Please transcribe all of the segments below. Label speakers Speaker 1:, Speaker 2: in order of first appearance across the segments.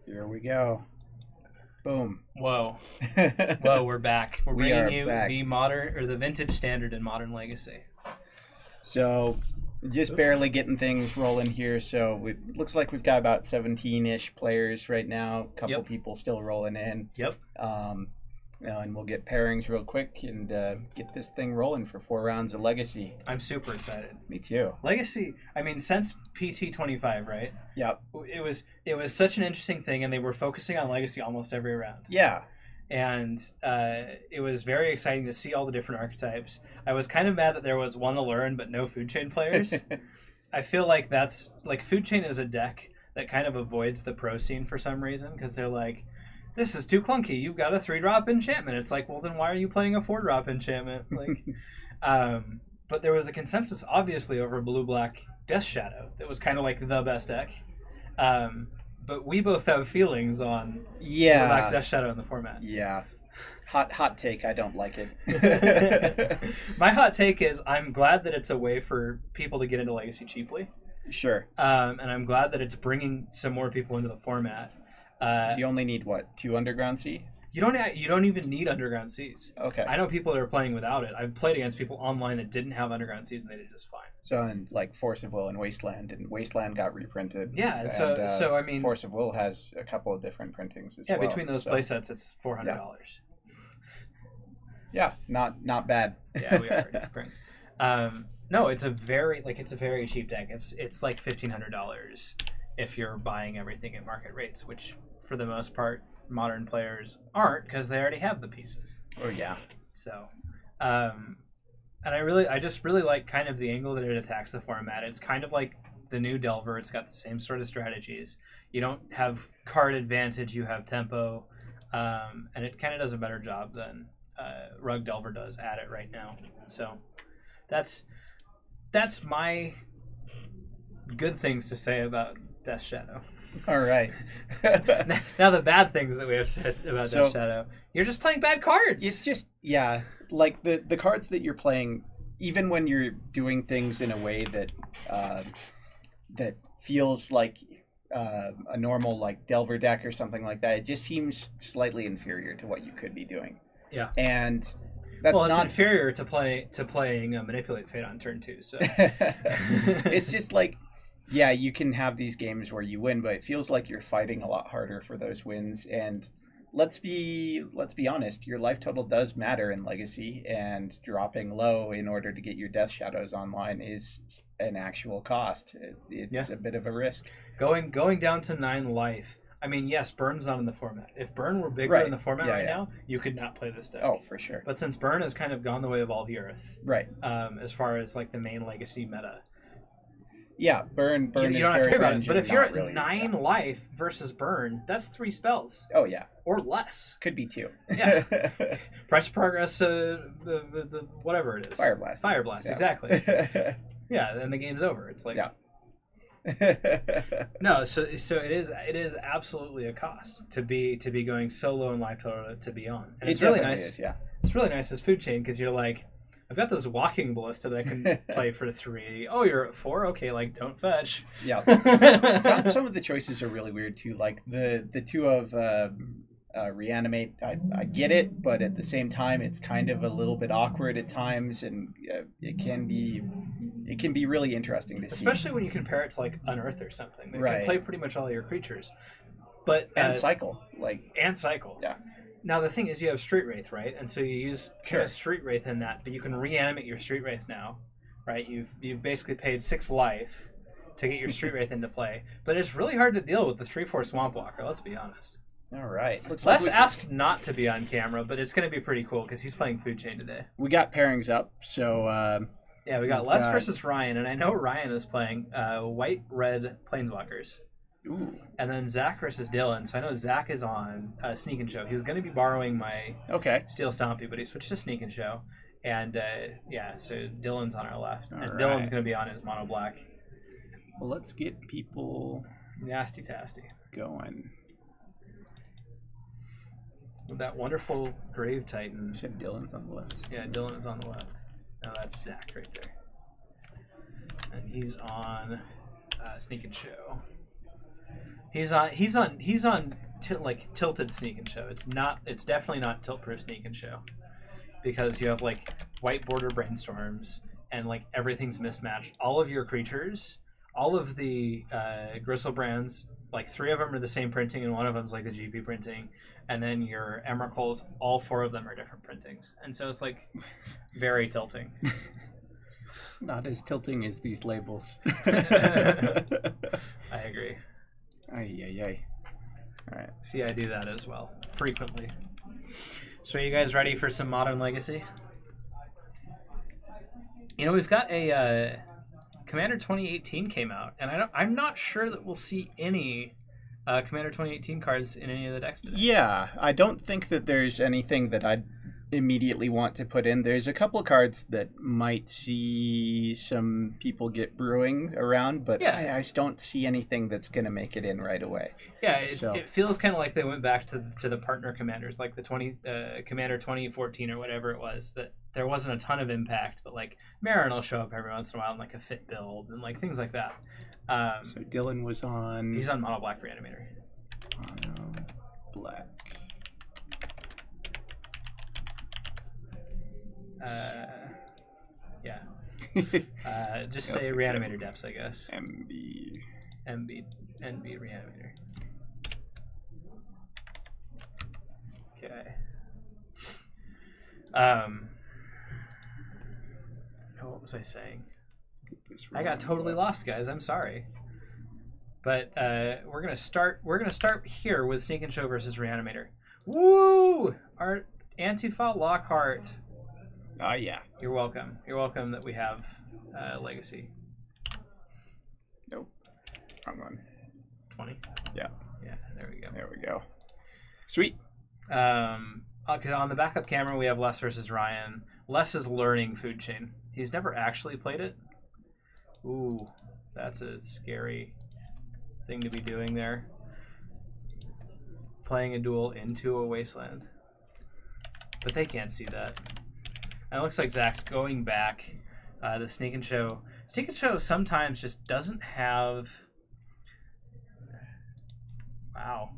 Speaker 1: Here we go. Boom.
Speaker 2: Whoa. Whoa, we're back. We're
Speaker 1: We
Speaker 2: bringing
Speaker 1: are
Speaker 2: you
Speaker 1: back.
Speaker 2: the modern, or the vintage standard in Modern Legacy.
Speaker 1: So, just barely getting things rolling here. So, it looks like we've got about 17-ish players right now. A couple
Speaker 2: Yep.
Speaker 1: people still rolling in.
Speaker 2: Yep.
Speaker 1: And we'll get pairings real quick and get this thing rolling for 4 rounds of Legacy.
Speaker 2: I'm super excited.
Speaker 1: Me too.
Speaker 2: Legacy, I mean, since PT25, right?
Speaker 1: Yep.
Speaker 2: It was such an interesting thing, and they were focusing on Legacy almost every round.
Speaker 1: Yeah.
Speaker 2: And it was very exciting to see all the different archetypes. I was kind of mad that there was one to learn, but no food chain players. I feel like that's, like, food chain is a deck that kind of avoids the pro scene for some reason, because they're like, this is too clunky. You've got a 3-drop enchantment. It's like, well, then why are you playing a 4-drop enchantment? Like, but there was a consensus, obviously, over Blue-Black Death Shadow that was kind of like the best deck. But we both have feelings on Blue-Black Death Shadow in the format.
Speaker 1: Yeah. Hot take. I don't like it.
Speaker 2: My hot take is I'm glad that it's a way for people to get into Legacy cheaply.
Speaker 1: Sure.
Speaker 2: And I'm glad that it's bringing some more people into the format.
Speaker 1: You only need, what, 2 Underground Sea?
Speaker 2: You don't even need Underground Seas.
Speaker 1: Okay.
Speaker 2: I know people that are playing without it. I've played against people online that didn't have Underground Seas and they did just fine.
Speaker 1: So, in, like, Force of Will and Wasteland got reprinted.
Speaker 2: Yeah,
Speaker 1: and,
Speaker 2: so I mean,
Speaker 1: Force of Will has a couple of different printings as well.
Speaker 2: Yeah, between those playsets, it's $400.
Speaker 1: Yeah, not bad.
Speaker 2: Yeah, we are print. No, it's a very cheap deck. It's like $1,500 if you're buying everything at market rates, which for the most part modern players aren't because they already have the pieces.
Speaker 1: Oh yeah.
Speaker 2: So, and I just really like kind of the angle that it attacks the format. It's kind of like the new Delver. It's got the same sort of strategies. You don't have card advantage. You have tempo, and it kind of does a better job than Rug Delver does at it right now. So that's my good things to say about Death Shadow.
Speaker 1: All right.
Speaker 2: Now the bad things that we have said about Death Shadow. You're just playing bad cards.
Speaker 1: It's just, yeah, like the cards that you're playing, even when you're doing things in a way that that feels like a normal, like, Delver deck or something like that, it just seems slightly inferior to what you could be doing.
Speaker 2: Yeah.
Speaker 1: And that's
Speaker 2: it's inferior to playing Manipulate Fate on turn 2. So
Speaker 1: it's just like, yeah, you can have these games where you win, but it feels like you're fighting a lot harder for those wins. And let's be honest, your life total does matter in Legacy, and dropping low in order to get your Death Shadows online is an actual cost. It's a bit of a risk.
Speaker 2: Going down to 9 life. I mean, yes, Burn's not in the format. If Burn were bigger in the format now, you could not play this deck.
Speaker 1: Oh, for sure.
Speaker 2: But since Burn has kind of gone the way of all the Earth,
Speaker 1: right?
Speaker 2: As far as like the main Legacy meta.
Speaker 1: Yeah, Burn
Speaker 2: you
Speaker 1: is
Speaker 2: don't have to
Speaker 1: very
Speaker 2: worry about it. But if you're at
Speaker 1: really,
Speaker 2: 9 life versus Burn, that's 3 spells.
Speaker 1: Oh yeah,
Speaker 2: or less.
Speaker 1: Could be 2.
Speaker 2: Yeah. Price of Progress, the whatever it is.
Speaker 1: Fire Blast.
Speaker 2: Fire Blast, exactly. Yeah, then the game's over. It's like no, so it is absolutely a cost to be going so low in life total to be on. And it's really nice. It's really nice as food chain because you're like, I've got this walking ballista that I can play for 3. Oh, you're at 4? Okay, like, don't fetch.
Speaker 1: Yeah. I found some of the choices are really weird, too. Like, the 2 of Reanimate, I get it, but at the same time, it's kind of a little bit awkward at times, and it can be really interesting to see.
Speaker 2: Especially when you compare it to, like, Unearth or something. They can play pretty much all your creatures.
Speaker 1: And cycle.
Speaker 2: And cycle.
Speaker 1: Yeah.
Speaker 2: Now, the thing is, you have Street Wraith, right? And so you use Street Wraith in that, but you can reanimate your Street Wraith now, right? You've basically paid 6 life to get your Street Wraith into play, but it's really hard to deal with the 3/4 Swamp Walker, let's be honest.
Speaker 1: All right.
Speaker 2: Les asked not to be on camera, but it's going to be pretty cool because he's playing Food Chain today.
Speaker 1: We got pairings up, so...
Speaker 2: yeah, we got Les versus Ryan, and I know Ryan is playing White-Red Planeswalkers.
Speaker 1: Ooh.
Speaker 2: And then Zach versus Dylan. So I know Zach is on Sneak and Show. He was going to be borrowing my Steel Stompy, but he switched to Sneak and Show. And so Dylan's on our left. And Dylan's going to be on his mono black.
Speaker 1: Well, let's get people
Speaker 2: nasty tasty
Speaker 1: going.
Speaker 2: With that wonderful Grave Titan.
Speaker 1: You said Dylan's on the left.
Speaker 2: Yeah, Dylan is on the left. No, that's Zach right there. And he's on Sneak and Show. Like tilted sneak and show. It's definitely not tilt pro sneak and show, because you have like white border brainstorms and like everything's mismatched. All of your creatures, all of the Gristle brands, like 3 of them are the same printing and 1 of them's like the GP printing, and then your Emeralds, all 4 of them are different printings, and so it's like very tilting.
Speaker 1: Not as tilting as these labels.
Speaker 2: I agree.
Speaker 1: Ay. All right.
Speaker 2: See, I do that as well frequently. So, are you guys ready for some Modern Legacy? You know, we've got a Commander 2018 came out, and I'm not sure that we'll see any Commander 2018 cards in any of the decks today.
Speaker 1: Yeah, I don't think that there's anything that I'd immediately want to put in. There's a couple of cards that might see some people get brewing around, but yeah. I just don't see anything that's going to make it in right away.
Speaker 2: Yeah, it feels kind of like they went back to the partner commanders, like the Commander 2014 or whatever it was, that there wasn't a ton of impact, but like Marin will show up every once in a while in like a fit build and like things like that.
Speaker 1: So Dylan was on...
Speaker 2: He's on Mono Black Reanimator.
Speaker 1: Mono Black.
Speaker 2: Yeah. Just say Reanimator Depths, I guess.
Speaker 1: NB
Speaker 2: Reanimator. Okay. What was I saying? I got totally lost, guys. I'm sorry. But we're gonna start here with Sneak and Show versus Reanimator. Woo! Our Antifa Lockhart.
Speaker 1: Yeah.
Speaker 2: You're welcome. You're welcome that we have Legacy.
Speaker 1: Nope. Wrong one.
Speaker 2: 20?
Speaker 1: Yeah.
Speaker 2: Yeah, there we go.
Speaker 1: There we go. Sweet.
Speaker 2: On the backup camera, we have Les versus Ryan. Les is learning Food Chain. He's never actually played it. Ooh, that's a scary thing to be doing there. Playing a duel into a wasteland. But they can't see that. And it looks like Zach's going back. The Sneak and Show. Sneak and Show sometimes just doesn't have... Wow.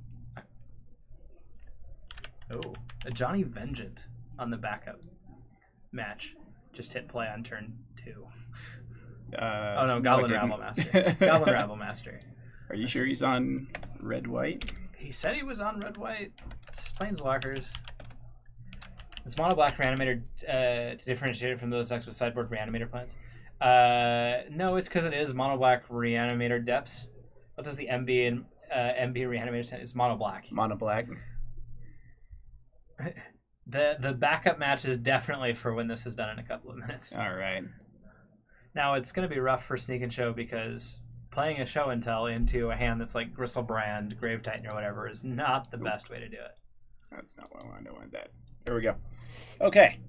Speaker 2: Oh, a Johnny Vengeant on the backup match. Just hit play on turn 2. Oh no, Goblin Rabble Master. Goblin Rabble Master.
Speaker 1: Are you sure he's on red-white?
Speaker 2: He said he was on red-white. It's Planeswalkers. It's Mono Black Reanimator to differentiate it from those decks with sideboard Reanimator plans. No, it's because it is Mono Black Reanimator Depths. What does the MB and MB Reanimator stand? It's Mono Black.
Speaker 1: Mono Black.
Speaker 2: The backup match is definitely for when this is done in a couple of minutes.
Speaker 1: All right.
Speaker 2: Now, it's going to be rough for Sneak and Show because playing a Show and Tell into a hand that's like Gristlebrand, Grave Titan, or whatever is not the best way to do it.
Speaker 1: That's not what I wanted. I wanted that. There we go. Okay.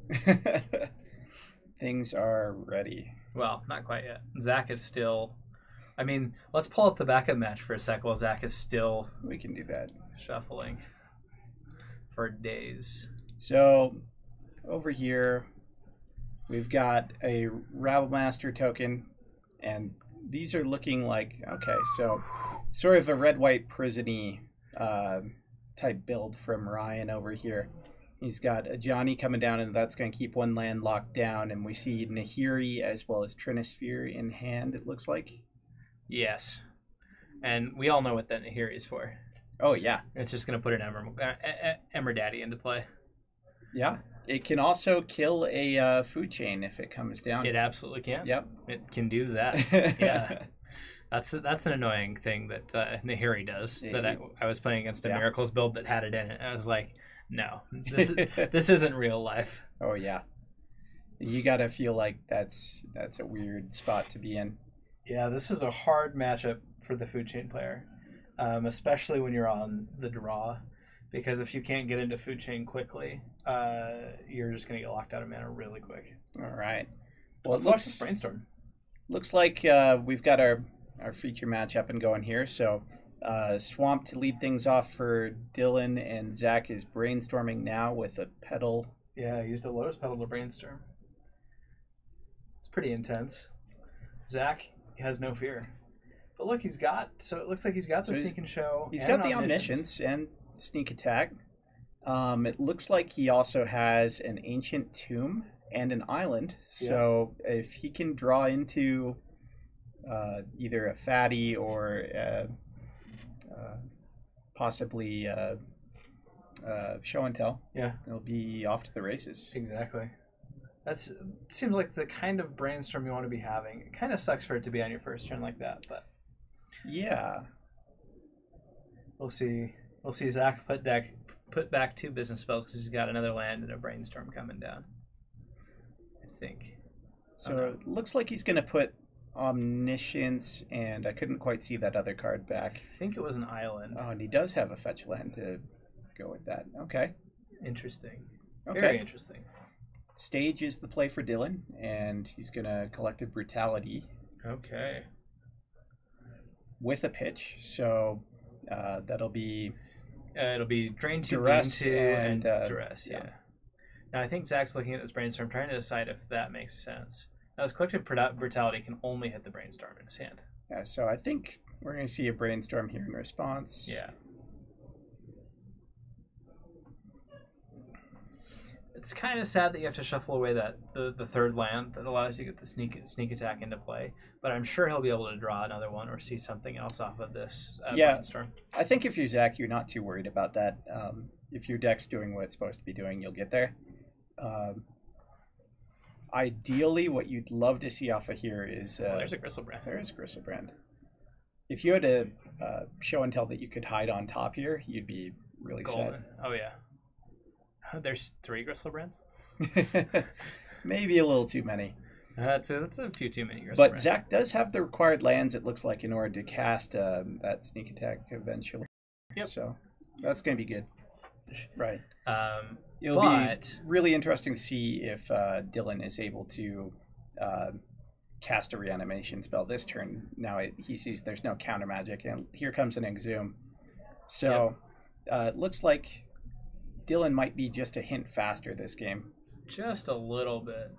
Speaker 1: Things are ready.
Speaker 2: Well, not quite yet. Zach is still... I mean, let's pull up the backup match for a sec while Zach is still...
Speaker 1: We can do that.
Speaker 2: Shuffling for days.
Speaker 1: So, over here, we've got a Rabblemaster token, and these are looking like... Okay, so sort of a red-white prison-y type build from Ryan over here. He's got a Johnny coming down, and that's going to keep one land locked down. And we see Nahiri as well as Trinisphere in hand, it looks like.
Speaker 2: Yes. And we all know what that Nahiri is for.
Speaker 1: Oh, yeah.
Speaker 2: It's just going to put an Ember Daddy into play.
Speaker 1: Yeah. It can also kill a food chain if it comes down.
Speaker 2: It absolutely can.
Speaker 1: Yep.
Speaker 2: It can do that. Yeah. That's an annoying thing that Nahiri does. That I was playing against a Miracles build that had it in it. I was like... No, this isn't real life.
Speaker 1: Oh yeah, you gotta feel like that's a weird spot to be in.
Speaker 2: Yeah, this is a hard matchup for the Food Chain player, especially when you're on the draw, because if you can't get into Food Chain quickly, you're just gonna get locked out of mana really quick.
Speaker 1: All right.
Speaker 2: Well, let's watch this brainstorm.
Speaker 1: Looks like we've got our feature match up and going here, so. Swamp to lead things off for Dylan, and Zach is brainstorming now with a pedal.
Speaker 2: Yeah, I used a Lotus Petal to brainstorm. It's pretty intense. Zach has no fear. But look, so it looks like he's got the
Speaker 1: So
Speaker 2: Sneak and Show.
Speaker 1: He's
Speaker 2: and
Speaker 1: got the
Speaker 2: Omniscience.
Speaker 1: Omniscience and Sneak Attack. It looks like he also has an Ancient Tomb and an Island. So if he can draw into either a Fatty or possibly Show and Tell, he'll be off to the races.
Speaker 2: Exactly. Seems like the kind of brainstorm you want to be having. It kind of sucks for it to be on your first turn like that, but
Speaker 1: yeah,
Speaker 2: we'll see. We'll see Zach put back 2 business spells because he's got another land and a brainstorm coming down, I think.
Speaker 1: So it looks like he's going to put Omniscience, and I couldn't quite see that other card back.
Speaker 2: I think it was an island.
Speaker 1: Oh, and he does have a fetch land to go with that. Okay.
Speaker 2: Interesting.
Speaker 1: Okay.
Speaker 2: Very interesting.
Speaker 1: Stage is the play for Dylan, and he's going to Collective Brutality.
Speaker 2: Okay.
Speaker 1: With a pitch, so that'll be...
Speaker 2: it'll be Drain 2,
Speaker 1: Duress,
Speaker 2: Gain 2, and
Speaker 1: and
Speaker 2: Duress, yeah. Now, I think Zach's looking at this brainstorm, trying to decide if that makes sense. Now, this Collective Brutality can only hit the brainstorm in his hand.
Speaker 1: Yeah, so I think we're going to see a brainstorm here in response.
Speaker 2: Yeah. It's kind of sad that you have to shuffle away the third land that allows you to get the sneak attack into play, but I'm sure he'll be able to draw another one or see something else off of this brainstorm.
Speaker 1: I think if you're Zach, you're not too worried about that. If your deck's doing what it's supposed to be doing, you'll get there. Ideally, what you'd love to see off of here is...
Speaker 2: there's a Gristlebrand.
Speaker 1: There is a Gristlebrand. If you had a Show and Tell that you could hide on top here, you'd be really
Speaker 2: Golden.
Speaker 1: sad.
Speaker 2: Oh, yeah. There's 3 Gristlebrands?
Speaker 1: Maybe a little too many.
Speaker 2: That's a few too many Gristlebrands.
Speaker 1: But Zach does have the required lands, it looks like, in order to cast that Sneak Attack eventually.
Speaker 2: Yep.
Speaker 1: So that's going to be good. Right. It'll
Speaker 2: be
Speaker 1: really interesting to see if Dylan is able to cast a reanimation spell this turn. Now he sees there's no counter magic, and here comes an Exhume. So it looks like Dylan might be just a hint faster this game.
Speaker 2: Just a little bit.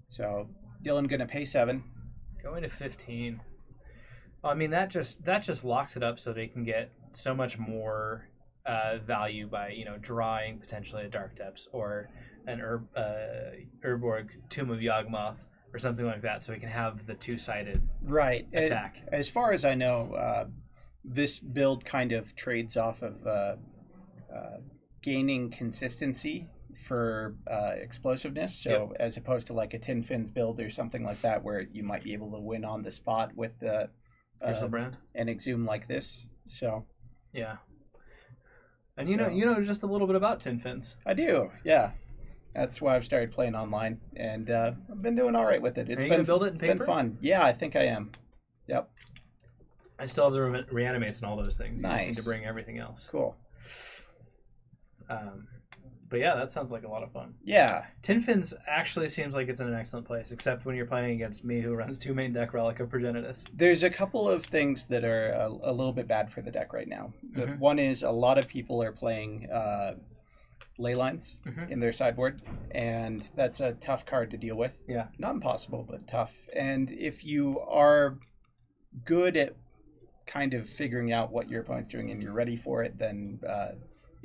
Speaker 1: So Dylan going to pay 7.
Speaker 2: Going to 15. Well, I mean, that just locks it up so they can get so much more value by drawing potentially a Dark Depths or an Urborg Tomb of Yawgmoth or something like that, so we can have the 2-sided attack.
Speaker 1: As far as I know, this build kind of trades off of gaining consistency for explosiveness. So as opposed to like a Tin Fins build or something like that, where you might be able to win on the spot with the an Exhume like this. So
Speaker 2: yeah. And you know just a little bit about Tin Fins.
Speaker 1: I do, yeah. That's why I've started playing online, and I've been doing all right with it. It's
Speaker 2: been build it in paper?
Speaker 1: Been fun. Yeah, I think I am. Yep.
Speaker 2: I still have the reanimates and all those things.
Speaker 1: Nice.
Speaker 2: You just need to bring everything else.
Speaker 1: Cool.
Speaker 2: But yeah, that sounds like a lot of fun.
Speaker 1: Yeah.
Speaker 2: Tin Fins actually seems like it's in an excellent place, except when you're playing against me, who runs 2 main deck Relic of Progenitus.
Speaker 1: There's a couple of things that are a little bit bad for the deck right now. One is a lot of people are playing Leylines in their sideboard, and that's a tough card to deal with.
Speaker 2: Yeah.
Speaker 1: Not impossible, but tough. And if you are good at kind of figuring out what your opponent's doing and you're ready for it, then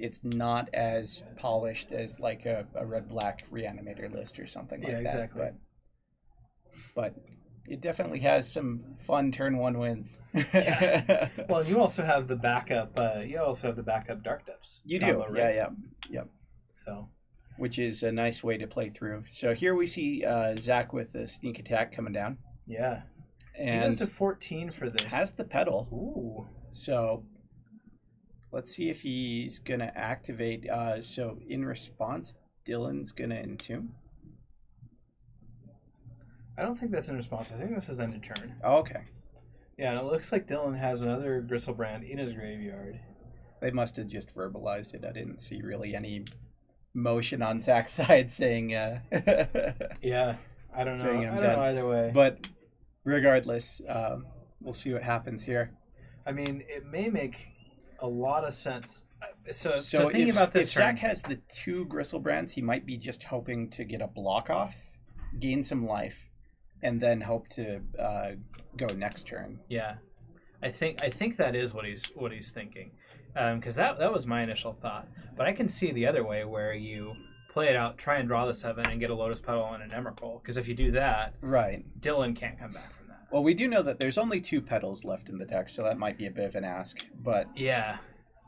Speaker 1: it's not as polished as like a red-black reanimator list or something like that. Yeah,
Speaker 2: exactly.
Speaker 1: But it definitely has some fun turn 1 wins.
Speaker 2: Yeah. Well, you also have the backup. Dark Depths.
Speaker 1: You do. Right? Yeah.
Speaker 2: So,
Speaker 1: which is a nice way to play through. So here we see Zach with the Sneak Attack coming down.
Speaker 2: Yeah.
Speaker 1: And
Speaker 2: he goes to 14 for this.
Speaker 1: Has the pedal.
Speaker 2: Ooh.
Speaker 1: So let's see if he's going to activate. So in response, Dylan's going to Entomb.
Speaker 2: I don't think that's in response. I think this is end of turn.
Speaker 1: Oh, okay.
Speaker 2: Yeah, and it looks like Dylan has another Gristlebrand in his graveyard.
Speaker 1: They must have just verbalized it. I didn't see really any motion on Zach's side saying...
Speaker 2: Yeah, I don't know. I don't know either way.
Speaker 1: But regardless, we'll see what happens here.
Speaker 2: I mean, it may make a lot of sense. So thinking about this
Speaker 1: if Zach has the 2 Gristlebrands, he might be just hoping to get a block off, gain some life, and then hope to go next turn.
Speaker 2: Yeah. I think that is what he's thinking, because that was my initial thought. But I can see the other way where you play it out, try and draw the 7, and get a Lotus Petal and an Emrakul. Because if you do that,
Speaker 1: right,
Speaker 2: Dylan can't come back from that.
Speaker 1: Well, we do know that there's only 2 petals left in the deck, so that might be a bit of an ask. But
Speaker 2: yeah,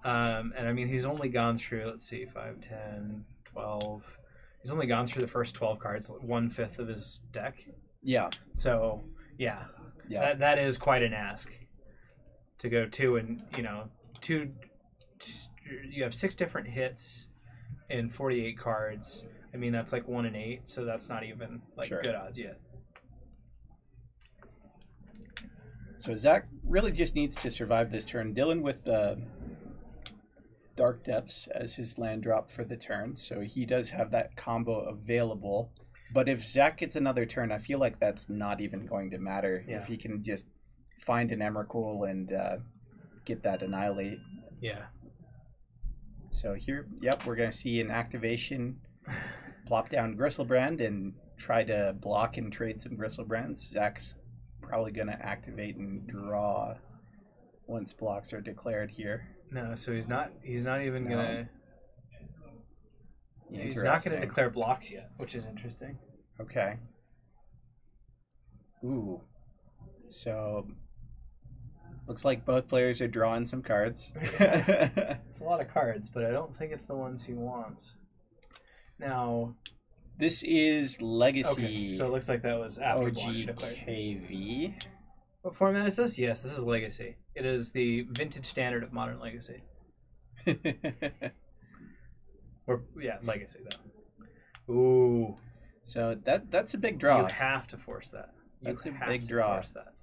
Speaker 2: and I mean he's only gone through, let's see, 5, 10, 12. He's only gone through the first 12 cards, 1/5 of his deck.
Speaker 1: Yeah.
Speaker 2: So yeah. That is quite an ask to go 2 and you have 6 different hits in 48 cards. I mean that's like 1 in 8, so that's not even like good odds yet.
Speaker 1: So Zach really just needs to survive this turn. Dylan with Dark Depths as his land drop for the turn, so he does have that combo available. But if Zach gets another turn, I feel like that's not even going to matter if he can just find an Emrakul and get that Annihilate.
Speaker 2: Yeah.
Speaker 1: So here, we're going to see an activation, plop down Gristlebrand and try to block and trade some Gristlebrands. Zach's probably going to activate and draw once blocks are declared here.
Speaker 2: No, so he's not even gonna. He's not gonna declare blocks yet, which is interesting.
Speaker 1: Okay. Ooh. So looks like both players are drawing some cards.
Speaker 2: It's a lot of cards, but I don't think it's the ones he wants. Now,
Speaker 1: this is Legacy.
Speaker 2: Okay, so it looks like that was after
Speaker 1: OG
Speaker 2: blocks declared.
Speaker 1: KV.
Speaker 2: What format is this? Yes, this is Legacy. It is the vintage standard of Modern Legacy. Legacy though. Ooh.
Speaker 1: So that's a big draw.
Speaker 2: You have to force that.
Speaker 1: That's a big draw.
Speaker 2: Force that.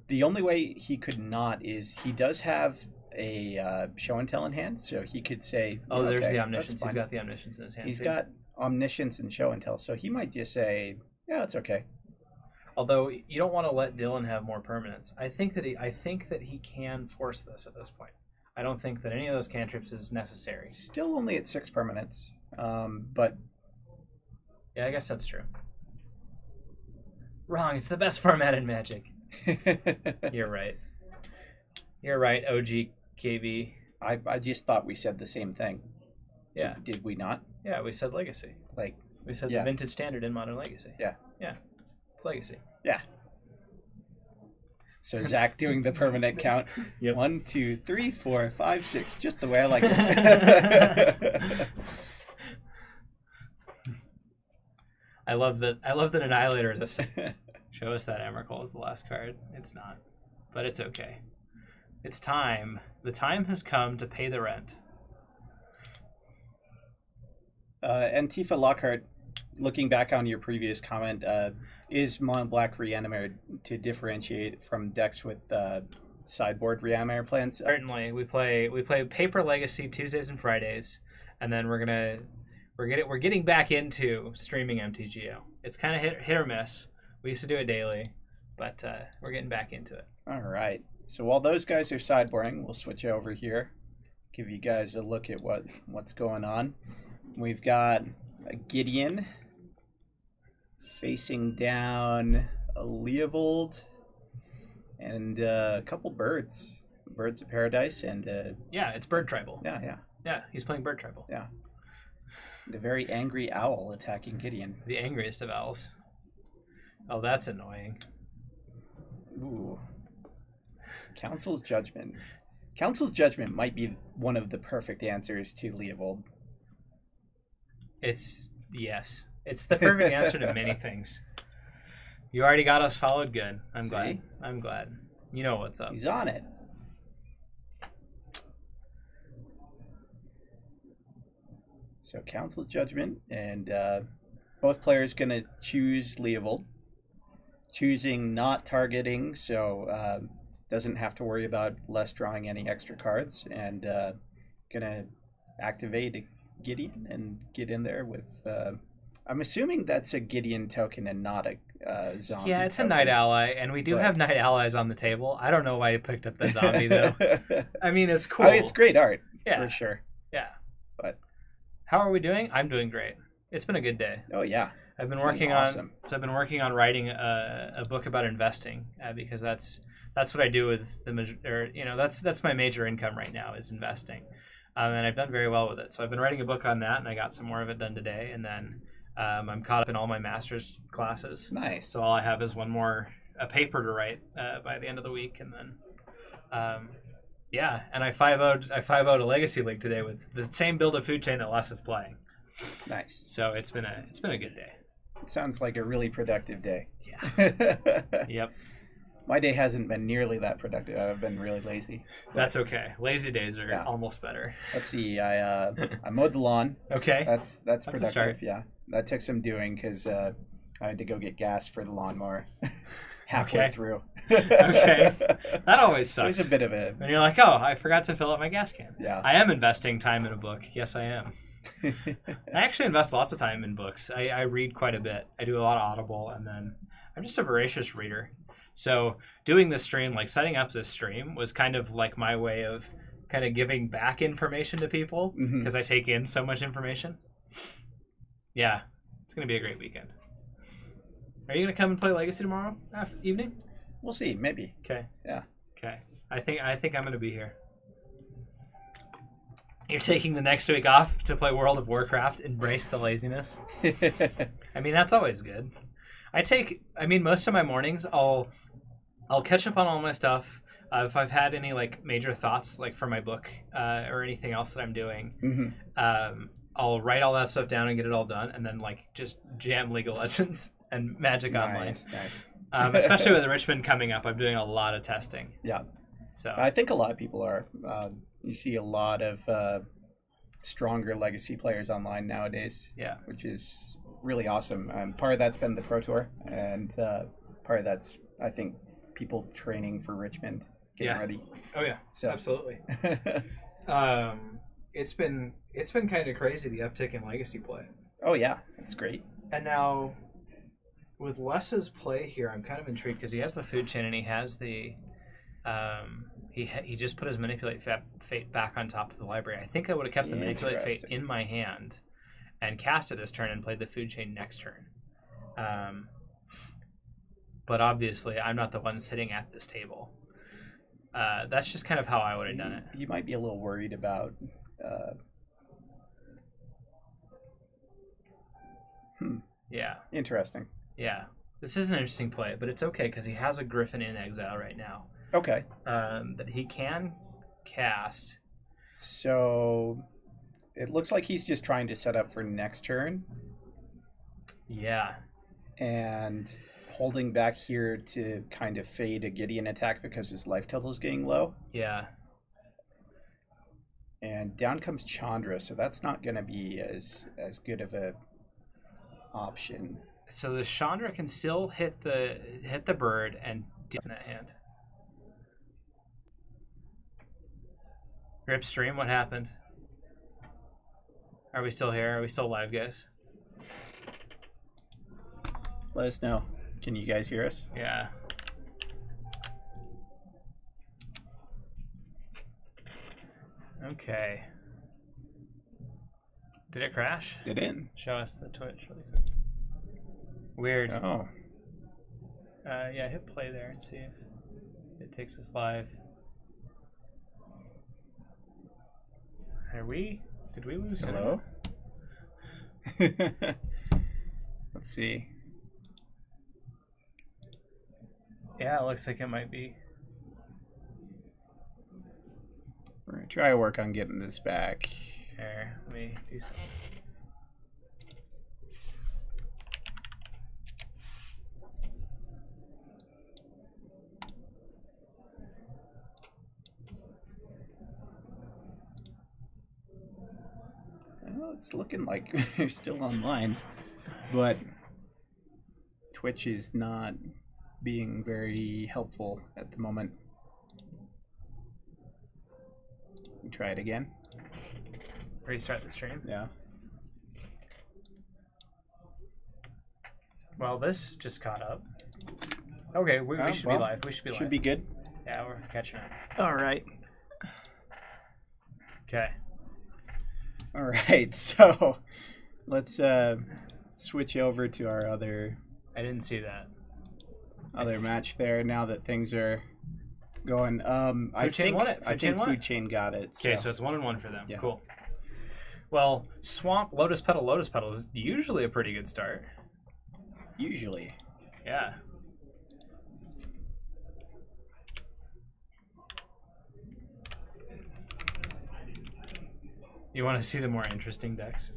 Speaker 1: The only way he could not is he does have a show and tell in hand, so he could say,
Speaker 2: there's the Omniscience. He's got the Omniscience in his hand.
Speaker 1: He's got Omniscience and show and tell, so he might just say, yeah, it's okay.
Speaker 2: Although you don't want to let Dylan have more permanents. I think that he can force this at this point. I don't think that any of those cantrips is necessary.
Speaker 1: Still only at 6 permanents, but
Speaker 2: yeah, I guess that's true. Wrong. It's the best format in Magic. You're right. You're right. OG KV.
Speaker 1: I just thought we said the same thing.
Speaker 2: Yeah.
Speaker 1: Did we not?
Speaker 2: Yeah, we said Legacy.
Speaker 1: Like
Speaker 2: we said the vintage standard in Modern Legacy.
Speaker 1: Yeah.
Speaker 2: Yeah. It's Legacy.
Speaker 1: Yeah. So Zach doing the permanent count.
Speaker 2: Yep.
Speaker 1: 1, 2, 3, 4, 5, 6. Just the way I like it.
Speaker 2: I love that Annihilator is show us that Emrakul is the last card. It's not. But it's okay. It's time. The time has come to pay the rent.
Speaker 1: Antifa Lockhart, looking back on your previous comment, is Mono Black Reanimator to differentiate from decks with sideboard Reanimator plans?
Speaker 2: Certainly, we play Paper Legacy Tuesdays and Fridays, and then we're getting back into streaming MTGO. It's kind of hit or miss. We used to do it daily, but we're getting back into it.
Speaker 1: All right. So while those guys are sideboarding, we'll switch over here, give you guys a look at what's going on. We've got a Gideon facing down a Leovold and a couple birds of paradise, and
Speaker 2: it's bird tribal.
Speaker 1: Yeah,
Speaker 2: he's playing bird tribal.
Speaker 1: Yeah, and a very angry owl attacking Gideon,
Speaker 2: the angriest of owls. Oh, that's annoying.
Speaker 1: Ooh. Council's Judgment might be one of the perfect answers to Leovold.
Speaker 2: It's the perfect answer to many things. You already got us followed good. I'm glad. You know what's up.
Speaker 1: He's on it. So Council's Judgment, and both players going to choose Leovold. Choosing not targeting, so doesn't have to worry about less drawing any extra cards, and going to activate a Gideon and get in there with... I'm assuming that's a Gideon token and not a zombie.
Speaker 2: Yeah, it's
Speaker 1: token.
Speaker 2: a Night Ally, and we do have Night Allies on the table. I don't know why you picked up the zombie, though. I mean, it's cool.
Speaker 1: It's great art, for sure.
Speaker 2: Yeah.
Speaker 1: But
Speaker 2: how are we doing? I'm doing great. It's been a good day.
Speaker 1: Oh, yeah.
Speaker 2: I've been working on writing a book about investing because that's that's what I do with that's my major income right now is investing, and I've done very well with it. So I've been writing a book on that, and I got some more of it done today, and then I'm caught up in all my master's classes.
Speaker 1: Nice.
Speaker 2: So all I have is a paper to write by the end of the week, and then and I 5-0'd a Legacy League today with the same build of food chain that Les is playing.
Speaker 1: Nice.
Speaker 2: So it's been a good day.
Speaker 1: It sounds like a really productive day.
Speaker 2: Yeah. Yep.
Speaker 1: My day hasn't been nearly that productive. I've been really lazy.
Speaker 2: That's okay. Lazy days are almost better.
Speaker 1: Let's see. I mowed the lawn.
Speaker 2: Okay.
Speaker 1: That's productive.
Speaker 2: A start.
Speaker 1: Yeah. That took some doing because I had to go get gas for the lawnmower halfway through.
Speaker 2: Okay. That always sucks.
Speaker 1: So it's a bit of a...
Speaker 2: And you're like, oh, I forgot to fill up my gas can.
Speaker 1: Yeah.
Speaker 2: I am investing time in a book. Yes, I am. I actually invest lots of time in books. I read quite a bit. I do a lot of Audible, and then I'm just a voracious reader. So doing this stream, like setting up this stream, was kind of like my way of kind of giving back information to people because I take in so much information. Yeah, it's going to be a great weekend. Are you going to come and play Legacy tomorrow evening?
Speaker 1: We'll see, maybe.
Speaker 2: Okay.
Speaker 1: Yeah.
Speaker 2: Okay. I think I'm going to be here. You're taking the next week off to play World of Warcraft. Embrace the laziness. I mean, that's always good. Most of my mornings, I'll catch up on all my stuff. If I've had any like major thoughts, like for my book or anything else that I'm doing, I'll write all that stuff down and get it all done, and then like just jam League of Legends and Magic Online.
Speaker 1: Nice.
Speaker 2: Especially with Richmond coming up, I'm doing a lot of testing.
Speaker 1: Yeah.
Speaker 2: So
Speaker 1: I think a lot of people are. You see a lot of stronger Legacy players online nowadays.
Speaker 2: Yeah.
Speaker 1: Which is really awesome. Part of that's been the Pro Tour, and part of that's, I think, people training for Richmond, getting ready.
Speaker 2: Oh yeah,
Speaker 1: so.
Speaker 2: Absolutely. It's been kind of crazy, the uptick in Legacy play.
Speaker 1: Oh yeah, that's great.
Speaker 2: And now with Les's play here, I'm kind of intrigued because he has the food chain and he has the he just put his Manipulate Fate back on top of the library. I think I would have kept the Manipulate Fate in my hand and cast it this turn and played the food chain next turn. But obviously, I'm not the one sitting at this table. That's just kind of how I would have done it.
Speaker 1: You might be a little worried about...
Speaker 2: Yeah.
Speaker 1: Interesting.
Speaker 2: Yeah. This is an interesting play, but it's okay because he has a Griffin in exile right now.
Speaker 1: Okay.
Speaker 2: That he can cast.
Speaker 1: So it looks like he's just trying to set up for next turn.
Speaker 2: Yeah.
Speaker 1: And holding back here to kind of fade a Gideon attack because his life total is getting low.
Speaker 2: Yeah.
Speaker 1: And down comes Chandra, so that's not going to be as good of a option.
Speaker 2: So the Chandra can still hit the bird and deal in that hand. Rip stream, what happened? Are we still here? Are we still live, guys?
Speaker 1: Let us know. Can you guys hear us?
Speaker 2: Yeah. Okay. Did it crash?
Speaker 1: It didn't.
Speaker 2: Show us the Twitch really quick. Weird.
Speaker 1: Oh.
Speaker 2: Yeah, hit play there and see if it takes us live. Did we lose
Speaker 1: Hello? Let's see.
Speaker 2: Yeah, it looks like it might be.
Speaker 1: We're going to try to work on getting this back.
Speaker 2: Here, let me do something.
Speaker 1: Well, it's looking like you're still online, but Twitch is not being very helpful at the moment. Try it again.
Speaker 2: Restart the stream.
Speaker 1: Yeah.
Speaker 2: Well, this just caught up. Okay, we should be live. We should be live.
Speaker 1: Should be good.
Speaker 2: Yeah, we're catching up.
Speaker 1: All right.
Speaker 2: Okay.
Speaker 1: All right. So let's switch over to our other.
Speaker 2: I didn't see that.
Speaker 1: Other match there. Now that things are going. I
Speaker 2: Food Chain won it.
Speaker 1: I think Food Chain got it.
Speaker 2: Okay, so it's 1-1 for them.
Speaker 1: Yeah.
Speaker 2: Cool. Well, Swamp, Lotus Petal is usually a pretty good start.
Speaker 1: Usually.
Speaker 2: Yeah. You want to see the more interesting decks?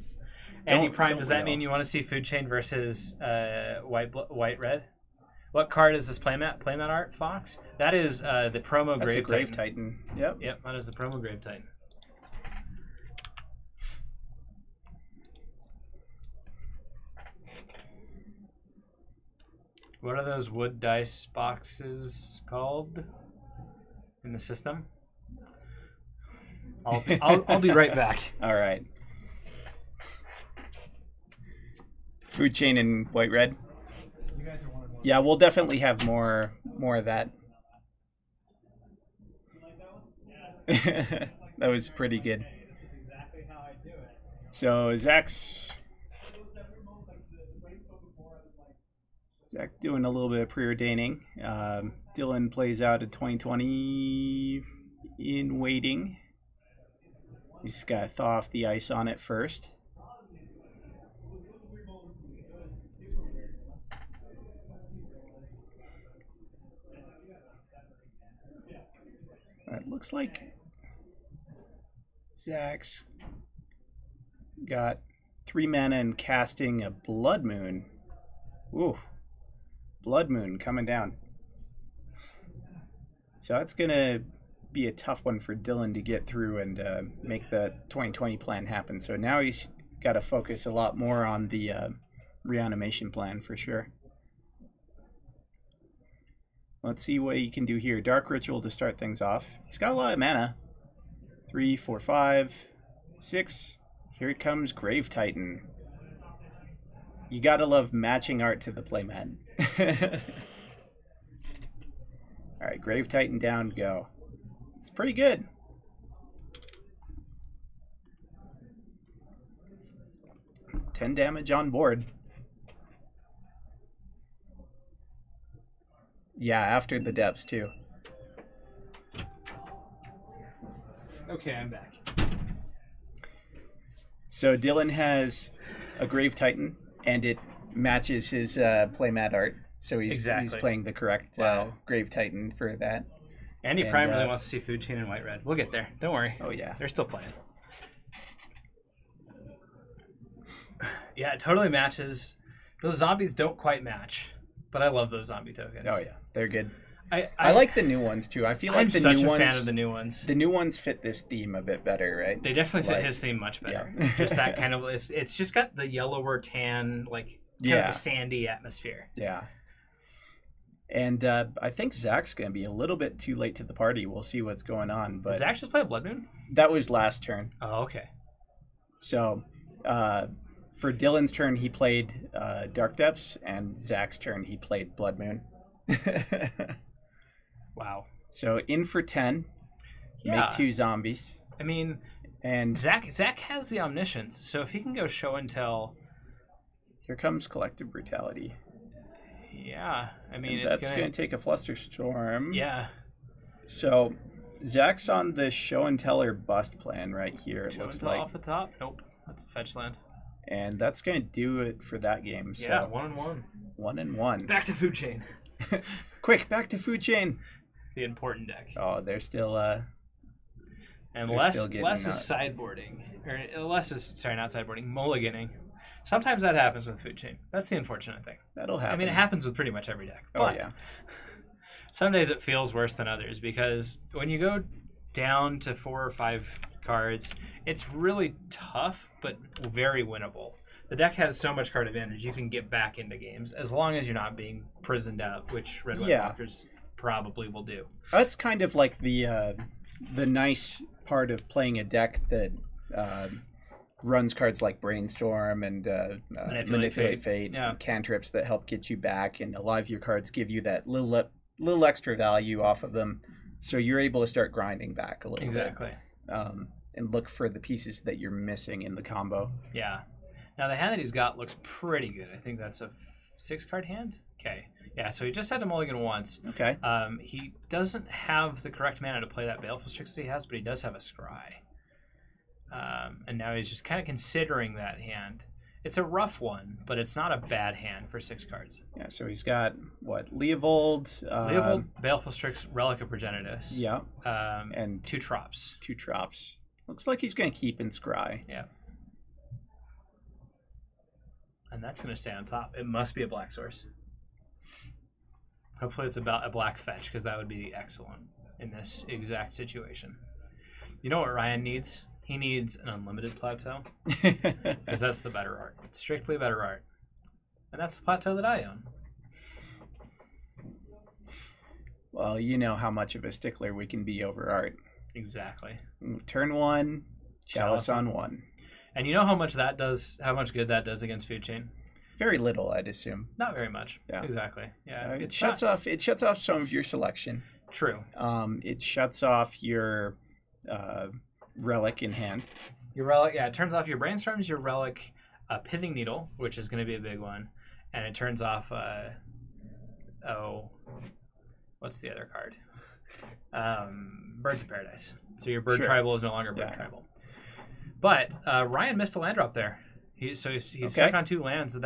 Speaker 2: Andy Prime, does that mean you want to see Food Chain versus White Red? What card is this playmat? Playmat art, Fox? That is the promo
Speaker 1: That's
Speaker 2: Grave
Speaker 1: Grave
Speaker 2: Titan.
Speaker 1: Titan. Yep.
Speaker 2: Yep, that is the promo Grave Titan. What are those wood dice boxes called in the system? I'll be right back.
Speaker 1: All right. Food Chain and White Red.
Speaker 2: You guys are 1-1.
Speaker 1: Yeah, we'll definitely have more of that. That was pretty good. So Zach doing a little bit of preordaining. Dylan plays out a 2020 in waiting. You just gotta thaw off the ice on it first. It looks like Zach's got 3 mana and casting a Blood Moon. Ooh, Blood Moon coming down. So that's gonna be a tough one for Dylan to get through and make the 2020 plan happen. So now he's got to focus a lot more on the reanimation plan for sure. Let's see what he can do here. Dark Ritual to start things off. He's got a lot of mana. 3, 4, 5, 6. Here it comes, Grave Titan. You gotta love matching art to the playmat. Alright, Grave Titan down, go. It's pretty good. $10 damage on board. Yeah, after the depths too.
Speaker 2: Okay, I'm back.
Speaker 1: So Dylan has a Grave Titan, and it matches his playmat art. So he's playing the correct Grave Titan for that.
Speaker 2: Andy Prime really wants to see Food Chain and White Red. We'll get there. Don't worry.
Speaker 1: Oh, yeah.
Speaker 2: They're still playing. Yeah, it totally matches. Those zombies don't quite match, but I love those zombie tokens.
Speaker 1: Oh, yeah. They're good.
Speaker 2: I
Speaker 1: like the new ones, too. I feel like the new ones...
Speaker 2: I'm such a fan of the new ones.
Speaker 1: The new ones fit this theme a bit better, right?
Speaker 2: They definitely fit his theme much better.
Speaker 1: Yeah.
Speaker 2: Just that kind of... It's just got the yellower tan, like, kind of a sandy atmosphere.
Speaker 1: Yeah. And I think Zach's going to be a little bit too late to the party. We'll see what's going on. But
Speaker 2: did Zach just play a Blood Moon?
Speaker 1: That was last turn.
Speaker 2: Oh, okay.
Speaker 1: So for Dylan's turn, he played Dark Depths, and Zach's turn, he played Blood Moon.
Speaker 2: Wow.
Speaker 1: So in for 10, make 2 zombies.
Speaker 2: I mean,
Speaker 1: and
Speaker 2: Zach has the omniscience, so if he can go show and tell...
Speaker 1: Here comes Collective Brutality.
Speaker 2: Yeah, I mean,
Speaker 1: and that's going to take a Flusterstorm.
Speaker 2: Yeah.
Speaker 1: So Zach's on the show and tell or bust plan right here. It looks like
Speaker 2: off the top. Nope, that's a fetch land.
Speaker 1: And that's going to do it for that game. So
Speaker 2: yeah, 1-1.
Speaker 1: 1-1.
Speaker 2: Back to Food Chain.
Speaker 1: Quick, back to Food Chain.
Speaker 2: The important deck.
Speaker 1: Oh, they're still.
Speaker 2: And less is sideboarding, or less is not sideboarding, mulliganing. Sometimes that happens with Food Chain. That's the unfortunate thing.
Speaker 1: That'll happen.
Speaker 2: I mean, it happens with pretty much every deck.
Speaker 1: Oh,
Speaker 2: but
Speaker 1: yeah.
Speaker 2: Some days it feels worse than others because when you go down to 4 or 5 cards, it's really tough, but very winnable. The deck has so much card advantage, you can get back into games as long as you're not being prisoned out, which Red White Walkers probably will do.
Speaker 1: That's kind of like the nice part of playing a deck that runs cards like Brainstorm and Manipulate Fate, and cantrips that help get you back, and a lot of your cards give you that little extra value off of them, so you're able to start grinding back a little bit. And look for the pieces that you're missing in the combo.
Speaker 2: Yeah. Now the hand that he's got looks pretty good. I think that's a 6-card hand. Okay. Yeah, so he just had to mulligan once.
Speaker 1: Okay.
Speaker 2: He doesn't have the correct mana to play that Baleful Strix that he has, but he does have a Scry. And now he's just kind of considering that hand. It's a rough one, but it's not a bad hand for 6 cards.
Speaker 1: Yeah, so he's got, what, Leovold?
Speaker 2: Leovold, Baleful Strix, Relic of Progenitus.
Speaker 1: Yeah.
Speaker 2: And 2 Trops.
Speaker 1: 2 Trops. Looks like he's going to keep in Scry.
Speaker 2: Yeah. And that's going to stay on top. It must be a black source. Hopefully it's about a black fetch, because that would be excellent in this exact situation. You know what Ryan needs? He needs an unlimited plateau, because that's the better art. Strictly better art. And that's the plateau that I own.
Speaker 1: Well, you know how much of a stickler we can be over art.
Speaker 2: Exactly.
Speaker 1: Turn 1, Chalice on 1.
Speaker 2: And you know how much that does, how much good that does against Food Chain?
Speaker 1: Very little, I'd assume.
Speaker 2: Not very much.
Speaker 1: Yeah.
Speaker 2: Exactly. Yeah.
Speaker 1: It shuts off some of your selection.
Speaker 2: True.
Speaker 1: It shuts off your relic in hand.
Speaker 2: Your relic, yeah, it turns off your Brainstorms, your relic, Pithing Needle, which is going to be a big one, and it turns off, what's the other card? Birds of Paradise. So your bird tribal is no longer bird tribal. But Ryan missed a land drop there. He's stuck on 2 lands. So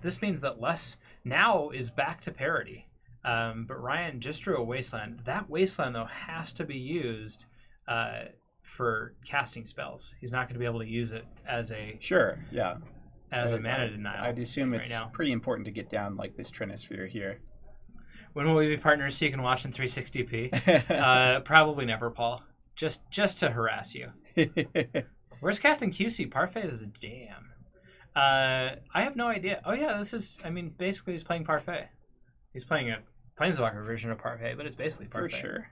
Speaker 2: this means that Less now is back to parity. But Ryan just drew a Wasteland. That Wasteland, though, has to be used for casting spells. He's not going to be able to use it as a a mana denial.
Speaker 1: I'd assume it's pretty important to get down like this Trinisphere here.
Speaker 2: When will we be partners so you can watch in 360p? Probably never, Paul. Just to harass you. Where's Captain QC? Parfait is a jam. I have no idea. Oh yeah, this is. I mean, basically, he's playing Parfait. He's playing a Planeswalker version of Parfait, but it's basically Parfait.
Speaker 1: For sure.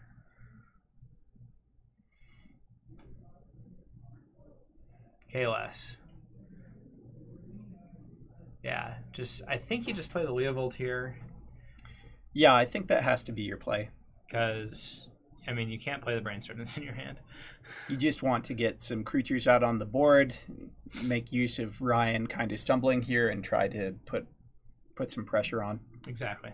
Speaker 2: KLS. Yeah, I think you just play the Leovold here.
Speaker 1: Yeah, I think that has to be your play.
Speaker 2: Because, I mean, you can't play the Brainstorm that's in your hand.
Speaker 1: You just want to get some creatures out on the board, make use of Ryan kind of stumbling here, and try to put some pressure on.
Speaker 2: Exactly.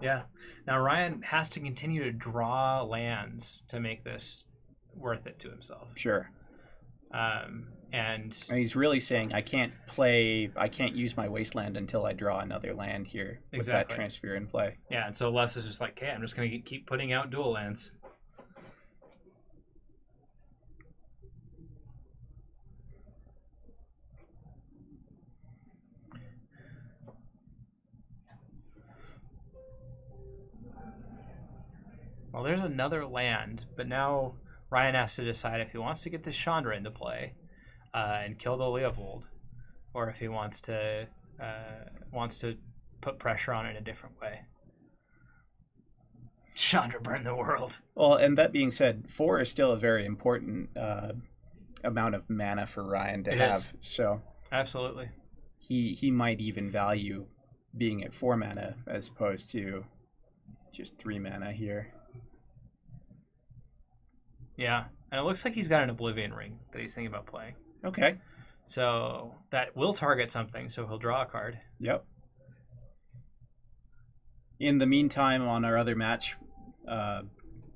Speaker 2: Yeah. Now, Ryan has to continue to draw lands to make this worth it to himself.
Speaker 1: Sure.
Speaker 2: And
Speaker 1: he's really saying, I can't use my Wasteland until I draw another land here with that transfer in play.
Speaker 2: Yeah, and so Les is just like, okay, I'm just going to keep putting out dual lands. Well, there's another land, but now Ryan has to decide if he wants to get this Chandra into play and kill the Leovold, or if he wants to put pressure on it in a different way. Chandra burn the world.
Speaker 1: Well, and that being said, 4 is still a very important amount of mana for Ryan to have. So
Speaker 2: absolutely,
Speaker 1: he might even value being at 4 mana as opposed to just 3 mana here.
Speaker 2: Yeah, and it looks like he's got an Oblivion Ring that he's thinking about playing.
Speaker 1: Okay.
Speaker 2: So that will target something, so he'll draw a card.
Speaker 1: Yep. In the meantime, on our other match,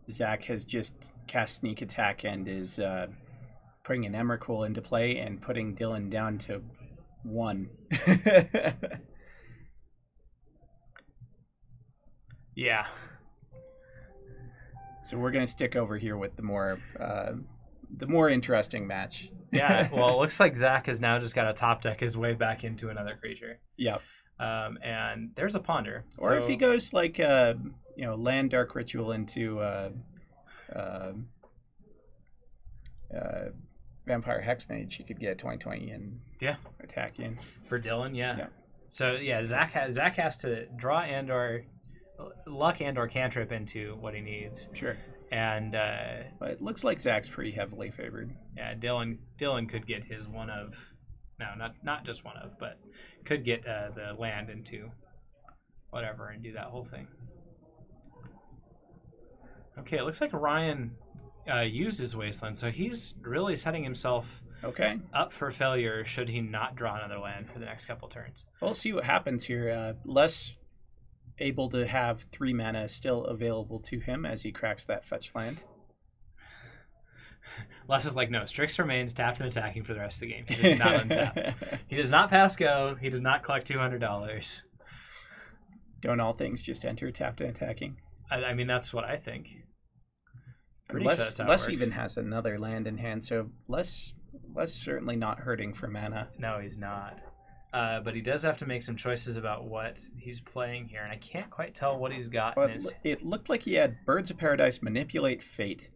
Speaker 1: Zach has just cast Sneak Attack and is putting an Emrakul into play and putting Dylan down to 1.
Speaker 2: Yeah.
Speaker 1: So we're going to stick over here with the more interesting match.
Speaker 2: Yeah, well, it looks like Zach has now just got to top deck his way back into another creature.
Speaker 1: Yep.
Speaker 2: And there's a Ponder.
Speaker 1: Or if he goes like, land Dark Ritual into Vampire Hexmage, he could get 20/20 and attack in.
Speaker 2: For Dylan, yeah. So, yeah, Zach has to draw and/or luck and/or cantrip into what he needs.
Speaker 1: Sure.
Speaker 2: And
Speaker 1: but it looks like Zach's pretty heavily favored.
Speaker 2: Yeah, Dylan could get his not just one of, but could get the land into whatever and do that whole thing. Okay, it looks like Ryan used his Wasteland, so he's really setting himself up for failure should he not draw another land for the next couple turns.
Speaker 1: We'll see what happens here. Les able to have 3 mana still available to him as he cracks that fetch land.
Speaker 2: Les is like, no, Strix remains tapped and attacking for the rest of the game. He does not untap. He does not pass go. He does not collect $200.
Speaker 1: Don't all things just enter tapped and attacking?
Speaker 2: I mean, that's what I think.
Speaker 1: Les even has another land in hand, so Les certainly not hurting for mana.
Speaker 2: No, he's not. But he does have to make some choices about what he's playing here, and I can't quite tell what he's got in his...
Speaker 1: It looked like he had Birds of Paradise Manipulate Fate,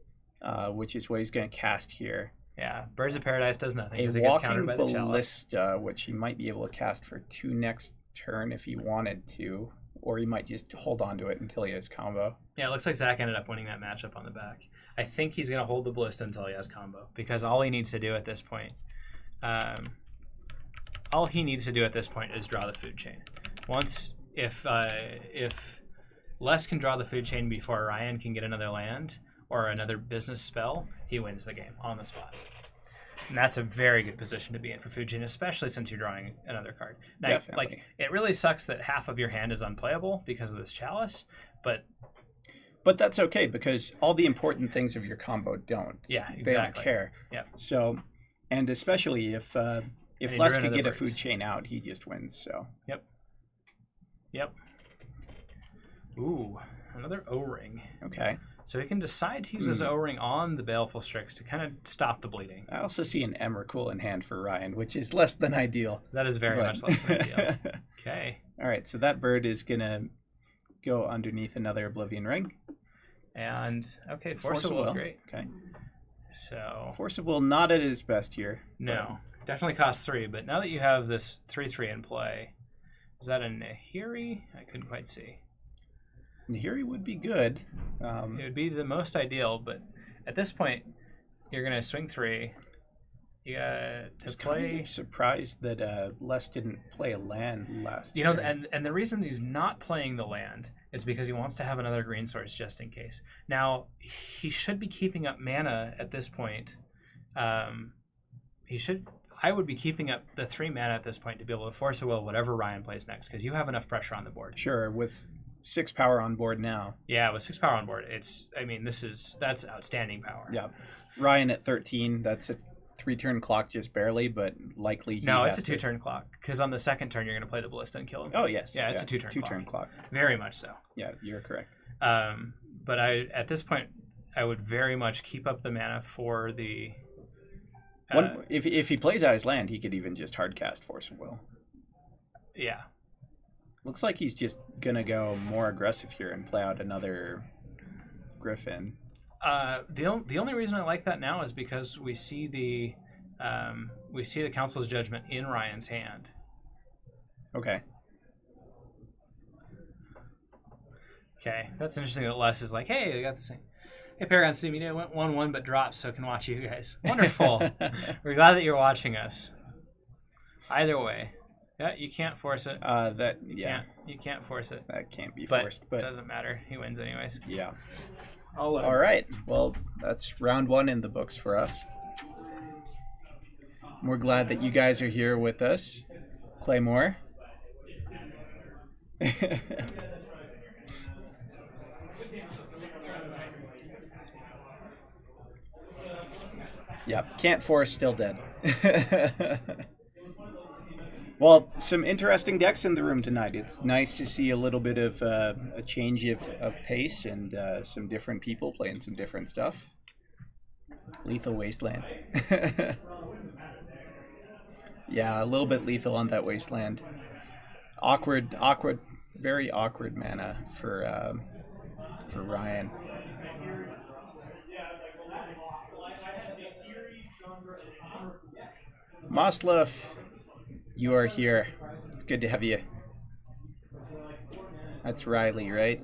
Speaker 1: which is what he's going to cast here.
Speaker 2: Yeah, Birds of Paradise does nothing because
Speaker 1: A
Speaker 2: it gets countered by the
Speaker 1: Walking
Speaker 2: Chalice.
Speaker 1: Ballista, which he might be able to cast for 2 next turn if he wanted to, or he might just hold on to it until he has combo.
Speaker 2: Yeah, it looks like Zach ended up winning that matchup on the back. I think he's going to hold the Ballista until he has combo, because all he needs to do at this point... is draw the food chain. If Les can draw the food chain before Ryan can get another land or another business spell, he wins the game on the spot. And that's a very good position to be in for food chain, especially since you're drawing another card. Now,
Speaker 1: Definitely.
Speaker 2: like, it really sucks that half of your hand is unplayable because of this Chalice, but
Speaker 1: that's okay because all the important things of your combo don't.
Speaker 2: Yeah, exactly.
Speaker 1: They don't care.
Speaker 2: Yeah.
Speaker 1: So, and especially if Les could get a food chain out, he just wins. So.
Speaker 2: Yep. Ooh, another O-ring.
Speaker 1: Okay.
Speaker 2: So he can decide to use his O-ring on the Baleful Strix to kind of stop the bleeding.
Speaker 1: I also see an Emrakul in hand for Ryan, which is less than ideal.
Speaker 2: That is very much less than ideal. Okay.
Speaker 1: All right, so that bird is going to go underneath another Oblivion Ring.
Speaker 2: And, okay, Force of Will is great.
Speaker 1: Okay.
Speaker 2: So...
Speaker 1: Force of Will not at his best here.
Speaker 2: No. Definitely costs 3, but now that you have this 3/3 in play, is that a Nahiri? I couldn't quite see.
Speaker 1: Nahiri would be good.
Speaker 2: It would be the most ideal, but at this point, you're going to swing 3. You got to play.
Speaker 1: Kind of surprised that Les didn't play a land last
Speaker 2: year.
Speaker 1: And
Speaker 2: the reason he's not playing the land is because he wants to have another green source just in case. Now, he should be keeping up mana at this point. I would be keeping up the 3 mana at this point to be able to Force a Will whatever Ryan plays next, because you have enough pressure on the board.
Speaker 1: Sure, with 6 power on board now.
Speaker 2: Yeah, with 6 power on board, that's outstanding power.
Speaker 1: Yeah, Ryan at 13. That's a 3-turn clock, just barely, but likely.
Speaker 2: It's a 2-turn clock, because on the second turn you're going to play the Ballista and kill him.
Speaker 1: Oh yes,
Speaker 2: yeah, it's a 2-turn
Speaker 1: clock.
Speaker 2: Very much so.
Speaker 1: Yeah, you're correct.
Speaker 2: But at this point, I would very much keep up the mana for the.
Speaker 1: If he plays out his land, he could even just hardcast Force of Will.
Speaker 2: Yeah.
Speaker 1: Looks like he's just gonna go more aggressive here and play out another Griffin.
Speaker 2: The only reason I like that now is because we see the Council's Judgment in Ryan's hand.
Speaker 1: Okay.
Speaker 2: Okay, that's interesting that Les is like, hey, they got this thing. Hey, Paragon Steam, it went 1-1 but dropped, so can watch you guys. Wonderful. We're glad that you're watching us. Either way. Yeah, you can't force it. You can't force it.
Speaker 1: That can't be forced. But
Speaker 2: it doesn't matter. He wins anyways.
Speaker 1: Yeah. All right. Well, that's round 1 in the books for us. We're glad that you guys are here with us. Claymore. Yep, can't force, still dead. Well, some interesting decks in the room tonight. It's nice to see a little bit of a change of pace and some different people playing some different stuff. Lethal Wasteland. Yeah, a little bit lethal on that Wasteland. Awkward, very awkward mana for Ryan. Moslef, you are here. It's good to have you. That's Riley, right?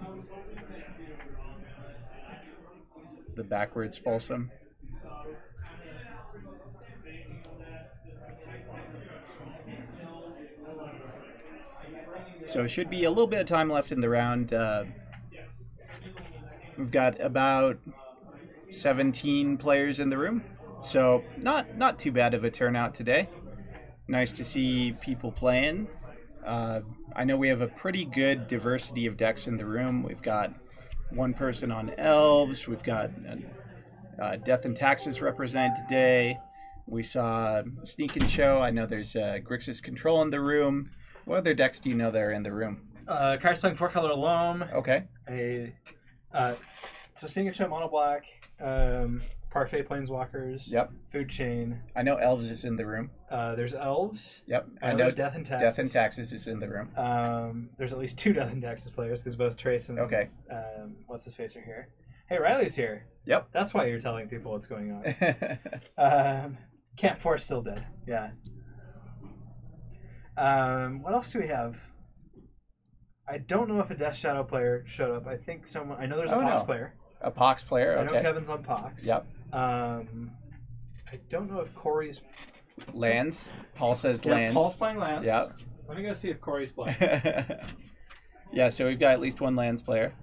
Speaker 1: The backwards Folsom. So it should be a little bit of time left in the round. We've got about 17 players in the room. So not too bad of a turnout today. Nice to see people playing. I know we have a pretty good diversity of decks in the room. We've got one person on elves. We've got Death and Taxes represented today. We saw Sneak and Show. I know there's Grixis Control in the room. What other decks do you know that are in the room?
Speaker 2: Cards playing 4-color Loam.
Speaker 1: Okay.
Speaker 2: So Sneak and Show mono black. Parfait Planeswalkers.
Speaker 1: Yep.
Speaker 2: Food Chain.
Speaker 1: I know Elves is in the room.
Speaker 2: There's Elves.
Speaker 1: Yep.
Speaker 2: I know there's Death and Taxes.
Speaker 1: Death and Taxes is in the room.
Speaker 2: There's at least 2 Death and Taxes players because both Trace and what's his face are here. Hey, Riley's here.
Speaker 1: Yep.
Speaker 2: That's why you're telling people what's going on. Camp 4 still dead. Yeah. What else do we have? I don't know if a Death Shadow player showed up. I think someone. I know there's a Pox player.
Speaker 1: A Pox player. Okay.
Speaker 2: I know Kevin's on Pox.
Speaker 1: Yep.
Speaker 2: I don't know if Corey's
Speaker 1: lands. Paul says
Speaker 2: yeah,
Speaker 1: lands.
Speaker 2: Paul's playing lands.
Speaker 1: Yep.
Speaker 2: Let me go see if Corey's playing.
Speaker 1: Yeah, so we've got at least one lands player.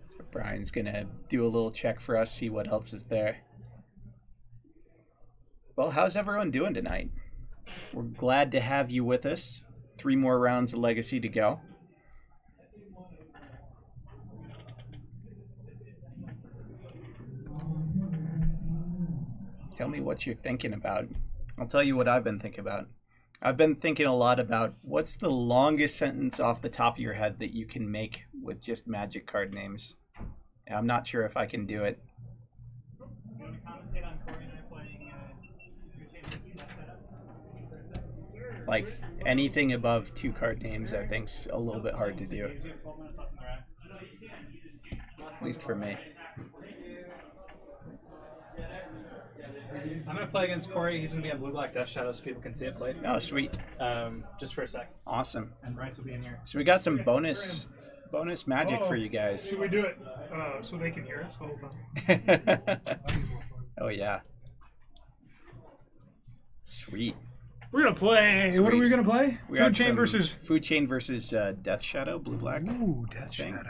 Speaker 1: So Brian's gonna do a little check for us, see what else is there. Well, how's everyone doing tonight? We're glad to have you with us. 3 more rounds of Legacy to go. Tell me what you're thinking about. I'll tell you what I've been thinking about. I've been thinking a lot about what's the longest sentence off the top of your head that you can make with just Magic card names. And I'm not sure if I can do it. Like anything above 2 card names, I think's a little bit hard to do. At least for me.
Speaker 2: I'm going to play against Corey. He's going to be on Blue-Black Death Shadow so people can see it played.
Speaker 1: Oh, sweet.
Speaker 2: Just for a sec.
Speaker 1: Awesome.
Speaker 2: And Bryce will be in here.
Speaker 1: So we got some bonus magic for you guys.
Speaker 3: Should we do it so they can hear us the whole time?
Speaker 1: Oh, yeah. Sweet.
Speaker 3: We're going to play.
Speaker 1: Sweet.
Speaker 3: What are we going to play?
Speaker 1: Food Chain versus Death Shadow, Blue-Black.
Speaker 3: Ooh, Death Shadow.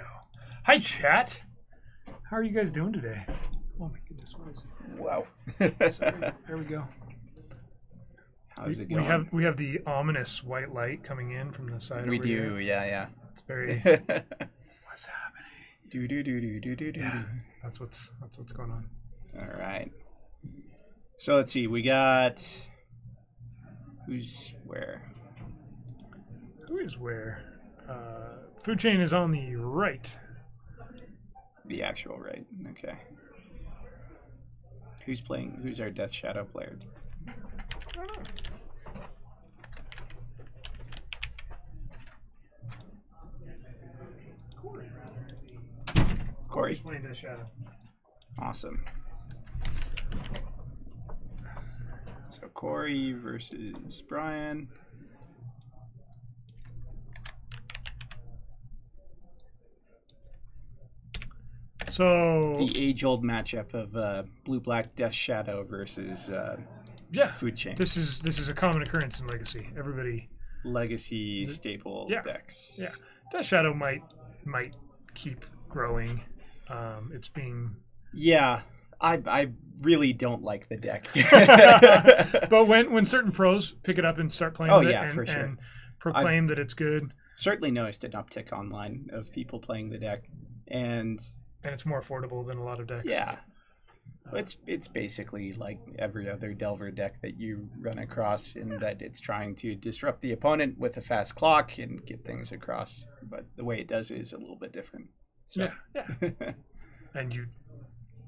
Speaker 3: Hi, chat. How are you guys doing today? Oh, my goodness. What is it?
Speaker 1: Wow.
Speaker 3: Sorry. There we go.
Speaker 1: How's it going?
Speaker 3: We have the ominous white light coming in from the side.
Speaker 1: We
Speaker 3: over
Speaker 1: do,
Speaker 3: here.
Speaker 1: yeah.
Speaker 3: It's very. What's happening?
Speaker 1: Do.
Speaker 3: Yeah, that's what's going on.
Speaker 1: All right. So let's see. We got who's where.
Speaker 3: Who is where? Food Chain is on the right.
Speaker 1: The actual right. Okay. Who's playing? Who's our Death Shadow player?
Speaker 3: I don't know.
Speaker 1: Corey.
Speaker 3: Playing Death Shadow.
Speaker 1: Awesome. So Corey versus Brian.
Speaker 3: So
Speaker 1: the age-old matchup of Blue-Black Death Shadow versus Food Chain.
Speaker 3: This is a common occurrence in Legacy. Everybody
Speaker 1: Legacy staple decks.
Speaker 3: Yeah, Death Shadow might keep growing. It's being
Speaker 1: I really don't like the deck.
Speaker 3: But when certain pros pick it up and start playing with it
Speaker 1: for sure.
Speaker 3: and proclaim that it's good.
Speaker 1: Certainly noticed an uptick online of people playing the deck, and
Speaker 3: it's more affordable than a lot of decks.
Speaker 1: Yeah. It's basically like every other Delver deck that you run across in that it's trying to disrupt the opponent with a fast clock and get things across. But the way it does it is a little bit different. So.
Speaker 3: Yeah. And you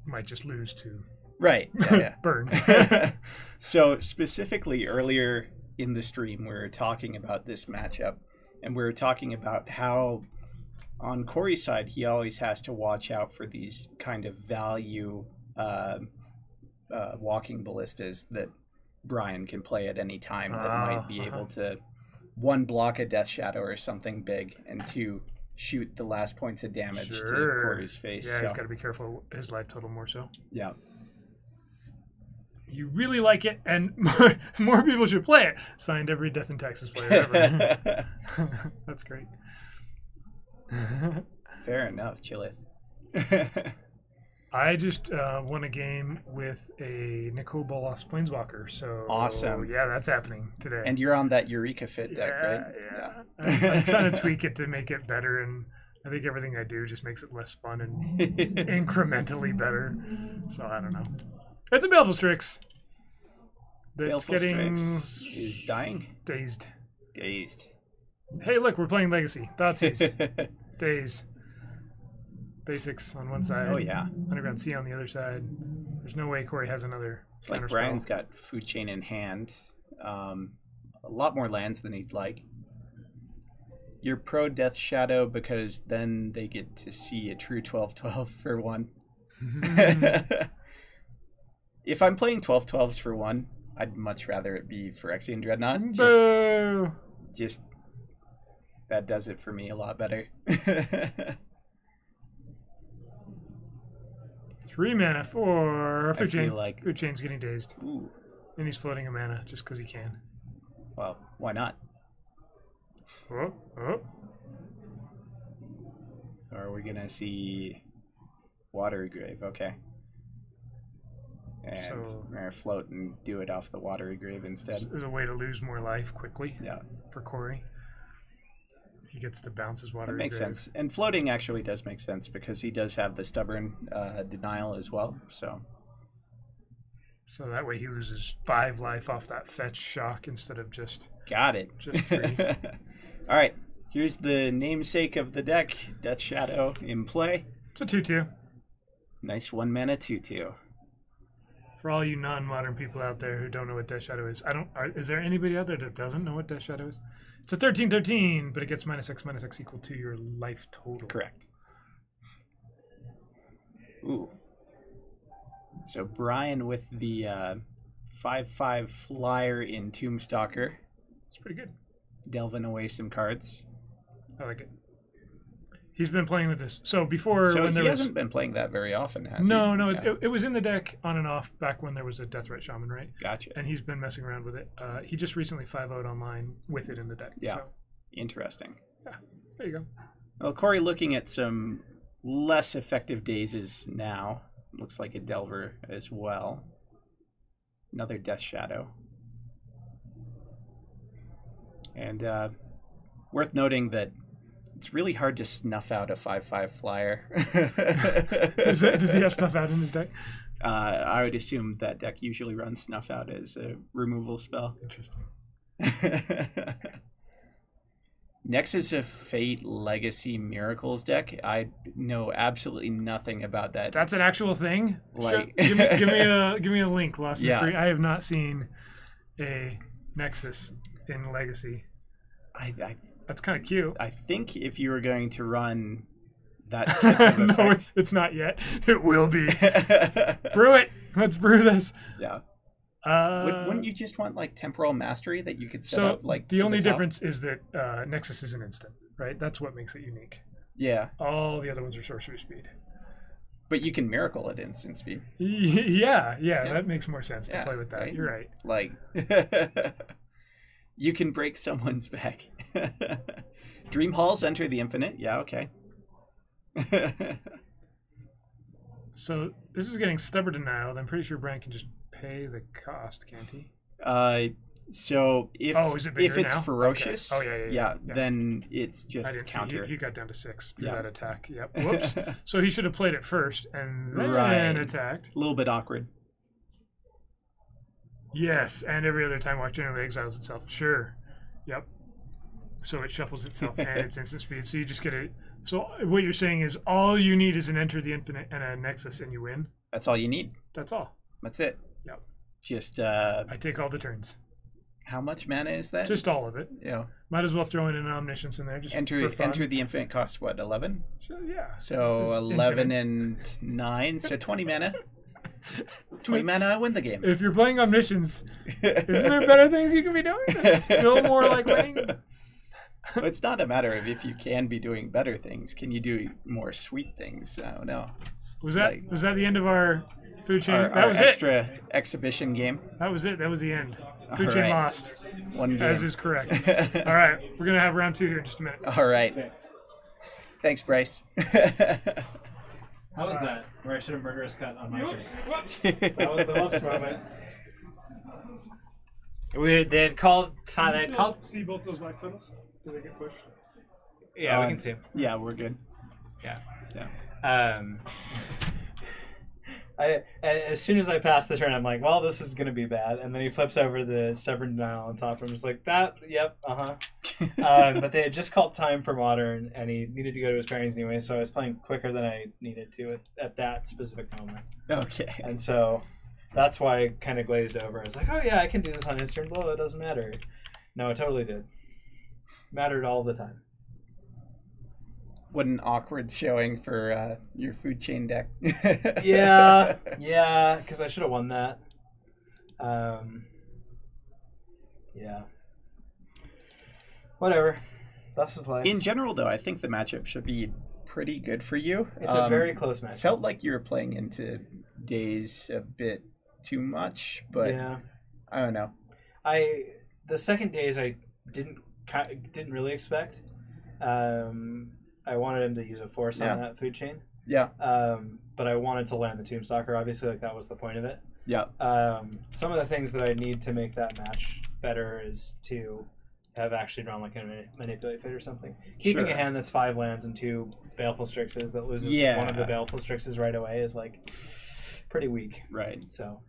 Speaker 3: might just lose to burn.
Speaker 1: So specifically earlier in the stream, we were talking about this matchup, and we were talking about how on Corey's side, he always has to watch out for these kind of value walking ballistas that Brian can play at any time that might be able to, 1, block a Death Shadow or something big, and 2, shoot the last points of damage to Corey's face.
Speaker 3: Yeah, he's got to be careful his life total more so.
Speaker 1: Yeah.
Speaker 3: You really like it, and more people should play it. Signed every Death and Taxes player ever. That's great.
Speaker 1: Fair enough, Chilith.
Speaker 3: I just won a game with a Nicol Bolas Planeswalker, so
Speaker 1: Awesome.
Speaker 3: Yeah, that's happening today.
Speaker 1: And you're on that Eureka Fit deck, right?
Speaker 3: Yeah. I'm trying to tweak it to make it better, and I think everything I do just makes it less fun and incrementally better. So I don't know. It's a Baleful Strix. That's
Speaker 1: Baleful
Speaker 3: getting
Speaker 1: Strix is dying.
Speaker 3: dazed.
Speaker 1: Dazed.
Speaker 3: Hey, look, we're playing Legacy. Thoughtseize. Daze. Basics on one side.
Speaker 1: Oh yeah.
Speaker 3: Underground Sea on the other side. There's no way Corey has another
Speaker 1: It's like
Speaker 3: counterspell.
Speaker 1: Brian's got Food Chain in hand. A lot more lands than he'd like. You're pro Death Shadow because then they get to see a true 12/12 for 1. If I'm playing 12/12s for 1, I'd much rather it be Phyrexian Dreadnought.
Speaker 3: Boo!
Speaker 1: Just that does it for me a lot better.
Speaker 3: 3 mana for Food Chain.
Speaker 1: feel like-
Speaker 3: Food Chain's getting dazed.
Speaker 1: Ooh,
Speaker 3: And he's floating a mana just because he can.
Speaker 1: well, why not?
Speaker 3: Oh, oh.
Speaker 1: Or are we gonna see Watery Grave? Okay. And
Speaker 3: So-
Speaker 1: we're gonna float and do it off the Watery Grave instead.
Speaker 3: There's a way to lose more life quickly
Speaker 1: Yeah,
Speaker 3: for Corey. He gets to bounce his water.
Speaker 1: that makes sense. And floating actually does make sense because he does have the stubborn denial as well. So
Speaker 3: So that way he loses 5 life off that fetch shock instead of just
Speaker 1: got it.
Speaker 3: 3.
Speaker 1: All right, here's the namesake of the deck, Death Shadow in play.
Speaker 3: It's a 2/2.
Speaker 1: Nice 1 mana 2/2.
Speaker 3: For all you non-modern people out there who don't know what Death Shadow is, is there anybody out there that doesn't know what Death Shadow is? It's a 13/13, but it gets -X equal to your life total.
Speaker 1: Correct. Ooh. So Brian with the 5/5 flyer in Tombstalker,
Speaker 3: It's pretty good.
Speaker 1: delving away some cards.
Speaker 3: I like it. He's been playing with this. So before,
Speaker 1: So
Speaker 3: when
Speaker 1: he
Speaker 3: there
Speaker 1: hasn't
Speaker 3: was
Speaker 1: been playing that very often, has he?
Speaker 3: no,
Speaker 1: Yeah.
Speaker 3: it was in the deck on and off back when there was a Deathrite Shaman, right?
Speaker 1: Gotcha.
Speaker 3: And he's been messing around with it. He just recently 5-0'd online with it in the deck.
Speaker 1: Yeah.
Speaker 3: So
Speaker 1: Interesting.
Speaker 3: there you go.
Speaker 1: Well, Corey looking at some less effective dazes now. Looks like a Delver as well. Another Death Shadow. And worth noting that it's really hard to snuff out a 5/5 flyer.
Speaker 3: Does he have stuff out in his deck?
Speaker 1: I would assume that deck usually runs Snuff Out as a removal spell.
Speaker 3: Interesting.
Speaker 1: Nexus of Fate Legacy Miracles deck. I know absolutely nothing about that.
Speaker 3: That's an actual thing.
Speaker 1: Like-
Speaker 3: give me a link, Lost
Speaker 1: Yeah.
Speaker 3: Mystery. I have not seen a Nexus in Legacy.
Speaker 1: I
Speaker 3: That's kind of cute.
Speaker 1: I think if you were going to run that type of
Speaker 3: No,
Speaker 1: effect,
Speaker 3: it's not yet. It will be. Brew it. Let's brew this.
Speaker 1: yeah.
Speaker 3: Uh,
Speaker 1: Wouldn't you just want like Temporal Mastery that you could set
Speaker 3: so
Speaker 1: up like
Speaker 3: the
Speaker 1: to
Speaker 3: only
Speaker 1: top?
Speaker 3: difference is that Nexus is an instant, right? That's what makes it unique.
Speaker 1: Yeah,
Speaker 3: All the other ones are sorcery speed.
Speaker 1: but you can Miracle at instant speed.
Speaker 3: Yeah,
Speaker 1: Yeah.
Speaker 3: that makes more sense to
Speaker 1: Yeah,
Speaker 3: play with that.
Speaker 1: right?
Speaker 3: You're right.
Speaker 1: Like, you can break someone's back. Dream Halls enter the infinite. Yeah, okay.
Speaker 3: So this is getting stubborn denial. I'm pretty sure Brian can just pay the cost, can't he?
Speaker 1: So if
Speaker 3: Is it bigger
Speaker 1: if it's
Speaker 3: now?
Speaker 1: ferocious,
Speaker 3: Okay. Oh, yeah.
Speaker 1: then it's
Speaker 3: I
Speaker 1: just
Speaker 3: didn't
Speaker 1: counter.
Speaker 3: see. He got down to 6 through
Speaker 1: Yeah.
Speaker 3: that attack. Yep. Whoops. So he should have played it first and then
Speaker 1: Right.
Speaker 3: attacked.
Speaker 1: A little bit awkward.
Speaker 3: Yes, and every other time Walk generally exiles itself. Sure. Yep. So it shuffles itself and it's instant speed. So you just get it. So what you're saying is all you need is an Enter the Infinite and a Nexus and you win.
Speaker 1: That's all you need.
Speaker 3: That's all.
Speaker 1: That's it.
Speaker 3: Yep.
Speaker 1: Just
Speaker 3: I take all the turns.
Speaker 1: how much mana is that?
Speaker 3: Just all of it.
Speaker 1: you know,
Speaker 3: Might as well throw in an Omniscience in there. Just for fun.
Speaker 1: enter the infinite costs what, 11?
Speaker 3: So yeah.
Speaker 1: So
Speaker 3: It's
Speaker 1: 11
Speaker 3: infinite.
Speaker 1: and 9, so 20 mana. 20 mana, I win the game.
Speaker 3: If you're playing Omniscience, isn't there better things you can be doing that feel more like winning?
Speaker 1: But it's not a matter of if you can be doing better things. Can you do more sweet things? I don't know.
Speaker 3: Was that the end of our food chain?
Speaker 1: Our
Speaker 3: That was
Speaker 1: extra exhibition game.
Speaker 3: That was it. That was the end. Food
Speaker 1: All
Speaker 3: chain
Speaker 1: right.
Speaker 3: lost,
Speaker 1: One game.
Speaker 3: as is correct. All right, we're gonna have round 2 here in just a minute.
Speaker 1: All right. Thanks, Bryce.
Speaker 2: How was that? Where I should have murderous cut on my
Speaker 3: Whoops,
Speaker 2: turn.
Speaker 3: whoops.
Speaker 2: That was the whoops moment. They had called time. They had called.
Speaker 3: See both those black tunnels? Do they get pushed?
Speaker 2: Yeah, we can see 'em.
Speaker 1: Yeah, we're good.
Speaker 2: Yeah.
Speaker 1: Yeah.
Speaker 2: As soon as I pass the turn, I'm like, well, this is gonna be bad. And then he flips over the stubborn denial on top. I'm just like, that. Yep. But they had just called time for modern, and he needed to go to his pairings anyway. So I was playing quicker than I needed to at that specific moment.
Speaker 1: Okay.
Speaker 2: And so that's why I kind of glazed over. I was like, oh yeah, I can do this on his turn. Well, it doesn't matter. No, it totally did. Mattered all the time.
Speaker 1: What an awkward showing for your food chain deck.
Speaker 2: Yeah, because I should have won that. Yeah. Whatever. That's his life.
Speaker 1: In general, though, I think the matchup should be pretty good for you.
Speaker 2: It's a very close match.
Speaker 1: Felt like you were playing into days a bit too much, but
Speaker 2: yeah.
Speaker 1: I don't know.
Speaker 2: The second days I didn't really expect. I wanted him to use a force on that food chain.
Speaker 1: Yeah.
Speaker 2: But I wanted to land the Tomb Stalker. Obviously, like that was the point of it.
Speaker 1: Yeah.
Speaker 2: Some of the things that I need to make that match better is to have actually drawn like a manipulate fit or something. Keeping a hand that's 5 lands and 2 Baleful Strixes that loses one of the Baleful Strixes right away is like pretty weak.
Speaker 1: Right.
Speaker 2: So.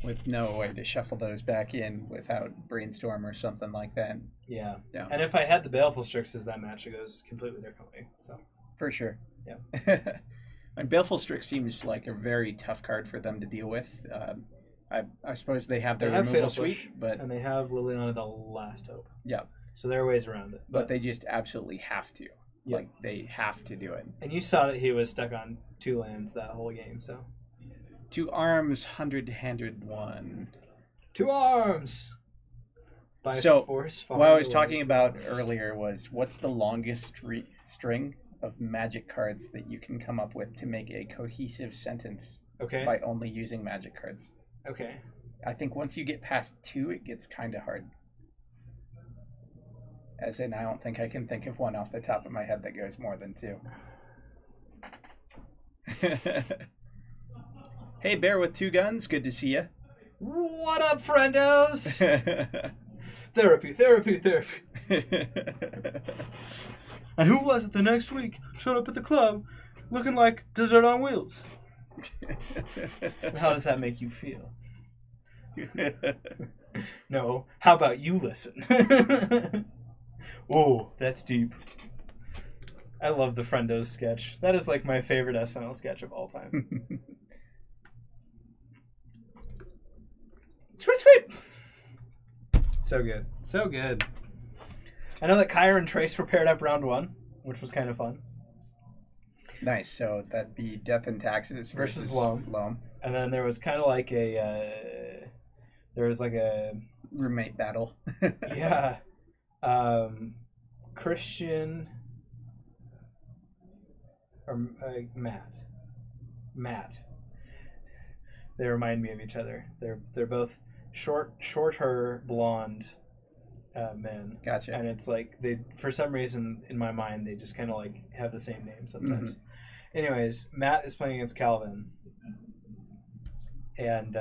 Speaker 1: With no way to shuffle those back in without Brainstorm or something like that.
Speaker 2: Yeah.
Speaker 1: Yeah.
Speaker 2: And if I had the Baleful Strixes, that match goes completely differently. So.
Speaker 1: For sure.
Speaker 2: Yeah.
Speaker 1: And Baleful Strix seems like a very tough card for them to deal with. I suppose they have their removal suite, but
Speaker 2: and they have Liliana the Last Hope.
Speaker 1: Yeah.
Speaker 2: So there are ways around it.
Speaker 1: But they just absolutely have to.
Speaker 2: Yeah.
Speaker 1: Like they have to do it.
Speaker 2: And you saw that he was stuck on 2 lands that whole game, so
Speaker 1: 2 arms, 100-handed 1.
Speaker 2: 2 arms. By force.
Speaker 1: What I was talking about earlier was what's the longest string of magic cards that you can come up with to make a cohesive sentence by only using magic cards.
Speaker 2: Okay.
Speaker 1: I think once you get past 2, it gets kind of hard. As in, I don't think I can think of one off the top of my head that goes more than 2. Hey, Bear with 2 guns. Good to see you.
Speaker 2: What up, friendos? Therapy. And who was it the next week showed up at the club looking like dessert on wheels? How does that make you feel? No. How about you listen? Oh, that's deep. I love the Friendos sketch. That is like my favorite SNL sketch of all time. Squid! So good. So good. I know that Kyra and Trace were paired up round 1, which was kind of fun.
Speaker 1: Nice. So that'd be Death and Taxes versus Loam.
Speaker 2: And then there was kind of like a...
Speaker 1: roommate battle.
Speaker 2: Yeah. Christian... Or Matt. They remind me of each other. They're both shorter, blonde men.
Speaker 1: Gotcha.
Speaker 2: And it's like they, for some reason in my mind, they just kind of like have the same name sometimes. Mm-hmm. Anyways, Matt is playing against Calvin, and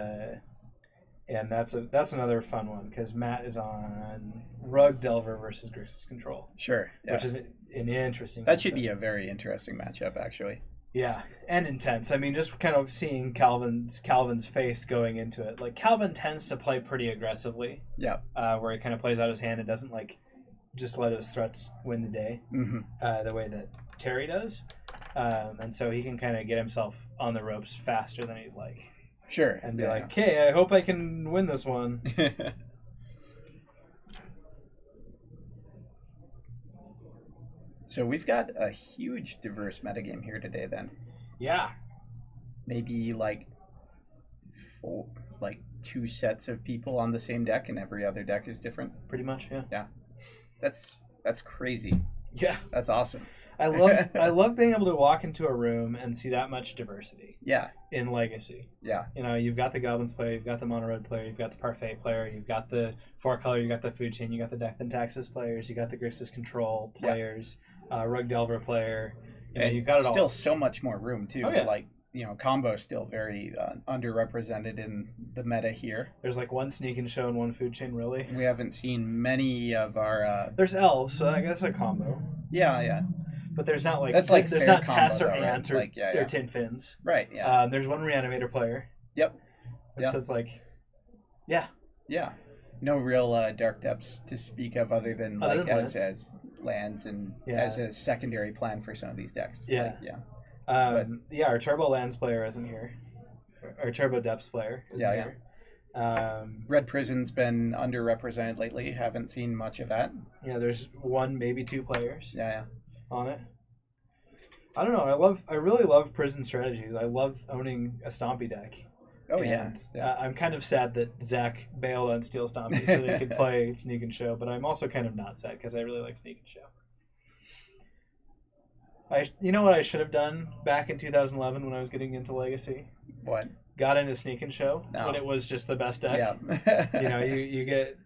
Speaker 2: that's another fun one because Matt is on Rug Delver versus Grixis Control.
Speaker 1: Sure. Yeah.
Speaker 2: Which is an interesting.
Speaker 1: That should be a very interesting matchup, actually.
Speaker 2: Yeah, and intense. I mean, just kind of seeing Calvin's face going into it. Like, Calvin tends to play pretty aggressively.
Speaker 1: Yeah.
Speaker 2: Where he kind of plays out his hand and doesn't, like, just let his threats win the day. Mm-hmm. The way that Terry does. And so he can kind of get himself on the ropes faster than he'd like.
Speaker 1: Sure.
Speaker 2: And be like, okay, I hope I can win this one.
Speaker 1: So we've got a huge diverse metagame here today then.
Speaker 2: Yeah.
Speaker 1: Maybe like 2 sets of people on the same deck and every other deck is different.
Speaker 2: Pretty much, yeah.
Speaker 1: Yeah. That's crazy.
Speaker 2: Yeah.
Speaker 1: That's awesome.
Speaker 2: I love being able to walk into a room and see that much diversity.
Speaker 1: Yeah.
Speaker 2: In Legacy.
Speaker 1: Yeah.
Speaker 2: You know, you've got the Goblins player, you've got the Mono Red player, you've got the Parfait player, you've got the 4-color, you've got the Food Chain, you got the Death and Taxes players, you got the Grixis Control players, Rug Delver player. You know, you've got it all.
Speaker 1: Still so much more room too.
Speaker 2: Oh, yeah.
Speaker 1: Like combo still very underrepresented in the meta here.
Speaker 2: There's like one sneak and show and one food chain, really.
Speaker 1: We haven't seen many of our.
Speaker 2: There's elves, so I guess a combo.
Speaker 1: Yeah.
Speaker 2: But there's not like
Speaker 1: That's like
Speaker 2: there's
Speaker 1: fair
Speaker 2: not Tess or
Speaker 1: combo, though, right?
Speaker 2: Ant or,
Speaker 1: Like, yeah.
Speaker 2: or Tin Fins.
Speaker 1: Right. Yeah.
Speaker 2: There's one reanimator player.
Speaker 1: Yep.
Speaker 2: So it's like, yeah.
Speaker 1: No real dark depths to speak of other than as lands and as a secondary plan for some of these decks.
Speaker 2: Yeah. Our Turbo Lands player isn't here. Our Turbo Depths player isn't here.
Speaker 1: Red Prison's been underrepresented lately. Haven't seen much of that.
Speaker 2: Yeah, there's one, maybe two players.
Speaker 1: Yeah.
Speaker 2: On it. I don't know. I really love prison strategies. I love owning a Stompy deck.
Speaker 1: Oh,
Speaker 2: and,
Speaker 1: yeah.
Speaker 2: I'm kind of sad that Zach bailed on Steel Stompy so they could play Sneak and Show, but I'm also kind of not sad because I really like Sneak and Show. You know what I should have done back in 2011 when I was getting into Legacy?
Speaker 1: What?
Speaker 2: Got into Sneak and Show when it was just the best deck.
Speaker 1: Yeah.
Speaker 2: You get...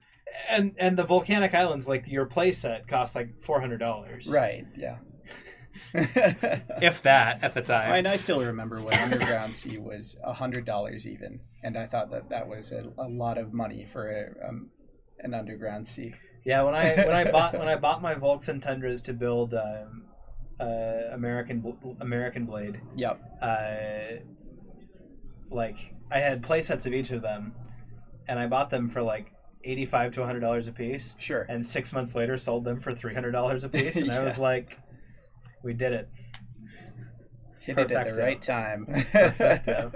Speaker 2: And the Volcanic Islands, like, your play set costs like $400.
Speaker 1: Right, yeah.
Speaker 2: If that at the time.
Speaker 1: And I still remember when Underground Sea was $100 even, and I thought that was a lot of money for an Underground Sea.
Speaker 2: Yeah, when I bought my Volks and Tundras to build American Blade.
Speaker 1: Yep.
Speaker 2: Like I had play sets of each of them, and I bought them for like $85 to $100 a piece.
Speaker 1: Sure.
Speaker 2: And 6 months later, sold them for $300 a piece, and I was like, "We did it."
Speaker 1: Hit it at the right time.
Speaker 2: Perfecto.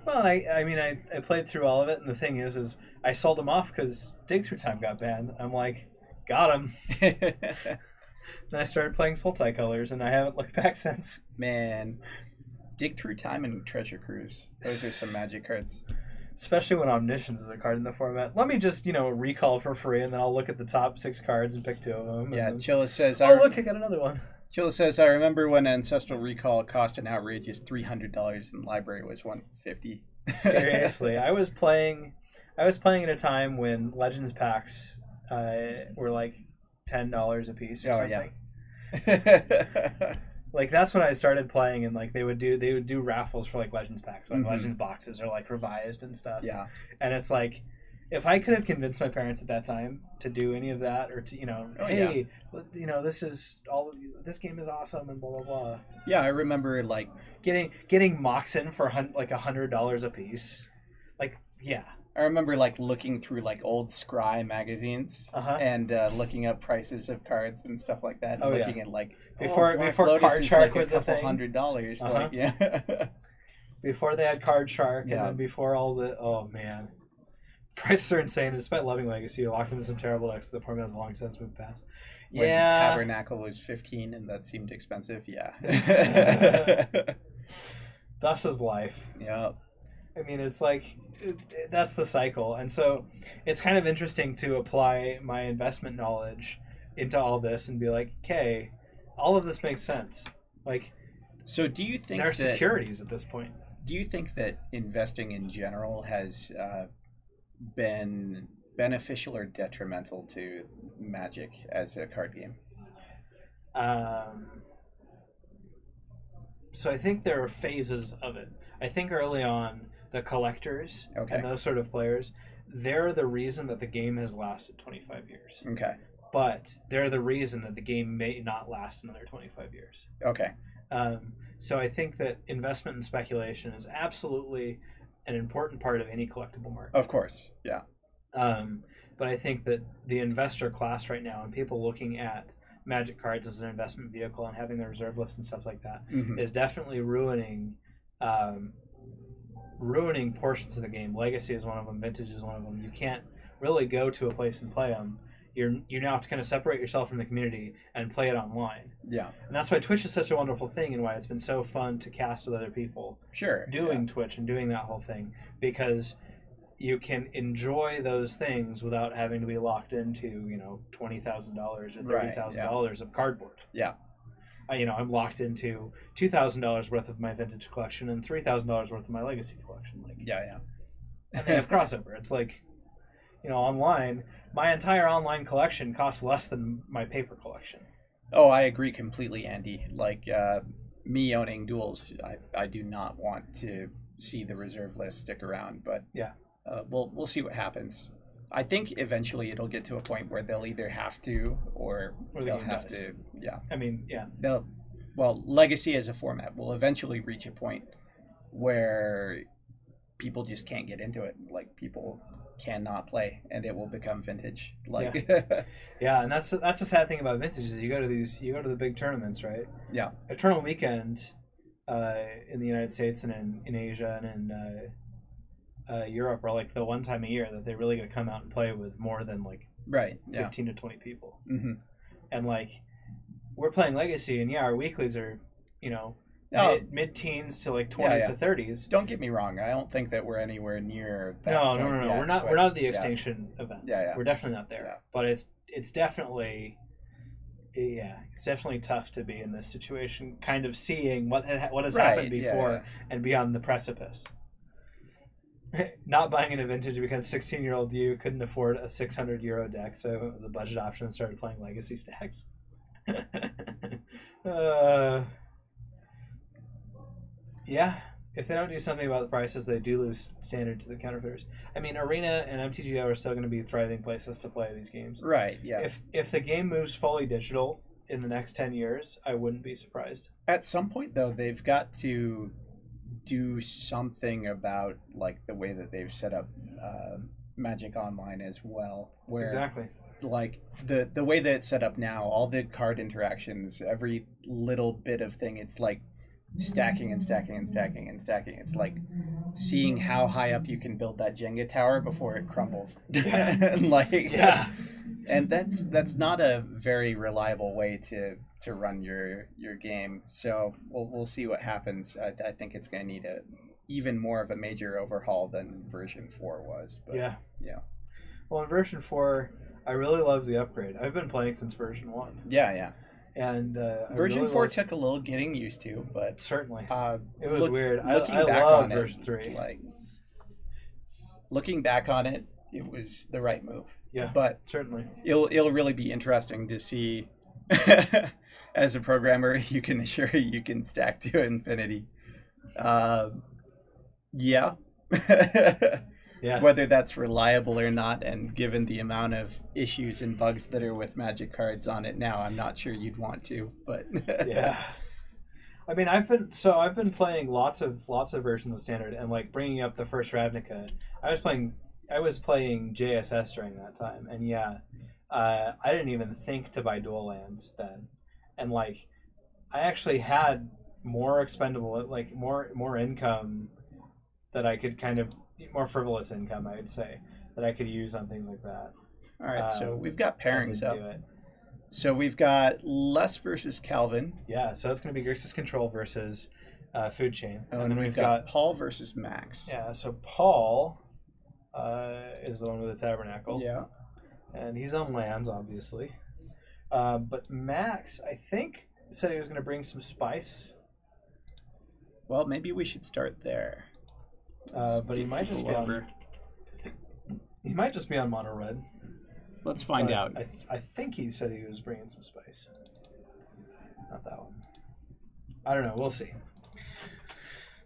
Speaker 2: Well, I played through all of it, and the thing is I sold them off because Dig Through Time got banned. I'm like, got him. Then I started playing Sultai Colors, and I haven't looked back since.
Speaker 1: Man, Dig Through Time and Treasure Cruise. Those are some magic cards.
Speaker 2: Especially when Omniscience is a card in the format. Let me just, recall for free, and then I'll look at the top 6 cards and pick 2 of them.
Speaker 1: Yeah, Chilla says...
Speaker 2: look, I got another one.
Speaker 1: Chilla says, I remember when Ancestral Recall cost an outrageous $300 and library was $150.
Speaker 2: Seriously. I was playing at a time when Legends packs were like $10 a piece or something.
Speaker 1: Yeah.
Speaker 2: Like that's when I started playing, and like they would do raffles for like Legends packs, like Legends boxes are like revised and stuff.
Speaker 1: Yeah.
Speaker 2: And it's like, if I could have convinced my parents at that time to do any of that, or to this game is awesome and blah blah blah.
Speaker 1: Yeah, I remember like
Speaker 2: getting Moxen for like $100 a piece. Like
Speaker 1: I remember like looking through like old Scry magazines and looking up prices of cards and stuff like that. And looking at like
Speaker 2: before
Speaker 1: Lotus
Speaker 2: Card Shark
Speaker 1: like
Speaker 2: was the thing.
Speaker 1: $100.
Speaker 2: Before they had Card Shark, and then before all the prices are insane. Despite loving Legacy, you're locked into some terrible decks. The format has long since moved past.
Speaker 1: When Tabernacle was $15 and that seemed expensive. Yeah.
Speaker 2: Thus is life.
Speaker 1: Yeah.
Speaker 2: I mean, it's like that's the cycle, and so it's kind of interesting to apply my investment knowledge into all this and be like, okay, all of this makes sense. Like,
Speaker 1: so do you think
Speaker 2: there are securities at this point?
Speaker 1: Do you think that investing in general has been beneficial or detrimental to Magic as a card game?
Speaker 2: So I think there are phases of it. I think early on, the collectors and those sort of players, they're the reason that the game has lasted 25 years.
Speaker 1: Okay.
Speaker 2: But they're the reason that the game may not last another 25 years.
Speaker 1: Okay.
Speaker 2: So I think that investment and speculation is absolutely an important part of any collectible market.
Speaker 1: Of course, yeah.
Speaker 2: But I think that the investor class right now and people looking at Magic cards as an investment vehicle and having the reserve list and stuff like that is definitely ruining portions of the game. Legacy is one of them. Vintage is one of them. You can't really go to a place and play them. You now have to kind of separate yourself from the community and play it online.
Speaker 1: Yeah.
Speaker 2: And that's why Twitch is such a wonderful thing and why it's been so fun to cast with other people.
Speaker 1: Sure.
Speaker 2: Doing Twitch and doing that whole thing, because you can enjoy those things without having to be locked into, $20,000 or $30,000 of cardboard.
Speaker 1: Yeah.
Speaker 2: I'm locked into $2,000 worth of my vintage collection and $3,000 worth of my legacy collection. And they have crossover. It's like, online, my entire online collection costs less than my paper collection.
Speaker 1: Oh, I agree completely, Andy. Like, me owning duels, I do not want to see the reserve list stick around, but
Speaker 2: Yeah.
Speaker 1: We'll see what happens. I think eventually it'll get to a point where they'll either have to or
Speaker 2: Or the
Speaker 1: they'll
Speaker 2: game
Speaker 1: have
Speaker 2: does.
Speaker 1: to. Yeah,
Speaker 2: I mean, yeah.
Speaker 1: Legacy as a format will eventually reach a point where people just can't get into it. Like people cannot play, and it will become vintage. Like
Speaker 2: Yeah, and that's the sad thing about vintage is you go to the big tournaments, right?
Speaker 1: yeah,
Speaker 2: Eternal Weekend in the United States and in Asia and in Europe are like the one time a year that they really get to come out and play with more than like
Speaker 1: right. Yeah.
Speaker 2: 15 to 20 people.
Speaker 1: Mm-hmm.
Speaker 2: And like we're playing Legacy, and yeah, our weeklies are, mid-teens to like 20s to 30s.
Speaker 1: Don't get me wrong. I don't think that we're anywhere near that
Speaker 2: No.
Speaker 1: point yet,
Speaker 2: We're not. We're not at the extinction event.
Speaker 1: Yeah.
Speaker 2: We're definitely not there.
Speaker 1: Yeah.
Speaker 2: But it's definitely, it's definitely tough to be in this situation, kind of seeing what has happened before and be on the precipice. Not buying a vintage because 16-year-old you couldn't afford a €600 deck, so the budget option started playing Legacy stacks. Yeah, if they don't do something about the prices, they do lose standard to the counterfeiters. I mean, Arena and MTGO are still going to be thriving places to play these games.
Speaker 1: Right, yeah.
Speaker 2: If the game moves fully digital in the next 10 years, I wouldn't be surprised.
Speaker 1: At some point, though, they've got to do something about like the way that they've set up Magic Online as well. Where,
Speaker 2: exactly.
Speaker 1: Like the way that it's set up now, all the card interactions, every little bit of thing, it's like stacking and stacking and stacking and stacking. It's like seeing how high up you can build that Jenga tower before it crumbles. And that's not a very reliable way to run your game. So we'll see what happens. I think it's going to need even more of a major overhaul than version 4 was. But,
Speaker 2: yeah. Well, in version 4, I really love the upgrade. I've been playing since version 1.
Speaker 1: Yeah.
Speaker 2: And
Speaker 1: version 4 took a little getting used to, but
Speaker 2: certainly it was weird. I
Speaker 1: back
Speaker 2: love
Speaker 1: on
Speaker 2: version 3.
Speaker 1: Like looking back on it, it was the right move.
Speaker 2: Yeah,
Speaker 1: but
Speaker 2: certainly
Speaker 1: it'll really be interesting to see. As a programmer, you can stack to infinity. Yeah. Whether that's reliable or not, and given the amount of issues and bugs that are with Magic cards on it now, I'm not sure you'd want to. But
Speaker 2: yeah, I mean, I've been playing lots of versions of Standard, and like bringing up the first Ravnica, I was playing JSS during that time, and I didn't even think to buy dual lands then, and like I actually had more expendable, like more income that I could kind of. More frivolous income, I would say, that I could use on things like that.
Speaker 1: All right, so we've got pairings up. So we've got Les versus Calvin.
Speaker 2: Yeah, so it's going to be Grixis Control versus Food Chain.
Speaker 1: And then we've got Paul versus Max.
Speaker 2: Yeah, so Paul is the one with the Tabernacle.
Speaker 1: Yeah.
Speaker 2: And he's on lands, obviously. But Max, I think, said he was going to bring some spice.
Speaker 1: Well, maybe we should start there.
Speaker 2: But he might just be on. He might just be on mono red.
Speaker 1: Let's find out.
Speaker 2: I think he said he was bringing some spice. Not that one. I don't know. We'll see.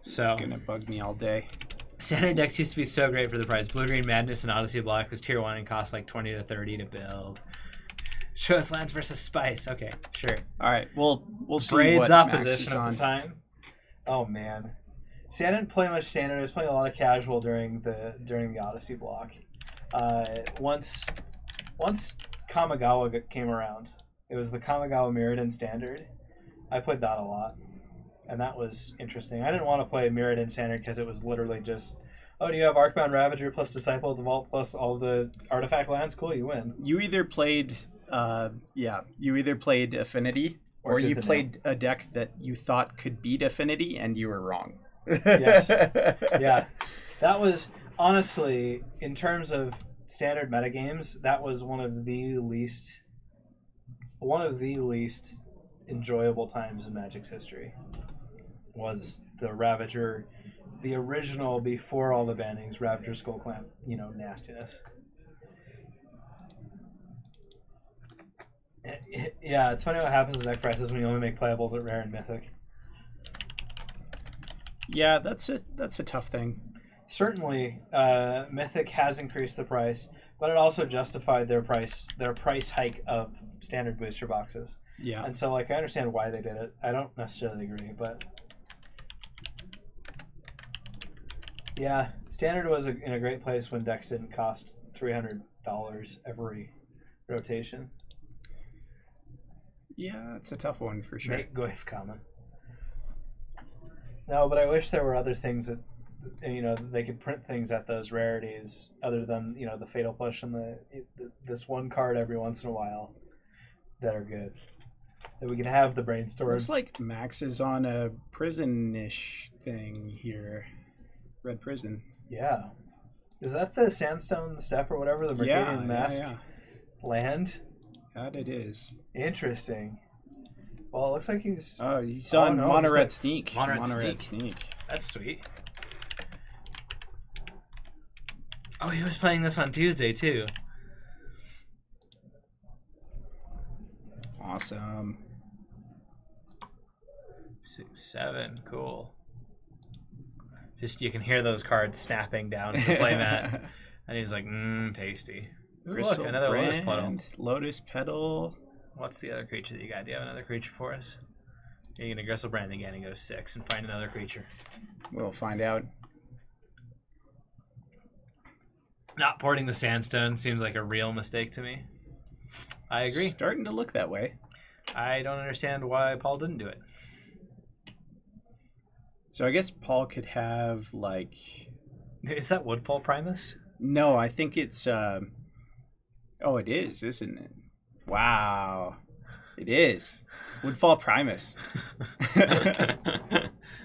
Speaker 2: So
Speaker 1: it's gonna bug me all day.
Speaker 2: Standard decks used to be so great for the price. Blue Green Madness and Odyssey Block was tier 1 and cost like 20 to 30 to build. Show us lands versus spice. Okay, sure.
Speaker 1: All right. We'll see.
Speaker 2: Braids
Speaker 1: what
Speaker 2: opposition at the time. Oh man. See, I didn't play much Standard. I was playing a lot of casual during the Odyssey block. Once Kamigawa came around, it was the Kamigawa Mirrodin Standard. I played that a lot, and that was interesting. I didn't want to play Mirrodin Standard because it was literally just, oh, do you have Arcbound Ravager plus Disciple of the Vault plus all the artifact lands? Cool, you win.
Speaker 1: You either played, Affinity, or you played a deck that you thought could beat Affinity, and you were wrong.
Speaker 2: Yes. Yeah. That was, honestly, in terms of Standard metagames, that was one of the least enjoyable times in Magic's history. Was the Ravager, the original before all the bannings, Ravager Skull Clamp, nastiness. Yeah, it's funny what happens with deck prices when you only make playables at Rare and Mythic.
Speaker 1: Yeah, that's a tough thing.
Speaker 2: Certainly, Mythic has increased the price, but it also justified their price hike of standard booster boxes.
Speaker 1: Yeah.
Speaker 2: And so, like, I understand why they did it. I don't necessarily agree, but yeah, standard was in a great place when decks didn't cost $300 every rotation.
Speaker 1: Yeah, it's a tough one for sure.
Speaker 2: Make Goif common. No, but I wish there were other things that, you know, they could print things at those rarities other than, you know, the Fatal Push and this one card every once in a while that are good. That we could have the brainstorms.
Speaker 1: Looks like Max is on a prison-ish thing here. Red Prison.
Speaker 2: Yeah. Is that the Sandstone Step or whatever, the Mercadian Mask land?
Speaker 1: That it is.
Speaker 2: Interesting. Well, it looks like he's...
Speaker 1: Oh, he's on Mono Red Sneak.
Speaker 2: Mono Red Sneak. That's sweet. Oh, he was playing this on Tuesday, too.
Speaker 1: Awesome.
Speaker 2: 6-7, cool. Just you can hear those cards snapping down to the playmat, and he's like, tasty. Ooh, look, another Lotus Petal.
Speaker 1: Lotus Petal.
Speaker 2: What's the other creature that you got? Do you have another creature for us? You're gonna Gristle Brand again and go 6 and find another creature.
Speaker 1: We'll find out.
Speaker 2: Not porting the Sandstone seems like a real mistake to me. I agree.
Speaker 1: Starting to look that way.
Speaker 2: I don't understand why Paul didn't do it.
Speaker 1: So I guess Paul could have, like...
Speaker 2: Is that Woodfall Primus?
Speaker 1: No, I think it's... Oh, it is, isn't it? Wow. It is. Woodfall Primus.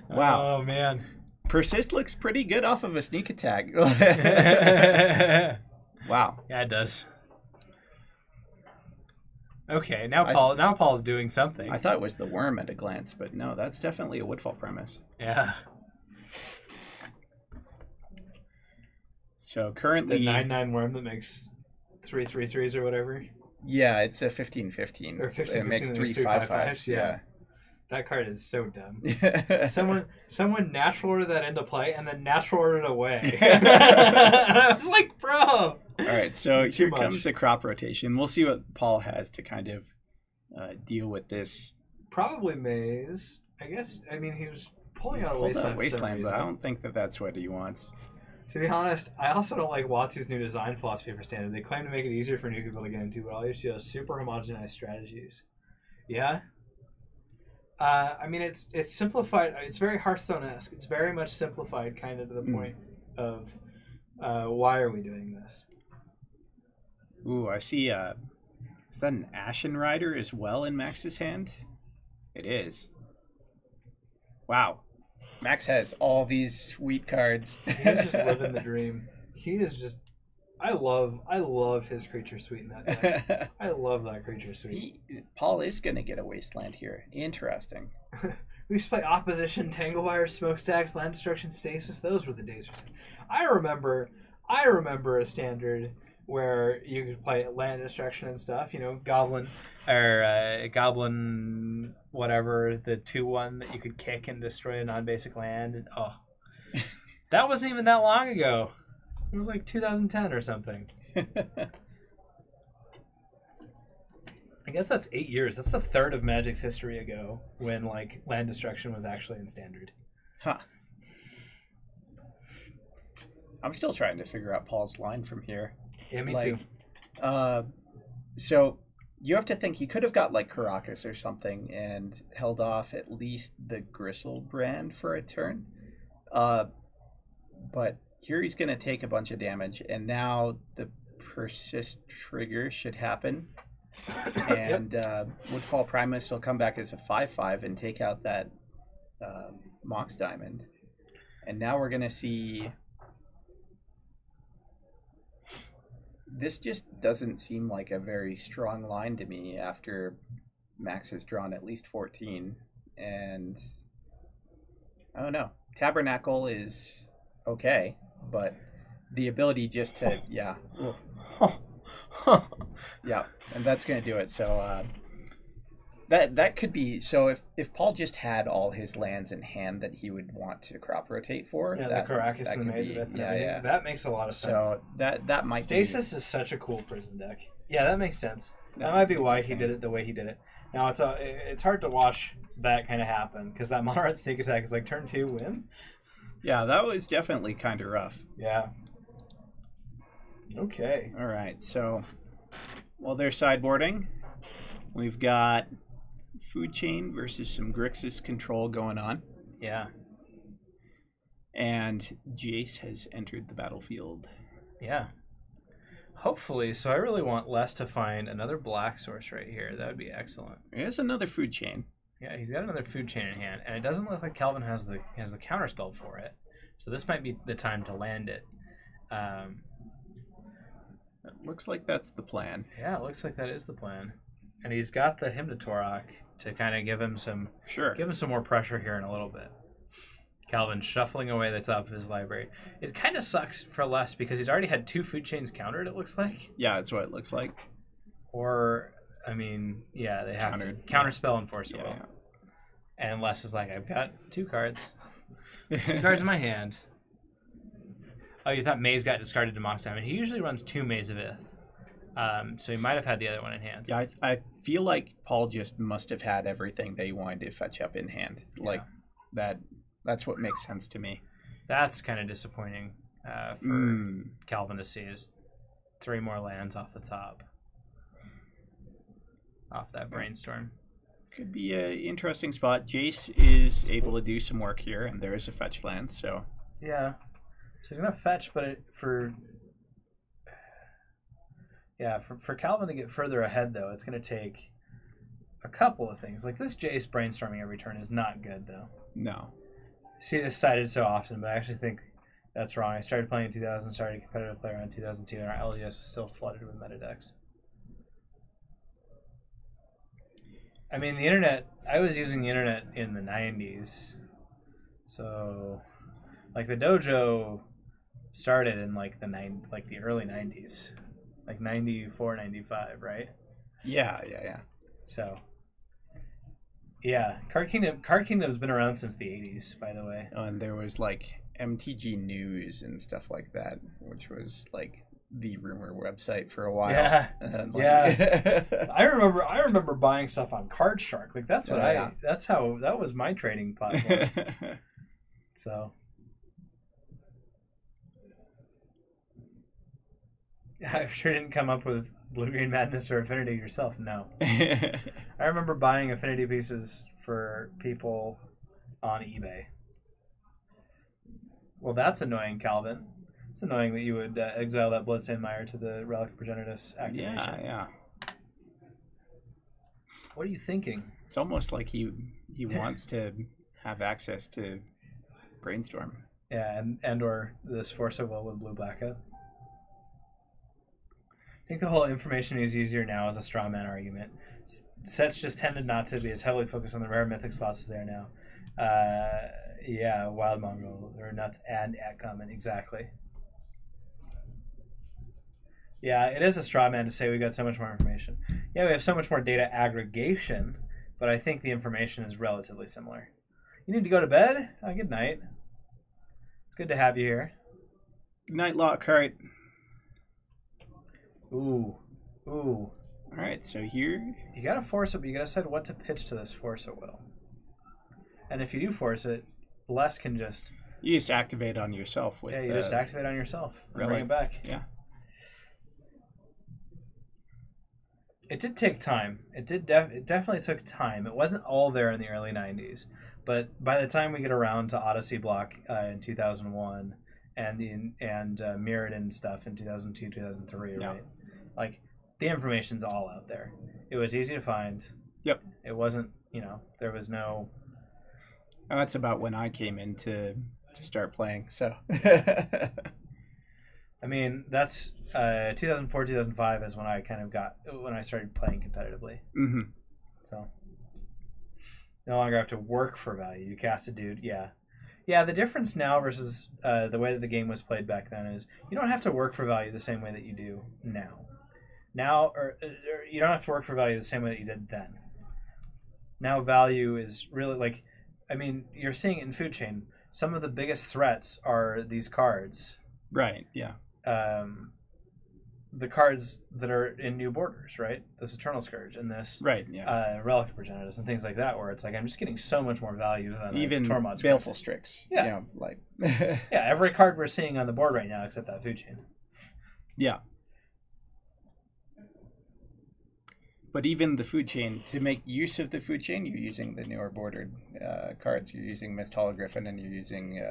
Speaker 1: Wow.
Speaker 2: Oh, man.
Speaker 3: Persist looks pretty good off of a sneak attack. Wow.
Speaker 2: Yeah, it does. Okay, now Paul's doing something.
Speaker 1: I thought it was the worm at a glance, but no, that's definitely a Woodfall Premise.
Speaker 2: Yeah.
Speaker 1: So currently...
Speaker 2: The 9/9 worm that makes 3/3/3s or whatever?
Speaker 1: Yeah, it's a 15/15.
Speaker 2: Or 15/15
Speaker 1: It makes
Speaker 2: that
Speaker 1: 3
Speaker 2: makes
Speaker 1: 5/5s.
Speaker 2: Yeah. That card is so dumb. Someone natural ordered that into play and then natural ordered away. And I was like, bro.
Speaker 1: All right, so here comes a crop rotation. We'll see what Paul has to kind of deal with this.
Speaker 2: Probably Maze. I guess, I mean, he was pulling out a Wasteland.
Speaker 1: But I don't think that that's what he wants.
Speaker 2: To be honest, I also don't like WotC's new design philosophy for Standard. They claim to make it easier for new people to get into, but all you see is super homogenized strategies. Yeah? I mean, it's simplified. It's very Hearthstone-esque. It's very much simplified, kind of to the point of why are we doing this?
Speaker 1: Ooh, I see. Is that an Ashen Rider as well in Max's hand? It is. Wow. Max has all these sweet cards.
Speaker 2: He's just living the dream. He is just... I love his creature suite in that deck. I love that creature suite.
Speaker 1: Paul is going to get a Wasteland here. Interesting.
Speaker 2: We used to play Opposition, Tanglewire, Smokestacks, Land Destruction, Stasis. Those were the days. I remember a Standard where you could play Land Destruction and stuff. You know, Goblin whatever, the 2/1 that you could kick and destroy a non-basic land. And, that wasn't even that long ago. It was like 2010 or something. I guess that's 8 years. That's a third of Magic's history ago when like Land Destruction was actually in Standard.
Speaker 1: Huh. I'm still trying to figure out Paul's line from here.
Speaker 2: Yeah, me too.
Speaker 1: So you have to think he could have got like Caracas or something and held off at least the Gristle brand for a turn. But here he's going to take a bunch of damage, and now the Persist trigger should happen. And Woodfall Primus will come back as a 5/5 and take out that Mox Diamond. And now we're going to see... This just doesn't seem like a very strong line to me after Max has drawn at least 14. And I don't know. Tabernacle is okay, but the ability just to, yeah, and that's going to do it. So That could be. So if Paul just had all his lands in hand that he would want to crop rotate for,
Speaker 2: Yeah,
Speaker 1: that,
Speaker 2: the Caracas
Speaker 1: that
Speaker 2: and the
Speaker 1: could
Speaker 2: Maze
Speaker 1: be-
Speaker 2: of Ith and
Speaker 1: yeah,
Speaker 2: everything.
Speaker 1: yeah.
Speaker 2: That makes a lot of sense.
Speaker 1: So that might
Speaker 2: Stasis is such a cool prison deck. Yeah, that makes sense. That might be why he did it the way he did it. Now it's hard to watch that kind of happen because that mono red sneak attack is like turn 2 win.
Speaker 1: Yeah, that was definitely kind of rough.
Speaker 2: Yeah. Okay.
Speaker 1: All right, so while they're sideboarding, we've got Food Chain versus some Grixis control going on,
Speaker 2: Yeah.
Speaker 1: and Jace has entered the battlefield.
Speaker 2: Yeah. Hopefully. So I really want Les to find another black source right here. That would be excellent.
Speaker 1: There's another Food Chain.
Speaker 2: Yeah, he's got another food chain in hand, and it doesn't look like Calvin has the counterspell for it. So this might be the time to land it.
Speaker 1: It looks like that's the plan.
Speaker 2: Yeah, it looks like that is the plan. And he's got the Hymnotorok to kind of give him some more pressure here in a little bit. Calvin shuffling away the top of his library. It kind of sucks for Les because he's already had 2 food chains countered, it looks like.
Speaker 1: Yeah, that's what it looks like.
Speaker 2: Or, I mean, yeah, they have to counterspell and force it.
Speaker 1: Yeah.
Speaker 2: And Les is like, I've got 2 cards. 2 cards in my hand. Oh, you thought Maze got discarded to Mox Diamond. He usually runs 2 Maze of Ith. So he might have had the other one in hand.
Speaker 1: Yeah, I feel like Paul just must have had everything that he wanted to fetch up in hand. Like that's what makes sense to me.
Speaker 2: That's kind of disappointing for Calvin to see is 3 more lands off the top. Off that brainstorm.
Speaker 1: Could be an interesting spot. Jace is able to do some work here, and there is a fetch land, so...
Speaker 2: Yeah. So he's going to fetch, but for Calvin to get further ahead, though, it's going to take a couple of things. Like this Jace brainstorming every turn is not good, though.
Speaker 1: No.
Speaker 2: I see this cited so often, but I actually think that's wrong. I started playing in 2000, started a competitive player in 2002, and our LDS was still flooded with meta decks. I mean, the internet, I was using the internet in the 90s. So, like, the dojo started in, like, the early 90s. Like, 94, 95, right?
Speaker 1: Yeah.
Speaker 2: So, yeah. Card Kingdom's been around since the 80s, by the way.
Speaker 1: Oh, and there was, like, MTG News and stuff like that, which was, like... the rumor website for a while.
Speaker 2: Yeah,
Speaker 1: yeah.
Speaker 2: I remember buying stuff on Card Shark. Like that's what that was my trading platform. So, I'm sure you didn't come up with Blue Green Madness or Affinity yourself. No, I remember buying Affinity pieces for people on eBay. Well, that's annoying, Calvin. It's annoying that you would exile that Bloodstained Mire to the Relic of Progenitus activation.
Speaker 1: Yeah.
Speaker 2: What are you thinking?
Speaker 1: It's almost like he wants to have access to Brainstorm.
Speaker 2: Yeah, and or this Force of Will with Blue Blackout. I think the whole information is easier now as a straw man argument. Sets just tended not to be as heavily focused on the rare mythic slots as they are now. Yeah, Wild Mongrel, or Nuts and at Common, exactly. Yeah, it is a straw man to say we got so much more information. Yeah, we have so much more data aggregation, but I think the information is relatively similar. You need to go to bed? Oh, good night. It's good to have you here.
Speaker 1: Good night, Lockhart.
Speaker 2: Ooh.
Speaker 1: All right, so here...
Speaker 2: You gotta force it, but you gotta decide what to pitch to this Force at Will. And if you do force it, Les can just...
Speaker 1: You just activate on yourself with...
Speaker 2: Yeah, you just activate on yourself and bring it back.
Speaker 1: Yeah.
Speaker 2: It did take time. It definitely took time. It wasn't all there in the early 90s. But by the time we get around to Odyssey Block in 2001 and Mirrodin stuff in 2002, 2003,
Speaker 1: yeah.
Speaker 2: Right? Like, the information's all out there. It was easy to find.
Speaker 1: Yep.
Speaker 2: It wasn't, there was no...
Speaker 1: And that's about when I came in to start playing, so...
Speaker 2: I mean, that's 2004, 2005 is when I started playing competitively.
Speaker 1: Mm-hmm.
Speaker 2: So, no longer have to work for value. You cast a dude, yeah. Yeah, the difference now versus the way that the game was played back then is you don't have to work for value the same way that you do now. Now, or you don't have to work for value the same way that you did then. now value is really like, I mean, you're seeing it in food chain. Some of the biggest threats are these cards.
Speaker 1: Right. Yeah.
Speaker 2: The cards that are in New Borders, right? This Eternal Scourge and this
Speaker 1: Right. Yeah.
Speaker 2: Relic of Progenitus and things like that, where it's like I'm just getting so much more value than
Speaker 1: Even
Speaker 2: Tormod's
Speaker 1: Baleful Strix.
Speaker 2: Yeah.
Speaker 1: You know, like.
Speaker 2: Yeah, every card we're seeing on the board right now except that food chain.
Speaker 1: Yeah. But even the food chain, to make use of the food chain, you're using the newer bordered cards. You're using Mist Hologriffin and you're using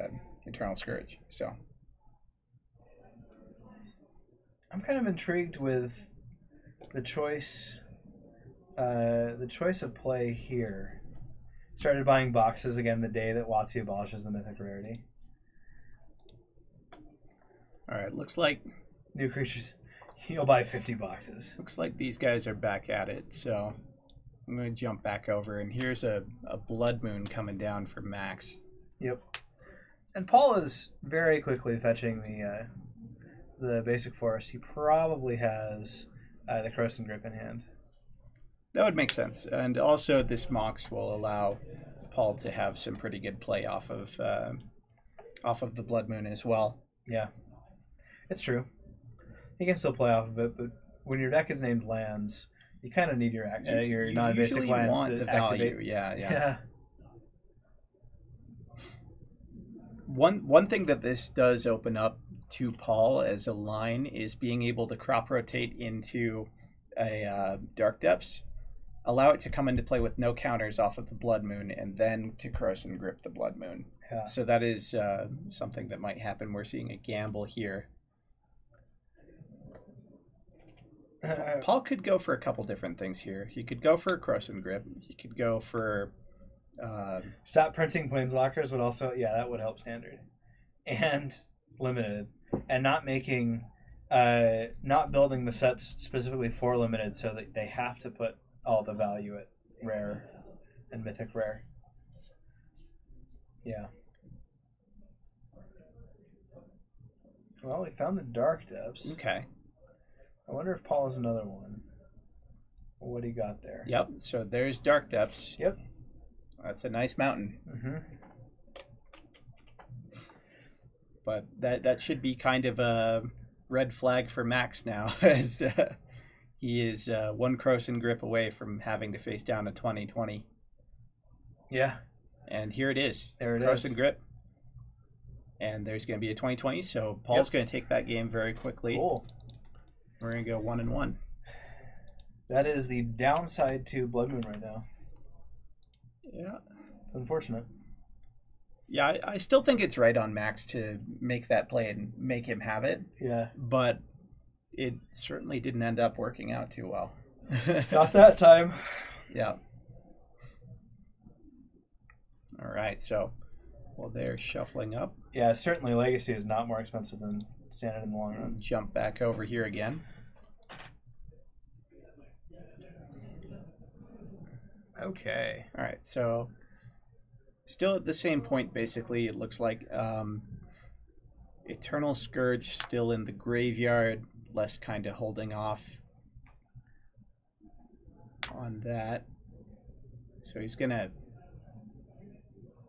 Speaker 1: Eternal Scourge. So
Speaker 2: I'm kind of intrigued with the choice of play here. Started buying boxes again the day that WotC abolishes the mythic rarity.
Speaker 1: all right, looks like
Speaker 2: New creatures. You'll buy 50 boxes.
Speaker 1: looks like these guys are back at it. So I'm going to jump back over, and here's a Blood Moon coming down for Max.
Speaker 2: Yep. And Paul is very quickly fetching the basic forest. He probably has the Corrosive Grip in hand.
Speaker 1: That would make sense. And also this Mox will allow Paul to have some pretty good play off of the Blood Moon as well.
Speaker 2: Yeah, it's true. He can still play off of it, but when your deck is named lands, you kind of need your
Speaker 1: You
Speaker 2: non-basic
Speaker 1: usually
Speaker 2: lands
Speaker 1: want
Speaker 2: to
Speaker 1: the
Speaker 2: activate.
Speaker 1: value. Yeah. One thing that this does open up to Paul as a line is being able to crop rotate into a Dark Depths, allow it to come into play with no counters off of the Blood Moon, and then to Corrosive Grip the Blood Moon.
Speaker 2: Yeah.
Speaker 1: So that is something that might happen. We're seeing a gamble here. Paul could go for a couple different things here. He could go for a Corrosive Grip. He could go for...
Speaker 2: Stop printing Planeswalkers would also... Yeah, that would help Standard. And Limited. And not making... not building the sets specifically for Limited so that they have to put all the value at Rare and Mythic Rare. Yeah. Well, we found the Dark Depths.
Speaker 1: Okay.
Speaker 2: I wonder if Paul has another one. What do you got there?
Speaker 1: Yep, so there's Dark Depths.
Speaker 2: Yep.
Speaker 1: That's a nice mountain.
Speaker 2: Mm-hmm.
Speaker 1: But that should be kind of a red flag for Max now, as he is one Corrosive Grip away from having to face down a 2020.
Speaker 2: Yeah.
Speaker 1: And here it is.
Speaker 2: There it
Speaker 1: Corrosive
Speaker 2: is.
Speaker 1: Grip. And there's going to be a 2020, so Paul's going to take that game very quickly.
Speaker 2: Cool.
Speaker 1: We're going to go 1-1.
Speaker 2: That is the downside to Blood Moon right now.
Speaker 1: Yeah.
Speaker 2: It's unfortunate.
Speaker 1: Yeah, I still think it's right on Max to make that play and make him have it.
Speaker 2: Yeah.
Speaker 1: But it certainly didn't end up working out too well.
Speaker 2: Not that time.
Speaker 1: Yeah. All right, so while they're shuffling up,
Speaker 2: Yeah, certainly Legacy is not more expensive than Standard in the long run.
Speaker 1: jump back over here again.
Speaker 2: Okay.
Speaker 1: All right, so still at the same point, basically. It looks like Eternal Scourge still in the graveyard, less kind of holding off on that. So he's going to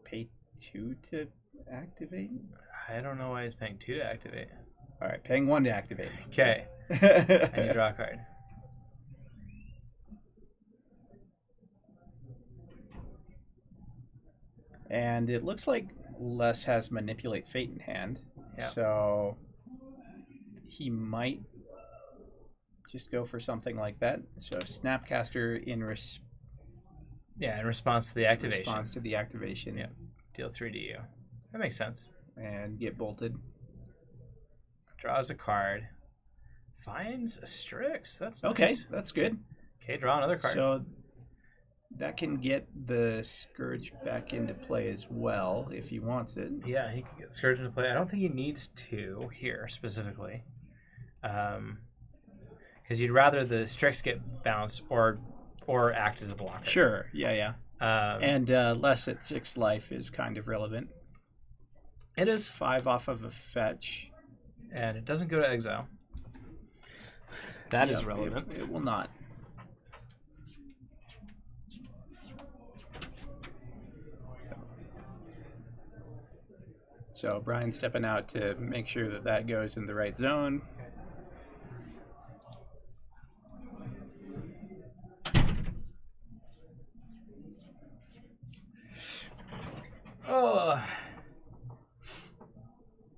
Speaker 1: pay 2 to activate?
Speaker 2: I don't know why he's paying 2 to activate.
Speaker 1: All right, paying 1 to activate.
Speaker 2: Okay. And you draw a card.
Speaker 1: And it looks like Les has Manipulate Fate in hand.
Speaker 2: Yeah.
Speaker 1: So he might just go for something like that. So Snapcaster in
Speaker 2: response to the activation.
Speaker 1: response to the activation.
Speaker 2: Yeah. Deal 3 to you. That makes sense.
Speaker 1: And get bolted.
Speaker 2: Draws a card. Finds a Strix. That's nice.
Speaker 1: Okay, that's good.
Speaker 2: Okay, draw another card.
Speaker 1: So that can get the Scourge back into play as well if he wants it.
Speaker 2: Yeah, he could get Scourge into play. I don't think he needs to here specifically. Because you'd rather the Strix get bounced or act as a blocker.
Speaker 1: Sure, yeah. And less at 6 life is kind of relevant.
Speaker 2: It is.
Speaker 1: 5 off of a fetch.
Speaker 2: And it doesn't go to exile. That is relevant.
Speaker 1: It will not. So Brian stepping out to make sure that that goes in the right zone.
Speaker 2: Oh,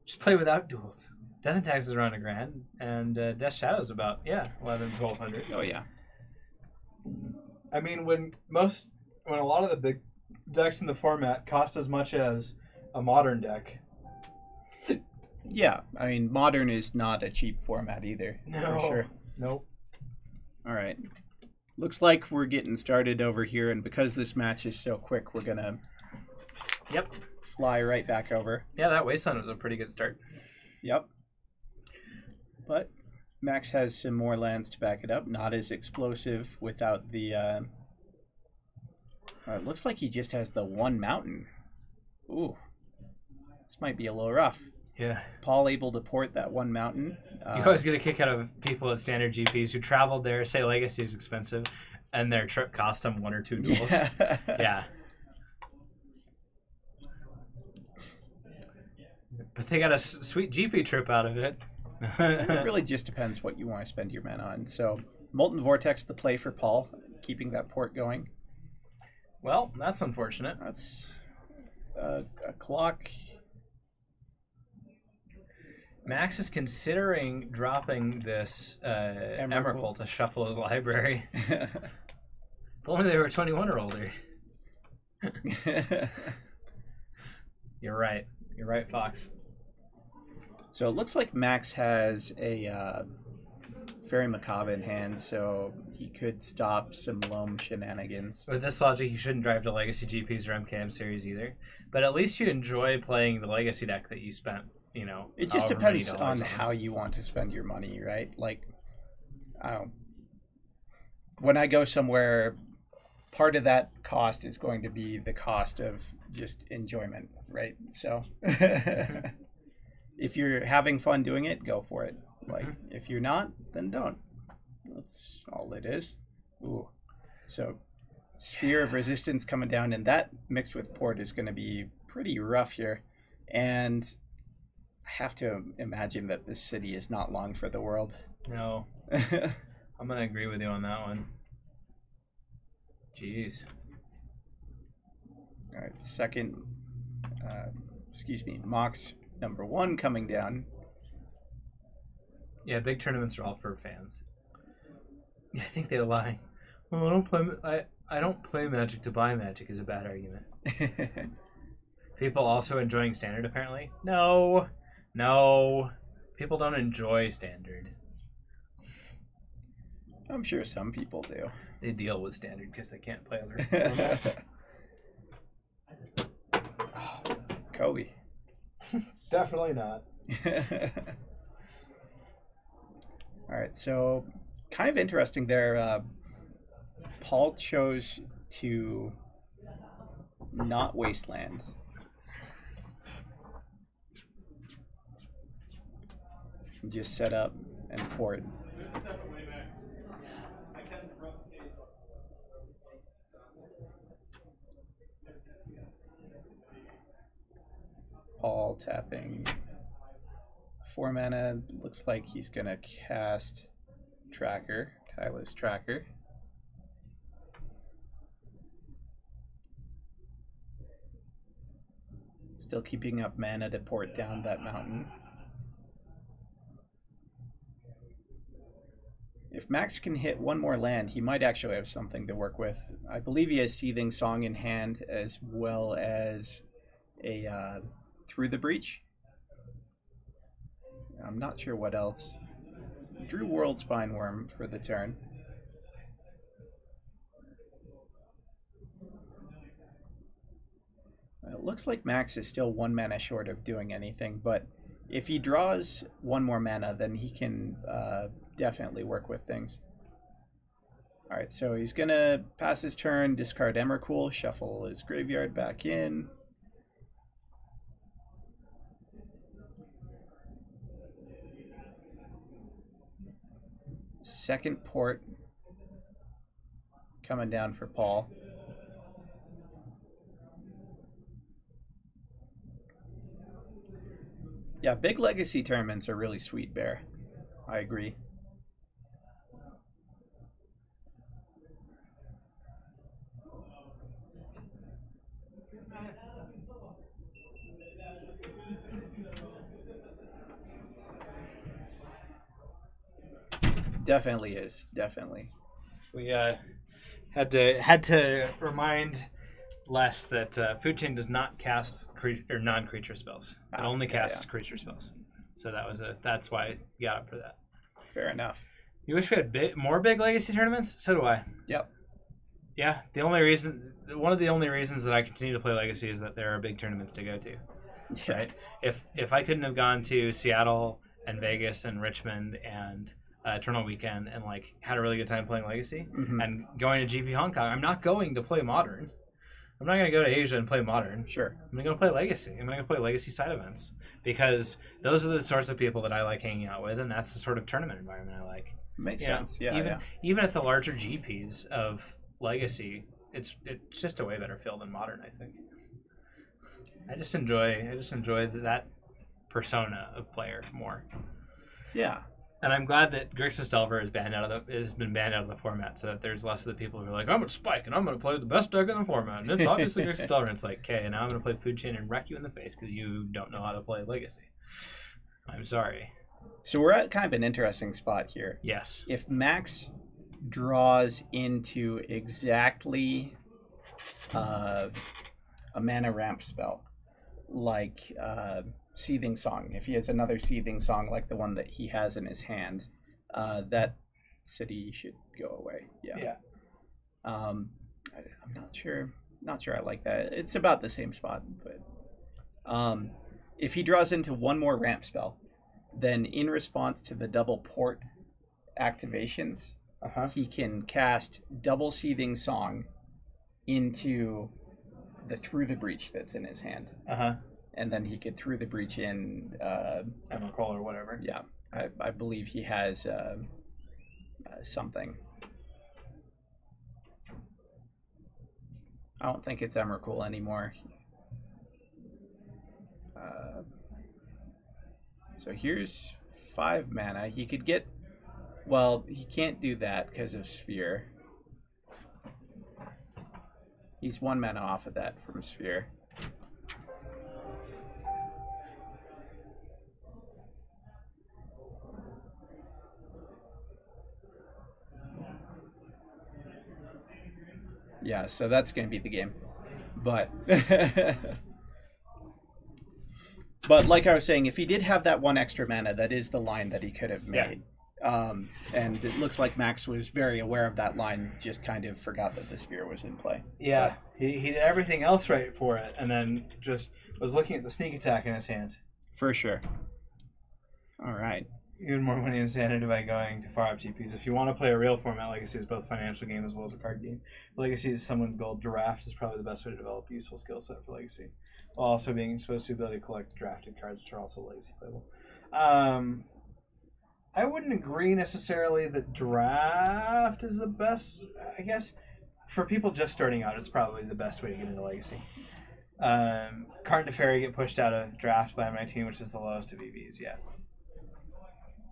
Speaker 2: just play without duels. Death and Taxes are around $1,000, and Death Shadow's about 1,100-1,200.
Speaker 1: Oh yeah.
Speaker 2: I mean, when a lot of the big decks in the format cost as much as a modern deck.
Speaker 1: Yeah, I mean, Modern is not a cheap format either.
Speaker 2: No.
Speaker 1: For sure.
Speaker 2: Nope.
Speaker 1: All right. Looks like we're getting started over here, and because this match is so quick, we're gonna fly right back over.
Speaker 2: Yeah, that Wasteland was a pretty good start.
Speaker 1: Yep. But Max has some more lands to back it up. Not as explosive without the... it looks like he just has the one mountain. Ooh. This might be a little rough.
Speaker 2: Yeah.
Speaker 1: Paul able to port that one mountain.
Speaker 2: You always get a kick out of people at standard GPs who traveled there, say Legacy is expensive, and their trip cost them 1 or 2 duels. Yeah. But they got a sweet GP trip out of it.
Speaker 1: It really just depends what you want to spend your mana on. So, Molten Vortex, the play for Paul, keeping that port going.
Speaker 2: Well, that's unfortunate.
Speaker 1: That's a clock.
Speaker 2: Max is considering dropping this Emrakul to shuffle his library. If only they were 21 or older. You're right. You're right, Fox.
Speaker 1: So it looks like Max has a Fairy Macabre in hand, so he could stop some Loam shenanigans.
Speaker 2: With this logic, you shouldn't drive to Legacy GPs or MKM series either. But at least you enjoy playing the Legacy deck that you spent,
Speaker 1: It just depends on how you want to spend your money, right? Like, when I go somewhere, part of that cost is going to be the cost of just enjoyment, right? So if you're having fun doing it, go for it. Like, if you're not, then don't. That's all it is. Ooh. So Sphere of Resistance coming down, and that mixed with Port is going to be pretty rough here. And I have to imagine that this city is not long for the world.
Speaker 2: No. I'm going to agree with you on that one. Jeez.
Speaker 1: All right, second, Mox number 1 coming down.
Speaker 2: Yeah, big tournaments are all for fans. Yeah, I think they lie. Well, I don't play Magic to buy Magic is a bad argument. People also enjoying Standard, apparently? No. People don't enjoy Standard.
Speaker 1: I'm sure some people do.
Speaker 2: They deal with Standard because they can't play other formats.
Speaker 1: Kobe.
Speaker 2: Definitely not.
Speaker 1: All right, so kind of interesting there. Paul chose to not Wasteland. Just set up and port. Paul tapping 4 mana. Looks like he's gonna cast Tracker, Tyler's Tracker. Still keeping up mana to port down that mountain. If Max can hit 1 more land, he might actually have something to work with. I believe he has Seething Song in hand, as well as a Through the Breach. I'm not sure what else. Drew World Spineworm for the turn. It looks like Max is still 1 mana short of doing anything, but if he draws 1 more mana, then he can definitely work with things. Alright, so he's going to pass his turn, discard Emrakul, shuffle his graveyard back in. Second port coming down for Paul. Yeah, big legacy tournaments are really sweet, Bear. I agree. Definitely is. Definitely.
Speaker 2: We had to remind Les that Food Chain does not cast non-creature spells. It only casts creature spells. So that's why you got up for that.
Speaker 1: Fair enough.
Speaker 2: You wish we had more big legacy tournaments? So do I.
Speaker 1: Yep.
Speaker 2: Yeah. One of the only reasons that I continue to play Legacy is that there are big tournaments to go to.
Speaker 1: Yeah.
Speaker 2: Right. If I couldn't have gone to Seattle and Vegas and Richmond and Toronto Weekend and like had a really good time playing Legacy and going to GP Hong Kong, I'm not going to play Modern. I'm not going to go to Asia and play Modern.
Speaker 1: Sure.
Speaker 2: I'm going to play Legacy. I'm going to play Legacy side events because those are the sorts of people that I like hanging out with, and that's the sort of tournament environment I like.
Speaker 1: Makes sense. Yeah.
Speaker 2: Even at the larger GPs of Legacy, it's just a way better feel than Modern, I think. I just enjoy that persona of player more.
Speaker 1: Yeah.
Speaker 2: And I'm glad that Grixis Delver has been banned out of the format, so that there's less of the people who are like, I'm going to spike and I'm going to play the best deck in the format, and it's obviously Grixis Delver. And it's like, okay, now I'm going to play Food Chain and wreck you in the face because you don't know how to play Legacy. I'm sorry.
Speaker 1: So we're at kind of an interesting spot here.
Speaker 2: Yes.
Speaker 1: If Max draws into exactly a mana ramp spell, like Seething Song, if he has another Seething Song like the one that he has in his hand, that city should go away. Yeah. I'm not sure I like that. It's about the same spot, but if he draws into one more ramp spell, then in response to the double port activations, he can cast double Seething Song into the Through the Breach that's in his hand. And then he could Through the Breach in
Speaker 2: Emrakul or whatever.
Speaker 1: Yeah, I believe he has something. I don't think it's Emrakul anymore. So here's 5 mana. He could get... Well, he can't do that because of Sphere. He's 1 mana off of that from Sphere. Yeah, so that's going to be the game. But... But like I was saying, if he did have that 1 extra mana, that is the line that he could have made. Yeah. And it looks like Max was very aware of that line, just kind of forgot that the Sphere was in play.
Speaker 2: Yeah, he did everything else right for it, and then just was looking at the sneak attack in his hand.
Speaker 1: For sure. All right.
Speaker 2: Even more money incentive by going to far up GPs. If you want to play a real format, Legacy is both a financial game as well as a card game. Legacy is someone gold. Draft is probably the best way to develop a useful skill set for Legacy, while also being exposed to the ability to collect drafted cards, which are also Legacy playable. I wouldn't agree necessarily that draft is the best. I guess for people just starting out, it's probably the best way to get into Legacy. Karn to Fairy get pushed out of draft by M19, which is the lowest of EVs. Yeah.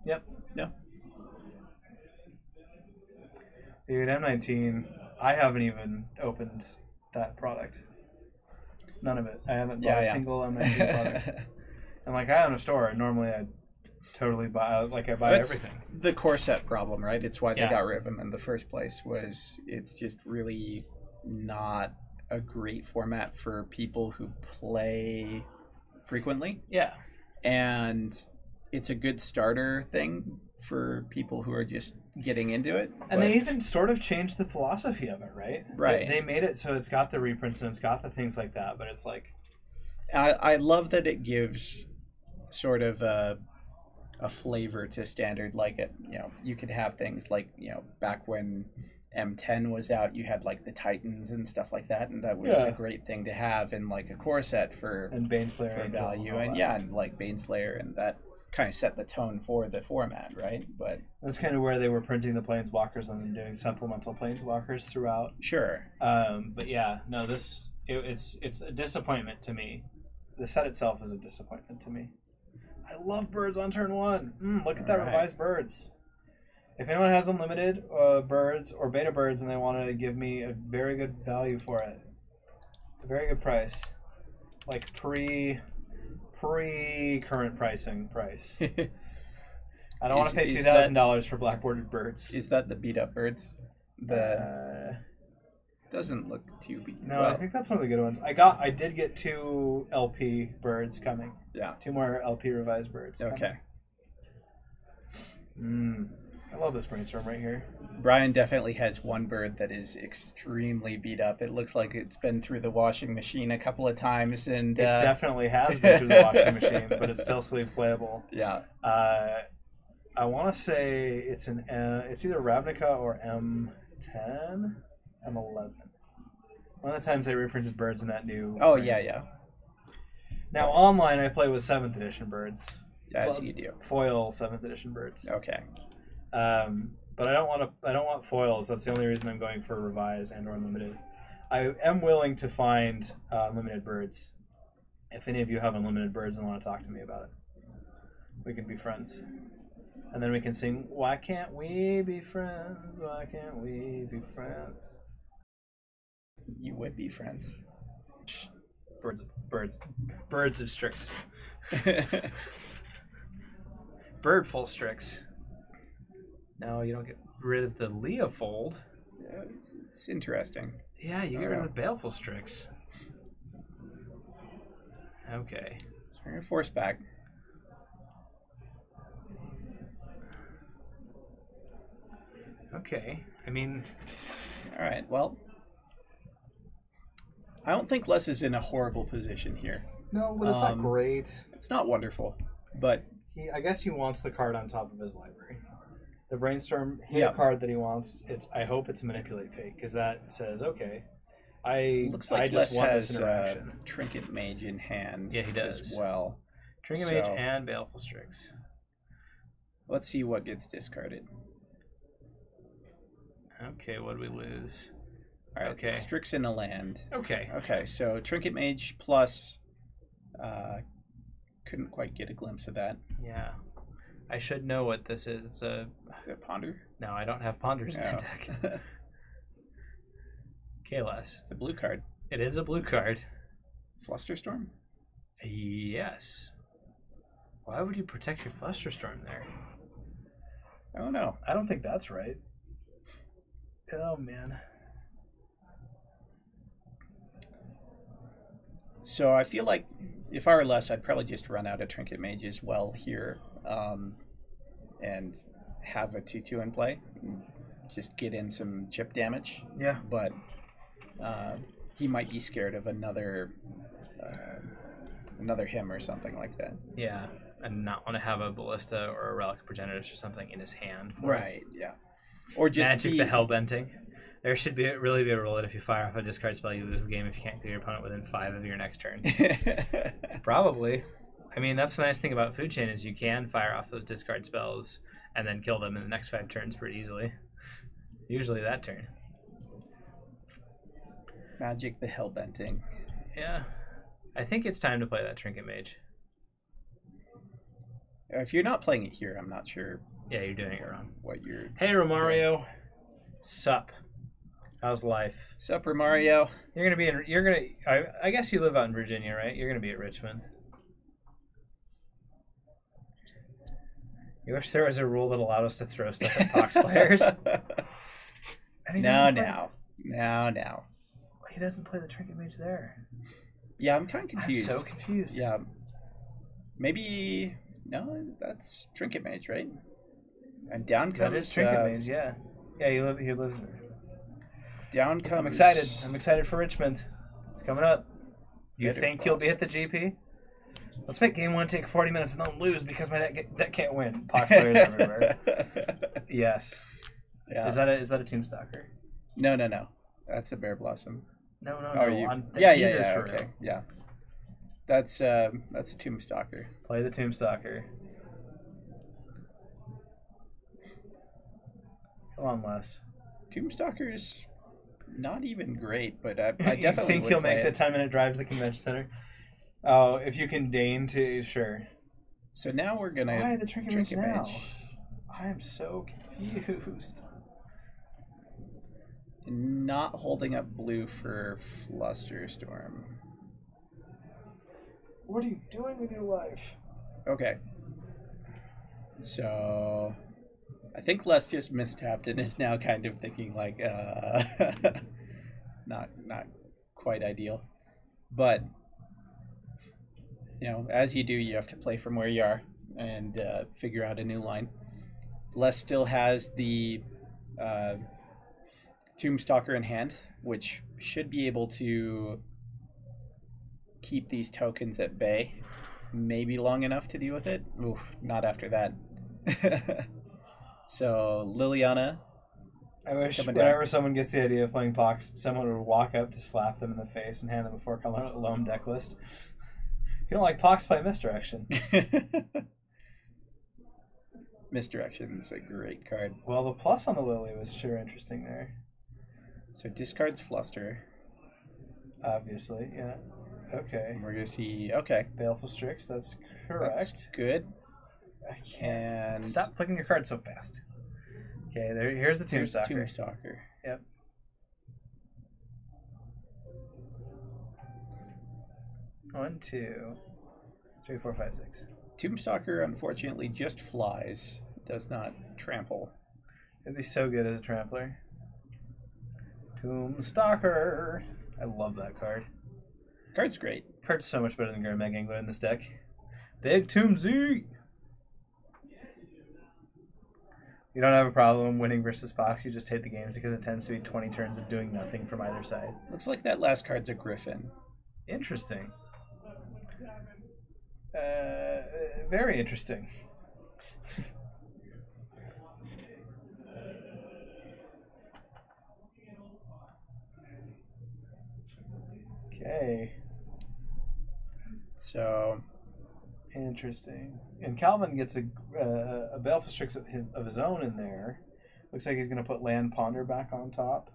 Speaker 2: Yep.
Speaker 1: Yeah.
Speaker 2: Dude, M19, I haven't even opened that product. None of it. I haven't bought a single M19 product. And like I own a store, and normally I totally buy everything.
Speaker 1: The core set problem, right? It's why they got rid of them in the first place. Was it's just really not a great format for people who play frequently.
Speaker 2: Yeah.
Speaker 1: And it's a good starter thing for people who are just getting into it.
Speaker 2: And they even sort of changed the philosophy of it, right?
Speaker 1: Right.
Speaker 2: They made it so it's got the reprints and it's got the things like that, but it's like...
Speaker 1: I love that it gives sort of a flavor to standard. Like, you could have things like, back when M10 was out, you had like the Titans and stuff like that, and that was a great thing to have in like a core set for...
Speaker 2: And Baneslayer
Speaker 1: for value. And like Baneslayer, and that kind of set the tone for the format, right? But
Speaker 2: that's kind of where they were printing the planeswalkers and then doing supplemental planeswalkers throughout.
Speaker 1: Sure.
Speaker 2: But yeah, no, it's a disappointment to me. The set itself is a disappointment to me. I love birds on turn 1. Look at that
Speaker 1: All right.
Speaker 2: revised birds. If anyone has unlimited birds or beta birds and they want to give me a very good value for it, a very good price, like pre-current pricing price. I don't want to pay $2,000 for black-bordered birds.
Speaker 1: Is that the beat up birds? The doesn't look too beat.
Speaker 2: No, I think that's one of the good ones. I did get 2 LP birds coming.
Speaker 1: Yeah.
Speaker 2: 2 more LP revised birds.
Speaker 1: Okay.
Speaker 2: I love this brainstorm right here.
Speaker 1: Brian definitely has one bird that is extremely beat up. It looks like it's been through the washing machine a couple of times, and
Speaker 2: It definitely has been through the washing machine, but it's still sleeve playable.
Speaker 1: Yeah.
Speaker 2: I want to say it's it's either Ravnica or M10, M11. One of the times they reprinted birds in that new.
Speaker 1: Oh
Speaker 2: frame.
Speaker 1: yeah.
Speaker 2: Now online, I play with 7th edition birds.
Speaker 1: As you do.
Speaker 2: Foil 7th edition birds.
Speaker 1: Okay.
Speaker 2: But I don't want foils. That's the only reason I'm going for revised and or unlimited. I am willing to find unlimited birds. If any of you have unlimited birds and want to talk to me about it, we can be friends. And then we can sing, "Why can't we be friends? Why can't we be friends?"
Speaker 1: You would be friends.
Speaker 2: Birds of Strix. Birdful Strix. No, you don't get rid of the Leofold.
Speaker 1: Yeah, it's interesting.
Speaker 2: Yeah, you get rid of the Baleful Strix. Okay.
Speaker 1: So we're gonna force back.
Speaker 2: Okay. I mean,
Speaker 1: All right. Well, I don't think Les is in a horrible position here.
Speaker 2: no, but it's not great.
Speaker 1: It's not wonderful, but
Speaker 2: I guess he wants the card on top of his library. The brainstorm hit
Speaker 1: Yeah.
Speaker 2: a card that he wants. I hope it's a manipulate fate because that says okay. I
Speaker 1: looks like
Speaker 2: just
Speaker 1: Les
Speaker 2: want this
Speaker 1: has
Speaker 2: interaction.
Speaker 1: Trinket Mage in hand.
Speaker 2: Yeah, he does.
Speaker 1: as well.
Speaker 2: Trinket
Speaker 1: so-
Speaker 2: Mage and Baleful Strix.
Speaker 1: Let's see what gets discarded.
Speaker 2: Okay, what do we lose?
Speaker 1: All right.
Speaker 2: Okay.
Speaker 1: Strix in a land.
Speaker 2: Okay.
Speaker 1: Okay, so Trinket Mage plus. Couldn't quite get a glimpse of that.
Speaker 2: Yeah. I should know what this is. It's a
Speaker 1: Is it Ponder?
Speaker 2: no. I don't have ponders in
Speaker 1: No.
Speaker 2: the deck. Kalas.
Speaker 1: It's a blue card.
Speaker 2: It is a blue card.
Speaker 1: Flusterstorm?
Speaker 2: Yes. Why would you protect your Flusterstorm there?
Speaker 1: I don't know.
Speaker 2: I don't think that's right. Oh man.
Speaker 1: So I feel like if I were Les, I'd probably just run out of Trinket Mage as well here, and have a 2/2 in play. And just get in some chip damage.
Speaker 2: Yeah.
Speaker 1: But he might be scared of another him or something like that.
Speaker 2: Yeah. And not want to have a Ballista or a Relic of Progenitus or something in his hand. for it.
Speaker 1: Right. Yeah. Or just
Speaker 2: Magic the Hellbenting. There should really be a rule that if you fire off a discard spell, you lose the game if you can't clear your opponent within 5 of your next turn. Probably. I mean, that's the nice thing about Food Chain is you can fire off those discard spells and then kill them in the next 5 turns pretty easily. Usually that turn.
Speaker 1: Magic the Hellbenting.
Speaker 2: Yeah. I think it's time to play that Trinket Mage.
Speaker 1: If you're not playing it here, I'm not sure
Speaker 2: Yeah, you're doing it wrong.
Speaker 1: what you're...
Speaker 2: Hey, Romario. Sup. How's life?
Speaker 1: Sup, Mario?
Speaker 2: You're gonna be in. You're gonna. I guess you live out in Virginia, right? You're gonna be at Richmond. You wish there was a rule that allowed us to throw stuff at Fox players. And he doesn't play-
Speaker 1: Now.
Speaker 2: He doesn't play the Trinket Mage there.
Speaker 1: Yeah, I'm kind of confused.
Speaker 2: I'm so confused.
Speaker 1: Yeah. Maybe... No, that's Trinket Mage, right? And down comes...
Speaker 2: That is Trinket Mage. Yeah. Yeah, he lives there.
Speaker 1: Down comes...
Speaker 2: I'm excited. I'm excited for Richmond. It's coming up. You
Speaker 1: Better
Speaker 2: think you'll be
Speaker 1: Fox.
Speaker 2: at the GP? Let's make game 1 take 40 minutes and then lose because my deck can't win. Pox players everywhere. Yes.
Speaker 1: Yeah.
Speaker 2: Is that a Tombstalker?
Speaker 1: No. That's a Bear Blossom.
Speaker 2: No.
Speaker 1: Oh, you...
Speaker 2: On the
Speaker 1: Yeah,
Speaker 2: Peters
Speaker 1: yeah,
Speaker 2: Trail.
Speaker 1: okay. Yeah. That's a Tombstalker.
Speaker 2: Play the Tombstalker. Come on, Les.
Speaker 1: Tombstalker's not even great, but I definitely
Speaker 2: You think
Speaker 1: would
Speaker 2: he'll
Speaker 1: play
Speaker 2: make the
Speaker 1: it.
Speaker 2: 10-minute drive to the convention center? Oh, if you can deign to, sure.
Speaker 1: So now we're gonna
Speaker 2: Why the Trinket
Speaker 1: Trinket
Speaker 2: Mage now?
Speaker 1: Mage.
Speaker 2: I am so confused.
Speaker 1: Not holding up blue for Flusterstorm.
Speaker 2: What are you doing with your life?
Speaker 1: Okay. So I think Les just mistapped and is now kind of thinking like not quite ideal. But you know, as you do, you have to play from where you are and figure out a new line. Les still has the Tombstalker in hand, which should be able to keep these tokens at bay, maybe long enough to deal with it. Oof, not after that. So Liliana.
Speaker 2: I wish
Speaker 1: coming
Speaker 2: whenever
Speaker 1: down.
Speaker 2: someone gets the idea of playing Pox, someone would walk up to slap them in the face and hand them a 4-color loam deck list. If you don't like Pox, play Misdirection.
Speaker 1: Misdirection is a great card.
Speaker 2: Well, the plus on the Lily was sure interesting there.
Speaker 1: So discards Fluster.
Speaker 2: Obviously, yeah. Okay.
Speaker 1: We're gonna see. Okay,
Speaker 2: Baleful Strix, that's correct.
Speaker 1: that's good.
Speaker 2: I can't.
Speaker 1: And
Speaker 2: Stop flicking your cards so fast. Okay, here's the
Speaker 1: here's
Speaker 2: Tombstalker.
Speaker 1: Tombstalker.
Speaker 2: Yep. One, 2, 3, 4, 5, 6.
Speaker 1: Tombstalker unfortunately just flies. Does not trample.
Speaker 2: It'd be so good as a trampler. Tombstalker. I love that card.
Speaker 1: Card's great.
Speaker 2: Card's so much better than Gurmag Angler in this deck. Big Tombsy! You don't have a problem winning versus Pox, you just hate the games because it tends to be 20 turns of doing nothing from either side.
Speaker 1: Looks like that last card's a Griffin.
Speaker 2: Interesting. Very interesting. Okay.
Speaker 1: So
Speaker 2: Interesting. And Calvin gets a Baleful Strix of his own in there. Looks like he's going to put Land Ponder back on top,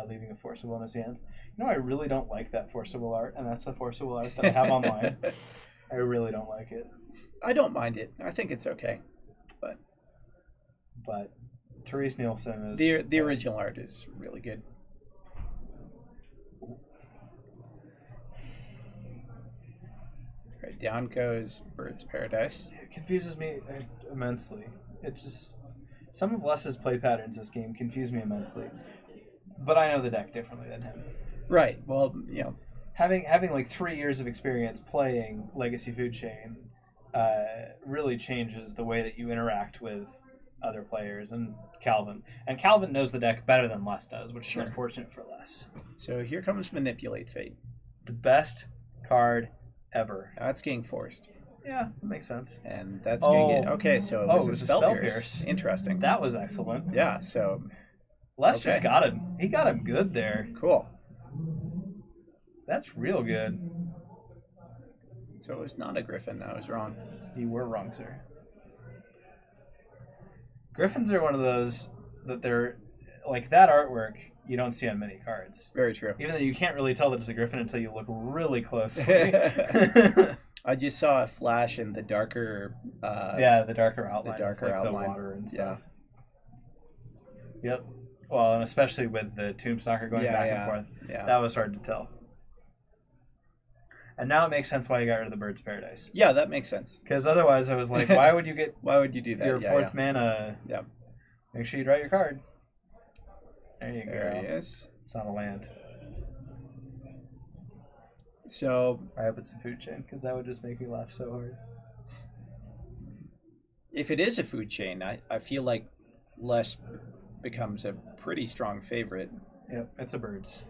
Speaker 2: leaving a Forcible in his hand. You know, I really don't like that Forcible art, and that's the Forcible art that I have online. I really don't like it.
Speaker 1: I don't mind it. I think it's okay.
Speaker 2: But Therese Nielsen is...
Speaker 1: The original art is really good. Right, down goes Bird's Paradise.
Speaker 2: It confuses me immensely. It just... Some of Les's play patterns this game confuse me immensely. But I know the deck differently than him.
Speaker 1: Right. Well, you know,
Speaker 2: Having like 3 years of experience playing Legacy Food Chain really changes the way that you interact with other players and Calvin. And Calvin knows the deck better than Les does, which
Speaker 1: Sure.
Speaker 2: is unfortunate for Les.
Speaker 1: so here comes Manipulate Fate.
Speaker 2: The best card ever.
Speaker 1: That's getting forced.
Speaker 2: Yeah, that makes sense.
Speaker 1: And that's going to get... Okay, so it was,
Speaker 2: it was
Speaker 1: a
Speaker 2: a
Speaker 1: Spell
Speaker 2: Spell
Speaker 1: Pierce.
Speaker 2: Pierce.
Speaker 1: Interesting.
Speaker 2: That was excellent.
Speaker 1: Yeah, so
Speaker 2: Les
Speaker 1: Okay.
Speaker 2: just got him. He got him good there.
Speaker 1: cool.
Speaker 2: That's real good.
Speaker 1: So it was not a Griffin. I was wrong.
Speaker 2: You were wrong, sir. Griffins are one of those that they're like that artwork you don't see on many cards.
Speaker 1: Very true.
Speaker 2: Even though you can't really tell that it's a Griffin until you look really closely.
Speaker 1: I just saw a flash in the darker...
Speaker 2: yeah, the darker outline.
Speaker 1: The darker
Speaker 2: with, like,
Speaker 1: outline.
Speaker 2: The water and stuff. Yep. Well, and especially with the Tombstalker going back and forth.
Speaker 1: Yeah.
Speaker 2: That was hard to tell. And now it makes sense why you got rid of the Bird's Paradise.
Speaker 1: Yeah, that makes sense.
Speaker 2: Because otherwise I was like, why would you get
Speaker 1: Why would you do that?
Speaker 2: your
Speaker 1: Yeah,
Speaker 2: fourth
Speaker 1: yeah.
Speaker 2: mana?
Speaker 1: Yeah.
Speaker 2: Make sure you draw your card. There you
Speaker 1: There
Speaker 2: go.
Speaker 1: he is.
Speaker 2: It's not a land.
Speaker 1: So
Speaker 2: I hope it's a food chain, because that would just make me laugh so hard.
Speaker 1: if it is a food chain, I feel like Les becomes a pretty strong favorite.
Speaker 2: Yep, it's a Birds.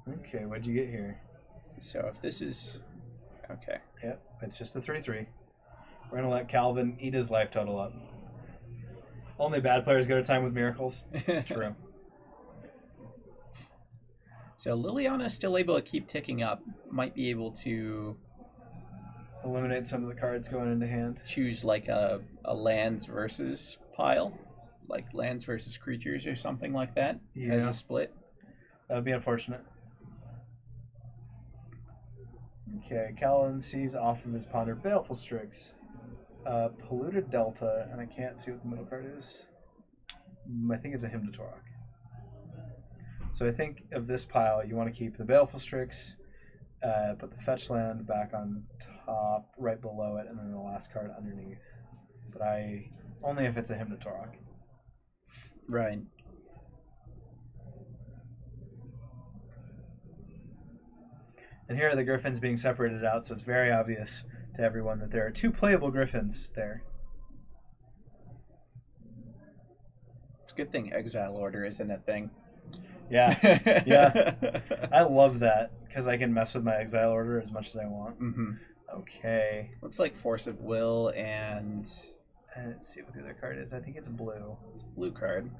Speaker 2: Okay, what'd you get here?
Speaker 1: So if this is... Okay.
Speaker 2: Yep, it's just a 3/3. We're going to let Calvin eat his life total up. Only bad players go to time with miracles. True.
Speaker 1: So Liliana is still able to keep ticking up. Might be able to
Speaker 2: Eliminate some of the cards going into hand.
Speaker 1: choose like a lands versus pile. Like lands versus creatures or something like that as
Speaker 2: Yeah.
Speaker 1: a split.
Speaker 2: That would be unfortunate. Okay, Callan sees off of his ponder Baleful Strix. Polluted Delta, and I can't see what the middle card is. I think it's a Hymn to Torok. So I think of this pile, you want to keep the Baleful Strix, put the fetch land back on top, right below it, and then the last card underneath. But only if it's a Hymn to Torok.
Speaker 1: Right.
Speaker 2: And here are the Griffins being separated out, so it's very obvious to everyone that there are 2 playable Griffins there.
Speaker 1: It's a good thing Exile Order isn't a thing.
Speaker 2: Yeah, yeah. I love that, because I can mess with my Exile Order as much as I want.
Speaker 1: Mm-hmm.
Speaker 2: Okay.
Speaker 1: Looks like Force of Will and...
Speaker 2: Let's see what the other card is. I think it's blue.
Speaker 1: It's a blue card.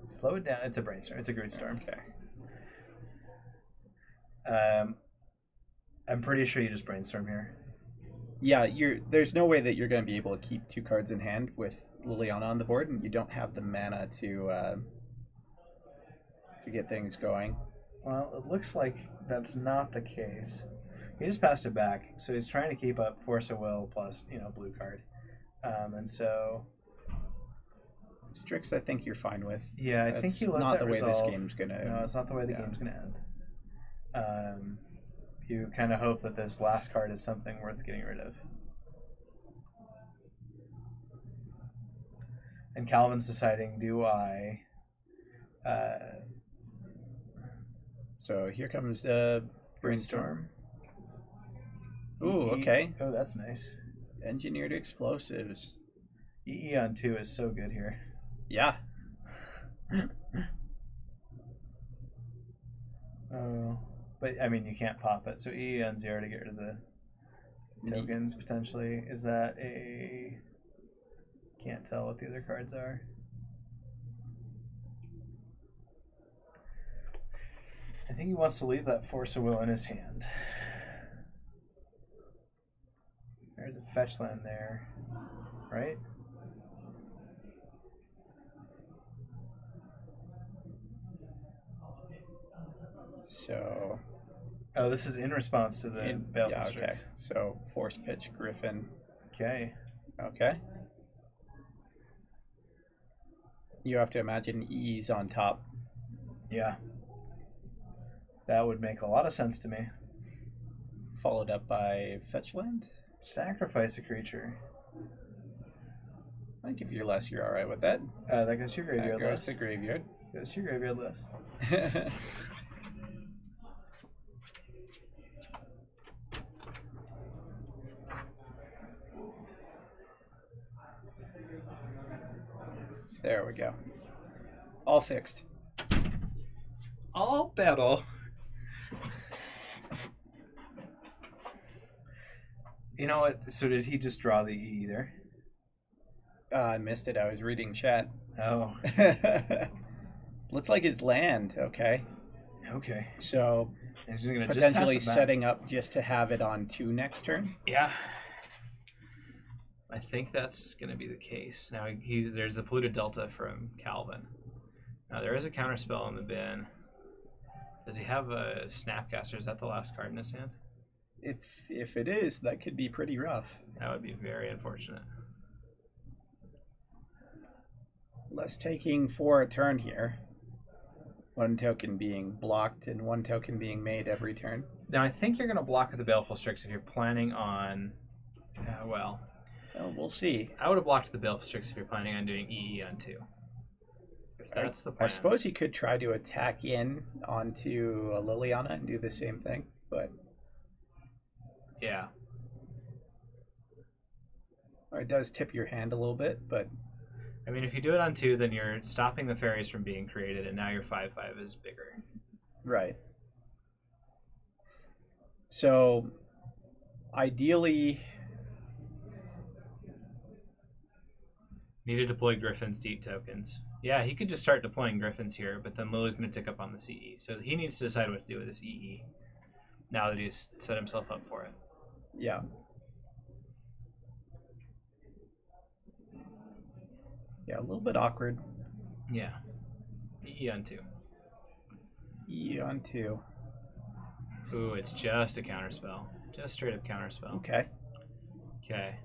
Speaker 2: Slow it down. It's a Brainstorm. It's a Great Storm.
Speaker 1: Okay.
Speaker 2: I'm pretty sure you just Brainstorm here.
Speaker 1: Yeah, there's no way that you're going to be able to keep 2 cards in hand with Liliana on the board, and you don't have the mana to get things going.
Speaker 2: Well, it looks like that's not the case. He just passed it back, so he's trying to keep up Force of Will plus, blue card. And so...
Speaker 1: Strix, I think you're fine with.
Speaker 2: Yeah, I think you let
Speaker 1: not
Speaker 2: that
Speaker 1: the way
Speaker 2: resolve.
Speaker 1: this game's going to...
Speaker 2: No, it's not the way the game's going to end. You kind of hope that this last card is something worth getting rid of. And Calvin's deciding, do I...
Speaker 1: So here comes Brainstorm. Ooh,
Speaker 2: EE.
Speaker 1: okay.
Speaker 2: Oh, that's nice.
Speaker 1: Engineered Explosives.
Speaker 2: EE on 2 is so good here.
Speaker 1: Yeah.
Speaker 2: Oh, but I mean, you can't pop it. So EE on 0 to get rid of the tokens potentially. Is that a... Can't tell what the other cards are. I think he wants to leave that Force of Will in his hand. There's a fetch land there, right?
Speaker 1: So...
Speaker 2: Oh, this is in response to the Baleful
Speaker 1: okay.
Speaker 2: Strix.
Speaker 1: So, Force Pitch Griffin.
Speaker 2: Okay.
Speaker 1: Okay. You have to imagine E's on top.
Speaker 2: Yeah. That would make a lot of sense to me.
Speaker 1: Followed up by Fetchland?
Speaker 2: Sacrifice a creature.
Speaker 1: I think if you're less, you're alright with that.
Speaker 2: That goes to your
Speaker 1: That
Speaker 2: graveyard
Speaker 1: goes
Speaker 2: list.
Speaker 1: to graveyard.
Speaker 2: Goes to your graveyard list.
Speaker 1: There we go. All fixed.
Speaker 2: All battle. You know what? So did he just draw the E there?
Speaker 1: I missed it. I was reading chat.
Speaker 2: Oh.
Speaker 1: Looks like his land. Okay.
Speaker 2: Okay.
Speaker 1: So
Speaker 2: He's gonna
Speaker 1: potentially
Speaker 2: just pass it back.
Speaker 1: setting up just to have it on 2 next turn.
Speaker 2: Yeah. I think that's going to be the case. Now there's the polluted delta from Calvin. Now there is a counterspell in the bin. Does he have a Snapcaster? Is that the last card in his hand?
Speaker 1: If it is, that could be pretty rough.
Speaker 2: That would be very unfortunate.
Speaker 1: Less taking 4 a turn here. 1 token being blocked and 1 token being made every turn.
Speaker 2: Now I think you're going to block with the Baleful Strix if you're planning on... well,
Speaker 1: we'll see.
Speaker 2: I would have blocked the Baleful Strix if you're planning on doing EE on 2. If that's the plan.
Speaker 1: I suppose you could try to attack in onto Liliana and do the same thing, but...
Speaker 2: Yeah.
Speaker 1: It does tip your hand a little bit, but...
Speaker 2: I mean, if you do it on 2, then you're stopping the fairies from being created, and now your 5/5 is bigger.
Speaker 1: Right. So, ideally...
Speaker 2: Need to deploy Griffins to eat tokens. Yeah, he could just start deploying Griffins here, but then Lily's going to tick up on the CE. So he needs to decide what to do with this EE now that he's set himself up for it.
Speaker 1: Yeah. Yeah, a little bit awkward.
Speaker 2: Yeah. EE on 2.
Speaker 1: EE on 2.
Speaker 2: Ooh, it's just a counterspell. Just straight up counterspell.
Speaker 1: Okay.
Speaker 2: Okay.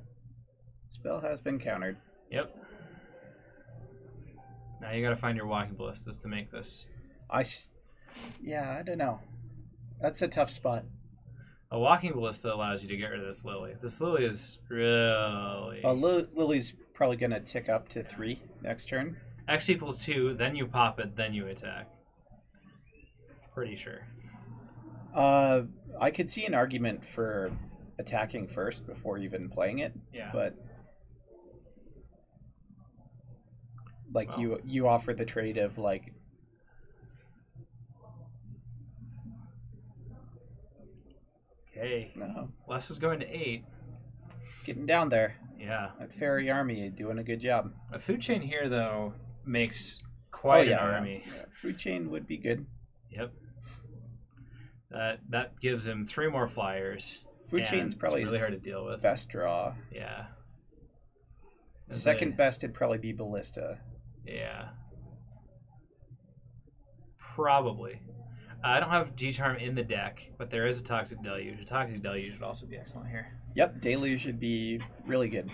Speaker 1: Spell has been countered.
Speaker 2: Yep. Now you gotta find your walking ballistas to make this.
Speaker 1: Yeah, I don't know. That's a tough spot.
Speaker 2: A walking ballista allows you to get rid of this lily. This lily is really...
Speaker 1: Lily's probably going to tick up to 3 next turn.
Speaker 2: X equals 2, then you pop it, then you attack. Pretty sure.
Speaker 1: I could see an argument for attacking first before even playing it.
Speaker 2: Yeah.
Speaker 1: But like you offer the trade of like
Speaker 2: okay.
Speaker 1: No.
Speaker 2: Les is going to 8.
Speaker 1: Getting down there.
Speaker 2: Yeah.
Speaker 1: That fairy army doing a good job.
Speaker 2: A food chain here though makes quite an army.
Speaker 1: Yeah. Food chain would be good.
Speaker 2: Yep. That gives him 3 more flyers.
Speaker 1: Food chain's probably
Speaker 2: really hard to deal with.
Speaker 1: Best draw.
Speaker 2: Yeah.
Speaker 1: Second best would probably be Ballista.
Speaker 2: Yeah. Probably. I don't have G-Charm in the deck, but there is a Toxic Deluge. A Toxic Deluge would also be excellent here.
Speaker 1: Yep, Deluge should be really good.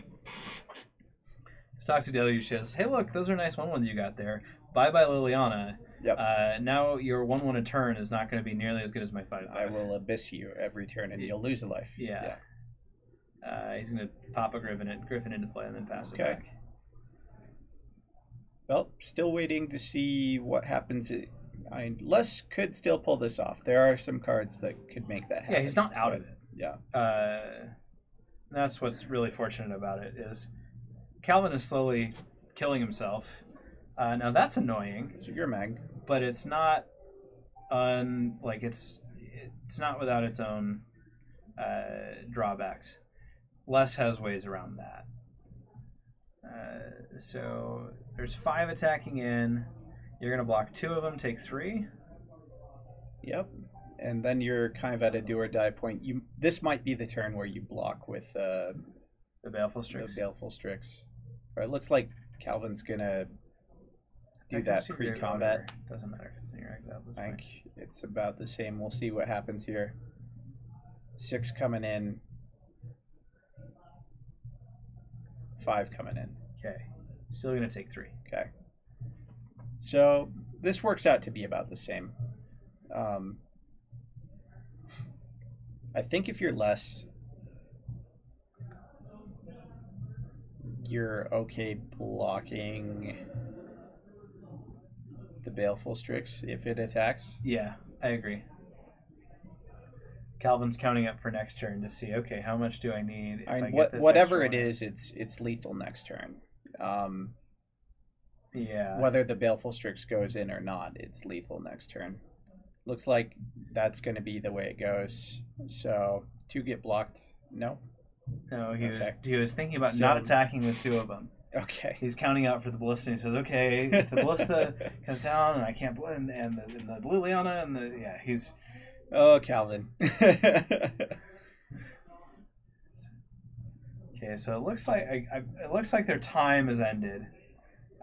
Speaker 2: This Toxic Deluge says, hey look, those are nice 1/1s you got there. Bye-bye Liliana.
Speaker 1: Yep.
Speaker 2: Now your 1/1 a turn is not going to be nearly as good as my 5/5.
Speaker 1: I will abyss you every turn and you'll lose a life.
Speaker 2: Yeah. He's going to pop a Griffin into play and then pass it back.
Speaker 1: Well, still waiting to see what happens. Les could still pull this off. There are some cards that could make that happen.
Speaker 2: Yeah, he's not out of it.
Speaker 1: Yeah.
Speaker 2: That's what's really fortunate about it is Calvin is slowly killing himself. Now that's annoying.
Speaker 1: So you're mag.
Speaker 2: But it's not it's not without its own drawbacks. Les has ways around that. So there's 5 attacking in. You're gonna block 2 of them, take 3.
Speaker 1: Yep. And then you're kind of at a do or die point. This might be the turn where you block with the
Speaker 2: Baleful Strix.
Speaker 1: The Baleful Strix. Or it looks like Calvin's gonna do that pre-combat.
Speaker 2: Doesn't matter if it's in your exile.
Speaker 1: I think it's about the same. We'll see what happens here. 6 coming in. 5 coming in.
Speaker 2: Okay. Still going to take 3.
Speaker 1: Okay. So this works out to be about the same. I think if you're less, you're okay blocking the Baleful Strix if it attacks.
Speaker 2: Yeah, I agree. Calvin's counting up for next turn to see, okay, how much do I need if I get this
Speaker 1: whatever it is, it's lethal next turn.
Speaker 2: Yeah.
Speaker 1: Whether the Baleful Strix goes in or not, it's lethal next turn. Looks like that's going to be the way it goes. So 2 get blocked. No.
Speaker 2: No, he was thinking about not attacking with 2 of them.
Speaker 1: Okay.
Speaker 2: He's counting out for the Ballista. He says, okay, if the Ballista comes down and I can't and the Liliana and he's.
Speaker 1: Oh, Calvin.
Speaker 2: Okay, so it looks like their time has ended.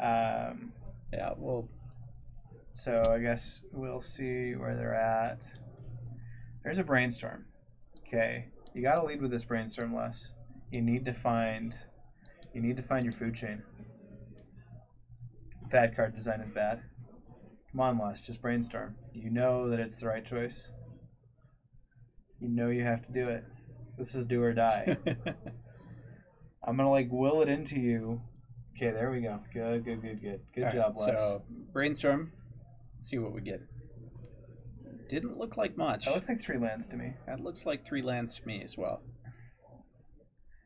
Speaker 1: Yeah, well.
Speaker 2: So I guess we'll see where they're at. There's a brainstorm. Okay, you got to lead with this brainstorm, Les. You need to find your food chain. Bad card design is bad. Come on, Les, just brainstorm. You know that it's the right choice. You know you have to do it. This is do or die. I'm gonna will it into you. Okay, there we go. Good. Good job, Les.
Speaker 1: So brainstorm. Let's see what we get. Didn't look like much.
Speaker 2: That looks like 3 lands to me.
Speaker 1: That looks like 3 lands to me as well.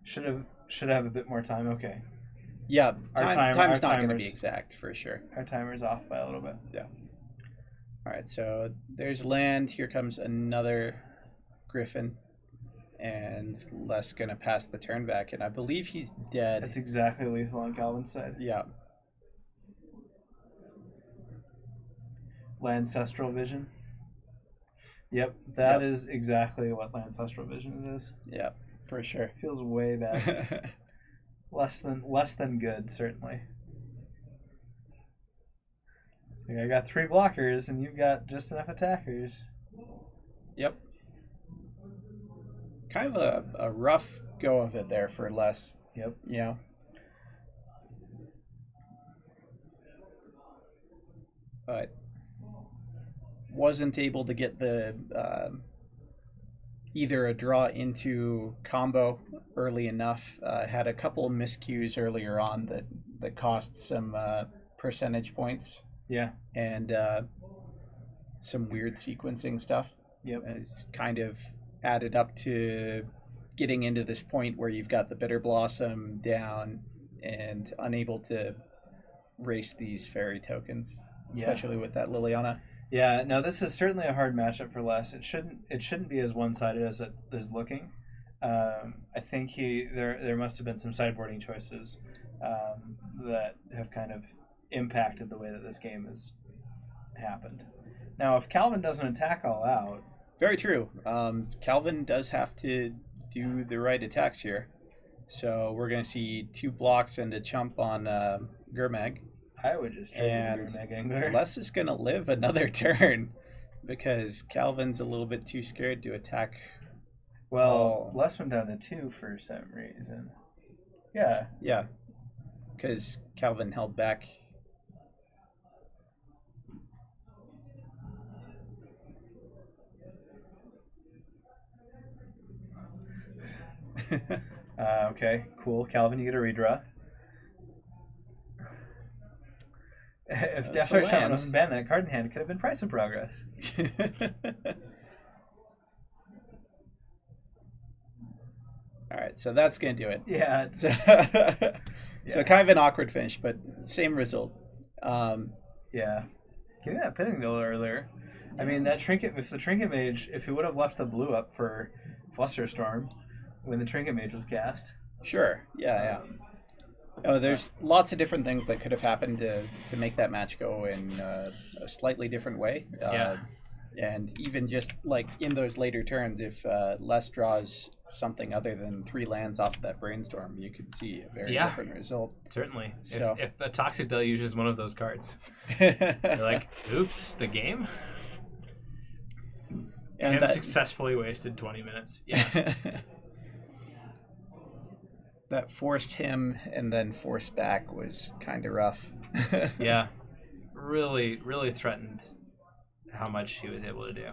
Speaker 2: Should have a bit more time. Okay.
Speaker 1: Yeah, time's not going to be
Speaker 2: timer's
Speaker 1: exact for sure.
Speaker 2: Our timer's off by a little bit.
Speaker 1: Yeah. All right, so there's land. Here comes another Griffin, and Les going to pass the turn back, and I believe he's dead.
Speaker 2: That's exactly lethal on Calvin's side.
Speaker 1: Yeah.
Speaker 2: Ancestral Vision. Yep, that is exactly what Ancestral Vision is.
Speaker 1: Yeah, for sure.
Speaker 2: Feels way bad. less than good, certainly. I got 3 blockers, and you've got just enough attackers.
Speaker 1: Yep. kind of a rough go of it there for Les.
Speaker 2: Yep.
Speaker 1: Yeah. But wasn't able to get the either a draw into combo early enough. Had a couple miscues earlier on that cost some percentage points.
Speaker 2: Yeah.
Speaker 1: And some weird sequencing stuff.
Speaker 2: Yep.
Speaker 1: It's kind of added up to getting into this point where you've got the Bitter Blossom down and unable to race these fairy tokens, especially with that Liliana.
Speaker 2: Yeah, no, this is certainly a hard matchup for Les. It shouldn't be as one-sided as it is looking. I think there must have been some sideboarding choices that have kind of impacted the way that this game has happened. Now, if Calvin doesn't attack all out...
Speaker 1: Very true. Calvin does have to do the right attacks here. So we're going to see 2 blocks and a chump on Gurmag.
Speaker 2: I would just trade
Speaker 1: and Les is going to live another turn because Calvin's a little bit too scared to attack.
Speaker 2: Well, Les went down to 2 for some reason. Yeah.
Speaker 1: Yeah, because Calvin held back.
Speaker 2: Okay, cool. Calvin, you get a redraw. If Death Star Shaman wasn't banned, that card in hand could have been Price in Progress.
Speaker 1: All right, so that's going to do it.
Speaker 2: Yeah.
Speaker 1: So kind of an awkward finish, but same result.
Speaker 2: Yeah. Getting that pinning though earlier. I mean, that Trinket, if the Trinket Mage, if he would have left the blue up for Flusterstorm when the Trinket Mage was cast.
Speaker 1: Sure, yeah. Oh, there's lots of different things that could have happened to make that match go in a slightly different way. And even just like in those later turns, if Les draws something other than 3 lands off of that Brainstorm, you could see a very different result.
Speaker 2: Certainly.
Speaker 1: So,
Speaker 2: if a Toxic Deluge is one of those cards, you're like, oops, the game? And that successfully wasted 20 minutes. Yeah.
Speaker 1: That forced him and then forced back was kind of rough.
Speaker 2: Yeah. Really, really threatened how much he was able to do.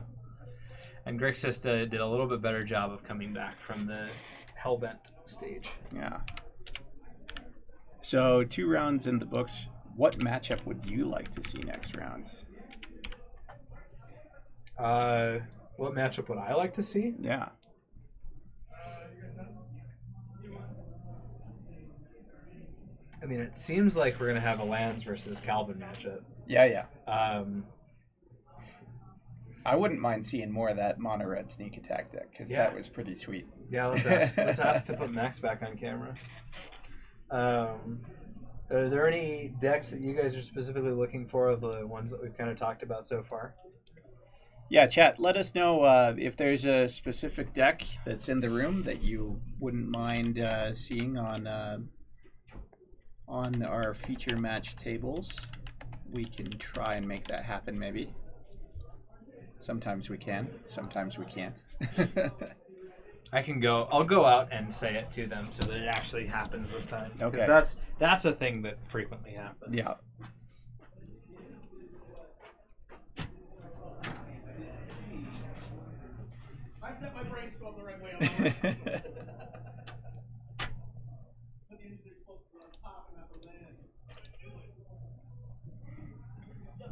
Speaker 2: And Grixis did a little bit better job of coming back from the Hellbent stage.
Speaker 1: Yeah. So 2 rounds in the books. What matchup would you like to see next round?
Speaker 2: What matchup would I like to see?
Speaker 1: Yeah.
Speaker 2: I mean, it seems like we're going to have a Lands versus Calvin matchup.
Speaker 1: Yeah. I wouldn't mind seeing more of that mono red sneak attack deck because that was pretty sweet.
Speaker 2: Yeah, let's ask to put Max back on camera. Are there any decks that you guys are specifically looking for of the ones that we've kind of talked about so far?
Speaker 1: Yeah, chat, let us know if there's a specific deck that's in the room that you wouldn't mind seeing on our feature match tables. We can try and make that happen maybe. Sometimes we can, sometimes we can't.
Speaker 2: I'll go out and say it to them so that it actually happens this time.
Speaker 1: Okay.
Speaker 2: That's a thing that frequently happens.
Speaker 1: Yeah.
Speaker 4: I set my brain scope the right way.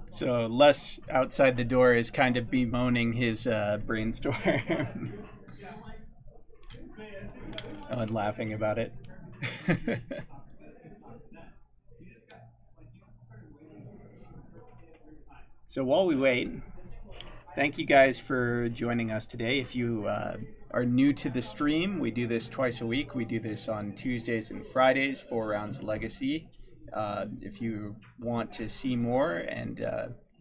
Speaker 1: So Les outside the door is kind of bemoaning his brainstorm. And laughing about it. So while we wait, thank you guys for joining us today. If you are new to the stream, we do this twice a week. We do this on Tuesdays and Fridays, 4 rounds of Legacy. If you want to see more and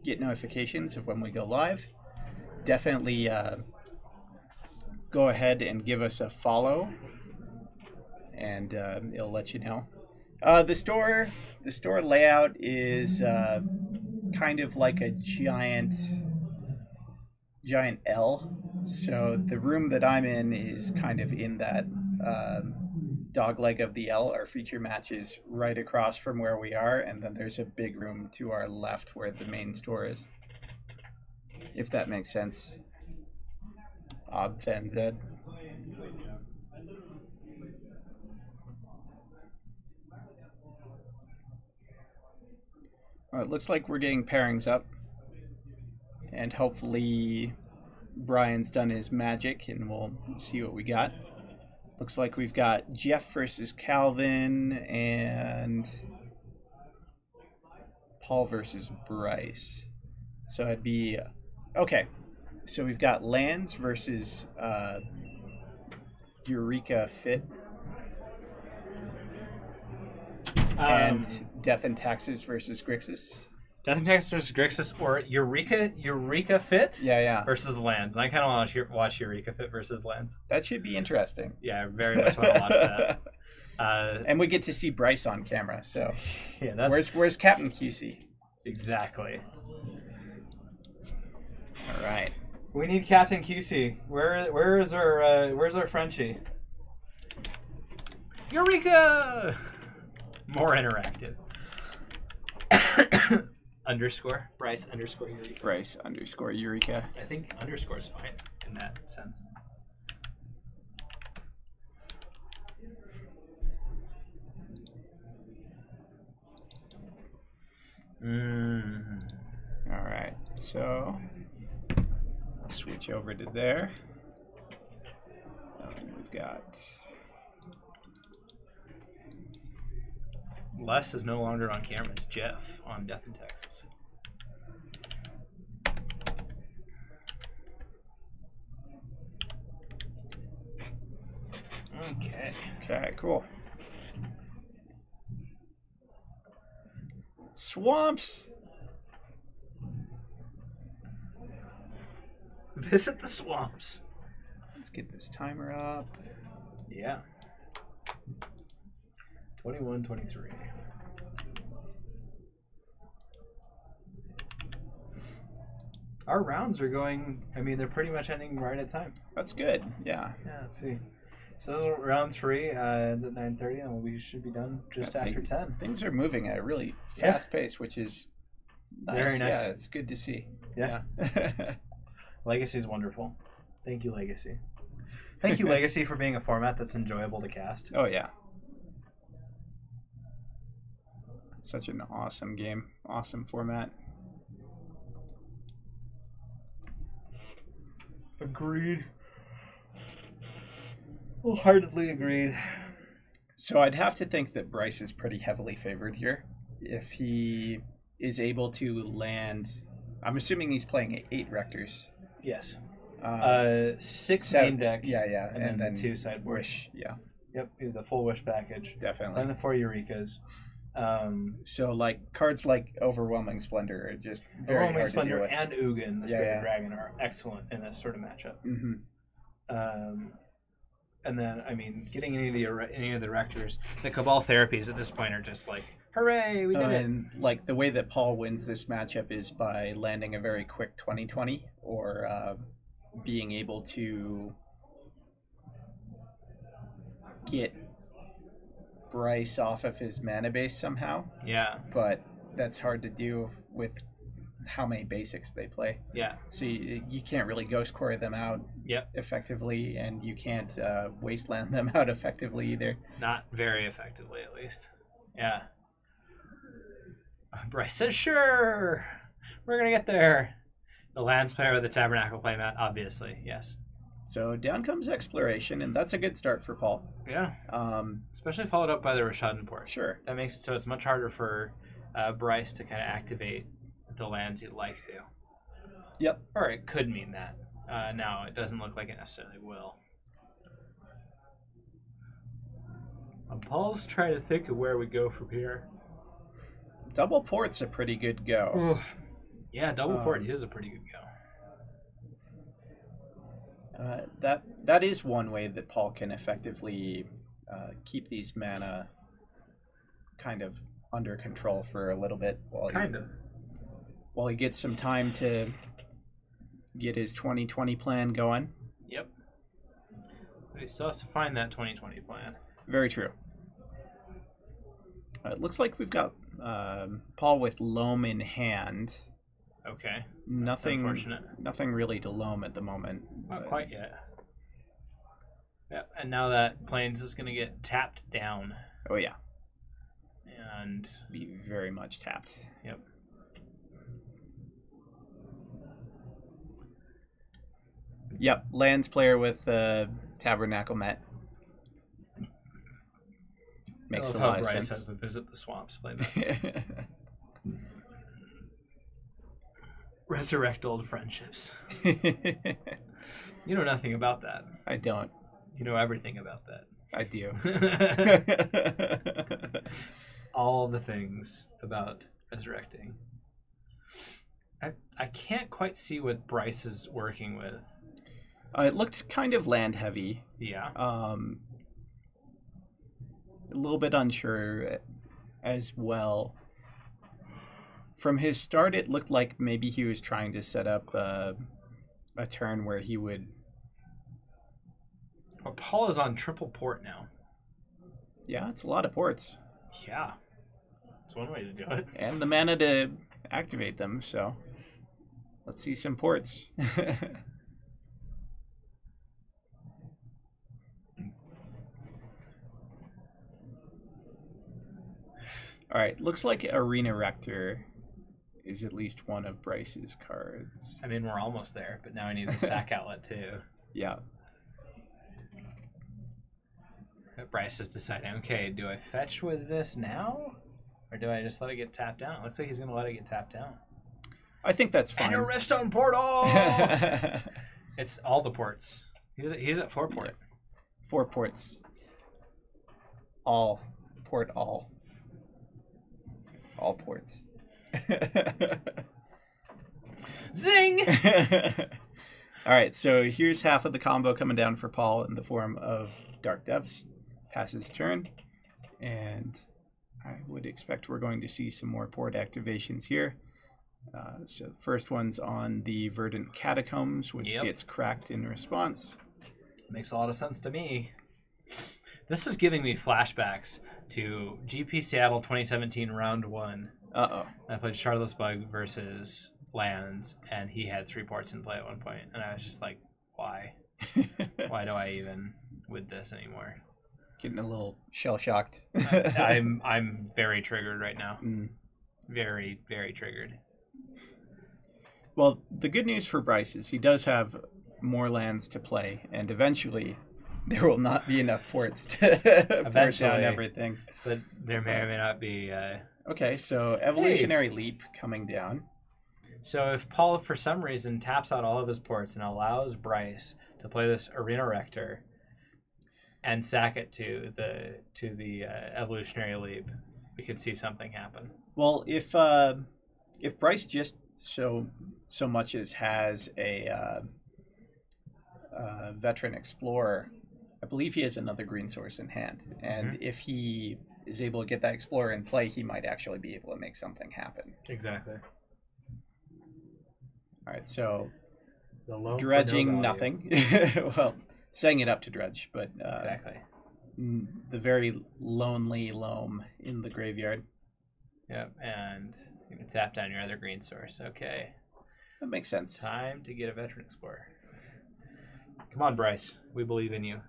Speaker 1: get notifications of when we go live, definitely go ahead and give us a follow, and it'll let you know. The store layout is kind of like a giant L. So the room that I'm in is kind of in that dogleg of the L. Our feature match is right across from where we are, and then there's a big room to our left where the main store is. If that makes sense. Ob Fan Z. Well, it looks like we're getting pairings up, and hopefully Brian's done his magic, and we'll see what we got. Looks like we've got Jeff versus Calvin, and Paul versus Bryce. So it'd be... Okay, so we've got Lands versus Eureka Fit. And Death and Taxes versus Grixis.
Speaker 2: Death and Taxes versus Grixis, or Eureka Fit
Speaker 1: Yeah.
Speaker 2: versus Lands. And I kind of want to watch Eureka Fit versus Lands.
Speaker 1: That should be interesting.
Speaker 2: Yeah, I very much want to watch that.
Speaker 1: And we get to see Bryce on camera, so...
Speaker 2: Yeah, that's...
Speaker 1: Where's Captain QC?
Speaker 2: Exactly.
Speaker 1: All right.
Speaker 2: We need Captain QC. Where's our Frenchie? Eureka! More interactive. Underscore Bryce underscore Eureka.
Speaker 1: Bryce underscore Eureka.
Speaker 2: I think underscore is fine in that sense.
Speaker 1: All right. So I'll switch over to there. We've got...
Speaker 2: Les is no longer on camera. It's Jeff on Death in Texas. Okay.
Speaker 1: Okay, cool. Swamps.
Speaker 2: Visit the swamps.
Speaker 1: Let's get this timer up.
Speaker 2: Yeah. 21:23. Our rounds are going, I mean, they're pretty much ending right at time.
Speaker 1: That's good. Yeah.
Speaker 2: Yeah, let's see. So this is round 3, ends at 9:30, and we should be done just after 10.
Speaker 1: Things are moving at a really fast pace, which is nice.
Speaker 2: Very nice.
Speaker 1: Yeah, it's good to see.
Speaker 2: Yeah. Legacy is wonderful. Thank you, Legacy. Thank you, Legacy, for being a format that's enjoyable to cast.
Speaker 1: Oh, yeah. Such an awesome game. Awesome format.
Speaker 2: Agreed. Wholeheartedly agreed.
Speaker 1: So I'd have to think that Bryce is pretty heavily favored here. If he is able to land... I'm assuming he's playing 8 Rectors.
Speaker 2: Yes. 6
Speaker 1: 7,
Speaker 2: main deck.
Speaker 1: Yeah.
Speaker 2: And then 2 sideboard.
Speaker 1: Wish, yeah.
Speaker 2: Yep, the full Wish package.
Speaker 1: Definitely.
Speaker 2: And the 4 Eurekas.
Speaker 1: So like cards like Overwhelming Splendor are just very
Speaker 2: Overwhelming
Speaker 1: hard
Speaker 2: Splendor
Speaker 1: to deal with.
Speaker 2: and Ugin, the Spirit
Speaker 1: Yeah.
Speaker 2: Dragon, are excellent in this sort of matchup.
Speaker 1: Mm-hmm.
Speaker 2: And then, I mean, getting any of the Rectors, the Cabal therapies at this point are just like, hooray, we did it.
Speaker 1: And like the way that Paul wins this matchup is by landing a very quick 20/20 or being able to get Bryce off of his mana base somehow.
Speaker 2: Yeah.
Speaker 1: But that's hard to do with how many basics they play.
Speaker 2: Yeah.
Speaker 1: So you can't really Ghost Core them out
Speaker 2: Yep.
Speaker 1: effectively, and you can't Wasteland them out effectively either.
Speaker 2: Not very effectively, at least. Yeah. Bryce says, sure, we're going to get there. The Lands player with the Tabernacle playmat, obviously, yes.
Speaker 1: So down comes Exploration, and that's a good start for Paul.
Speaker 2: Yeah. Especially followed up by the Rashadan port.
Speaker 1: Sure.
Speaker 2: That makes it so it's much harder for Bryce to kind of activate the lands he'd like to.
Speaker 1: Yep.
Speaker 2: Or it could mean that. Now, it doesn't look like it necessarily will. Paul's trying to think of where we go from here.
Speaker 1: Double Port's a pretty good go.
Speaker 2: Ooh. Yeah, double port is a pretty good go.
Speaker 1: That is one way that Paul can effectively keep these mana kind of under control for a little bit while he gets some time to get his 2020 plan going.
Speaker 2: But he still has to find that 2020 plan.
Speaker 1: Very true. It looks like we've got Paul with loam in hand.
Speaker 2: Okay.
Speaker 1: Nothing.
Speaker 2: Unfortunate.
Speaker 1: Nothing really to loam at the moment.
Speaker 2: Not quite yet. Yeah, and now that Plains is going to get tapped down.
Speaker 1: Oh yeah.
Speaker 2: And
Speaker 1: Be very much tapped.
Speaker 2: Yep.
Speaker 1: Yep. Lands player with Tabernacle Met. Makes a lot of
Speaker 2: Bryce
Speaker 1: sense.
Speaker 2: has to visit the swamps playing. Resurrect old friendships. You know nothing about that.
Speaker 1: I don't.
Speaker 2: You know everything about that.
Speaker 1: I do.
Speaker 2: All the things about resurrecting. I can't quite see what Bryce is working with.
Speaker 1: It looked kind of land heavy.
Speaker 2: Yeah.
Speaker 1: A little bit unsure as well. From his start, it looked like maybe he was trying to set up a turn where he would...
Speaker 2: Well, Paul is on triple port now.
Speaker 1: Yeah, it's a lot of ports.
Speaker 2: Yeah. That's one way to do it.
Speaker 1: And the mana to activate them, so... Let's see some ports. Alright, looks like Arena Rector is at least one of Bryce's cards.
Speaker 2: I mean, we're almost there, but now I need the sack outlet too.
Speaker 1: Yeah.
Speaker 2: Bryce is deciding, okay, do I fetch with this now? Or do I just let it get tapped down? Looks like he's going to let it get tapped down.
Speaker 1: I think that's fine.
Speaker 2: And a Riftstone Portal! It's all the ports. He's at 4 port.
Speaker 1: 4 ports. All. Port all. All ports.
Speaker 2: Zing!
Speaker 1: All right, so here's half of the combo coming down for Paul in the form of Dark Depths. Passes turn, and I would expect we're going to see some more port activations here. So the first one's on the Verdant Catacombs, which gets cracked in response.
Speaker 2: Makes a lot of sense to me. This is giving me flashbacks to GP Seattle 2017 round 1.
Speaker 1: Uh-oh.
Speaker 2: I played Charlotte's Bug versus Lands, and he had 3 ports in play at one point, and I was just like, why? Why do I even with this anymore?
Speaker 1: Getting a little shell-shocked.
Speaker 2: I'm very triggered right now.
Speaker 1: Mm.
Speaker 2: Very, very triggered.
Speaker 1: Well, the good news for Bryce is he does have more lands to play, and eventually there will not be enough ports to port down everything.
Speaker 2: But there may or may not be...
Speaker 1: Okay, so Evolutionary Leap coming down.
Speaker 2: So if Paul, for some reason, taps out all of his ports and allows Bryce to play this Arena Rector and sack it to the Evolutionary Leap, we could see something happen.
Speaker 1: Well, if Bryce just so much as has a Veteran Explorer, I believe he has another green source in hand, and if he is able to get that Explorer in play, he might actually be able to make something happen.
Speaker 2: Exactly.
Speaker 1: All right, so
Speaker 3: Dredging
Speaker 1: nothing. Well, setting it up to dredge, but
Speaker 2: Exactly.
Speaker 1: The very lonely loam in the graveyard.
Speaker 2: Yep, and you can tap down your other green source. Okay.
Speaker 1: That makes sense.
Speaker 2: Time to get a Veteran Explorer. Come on, Bryce. We believe in you.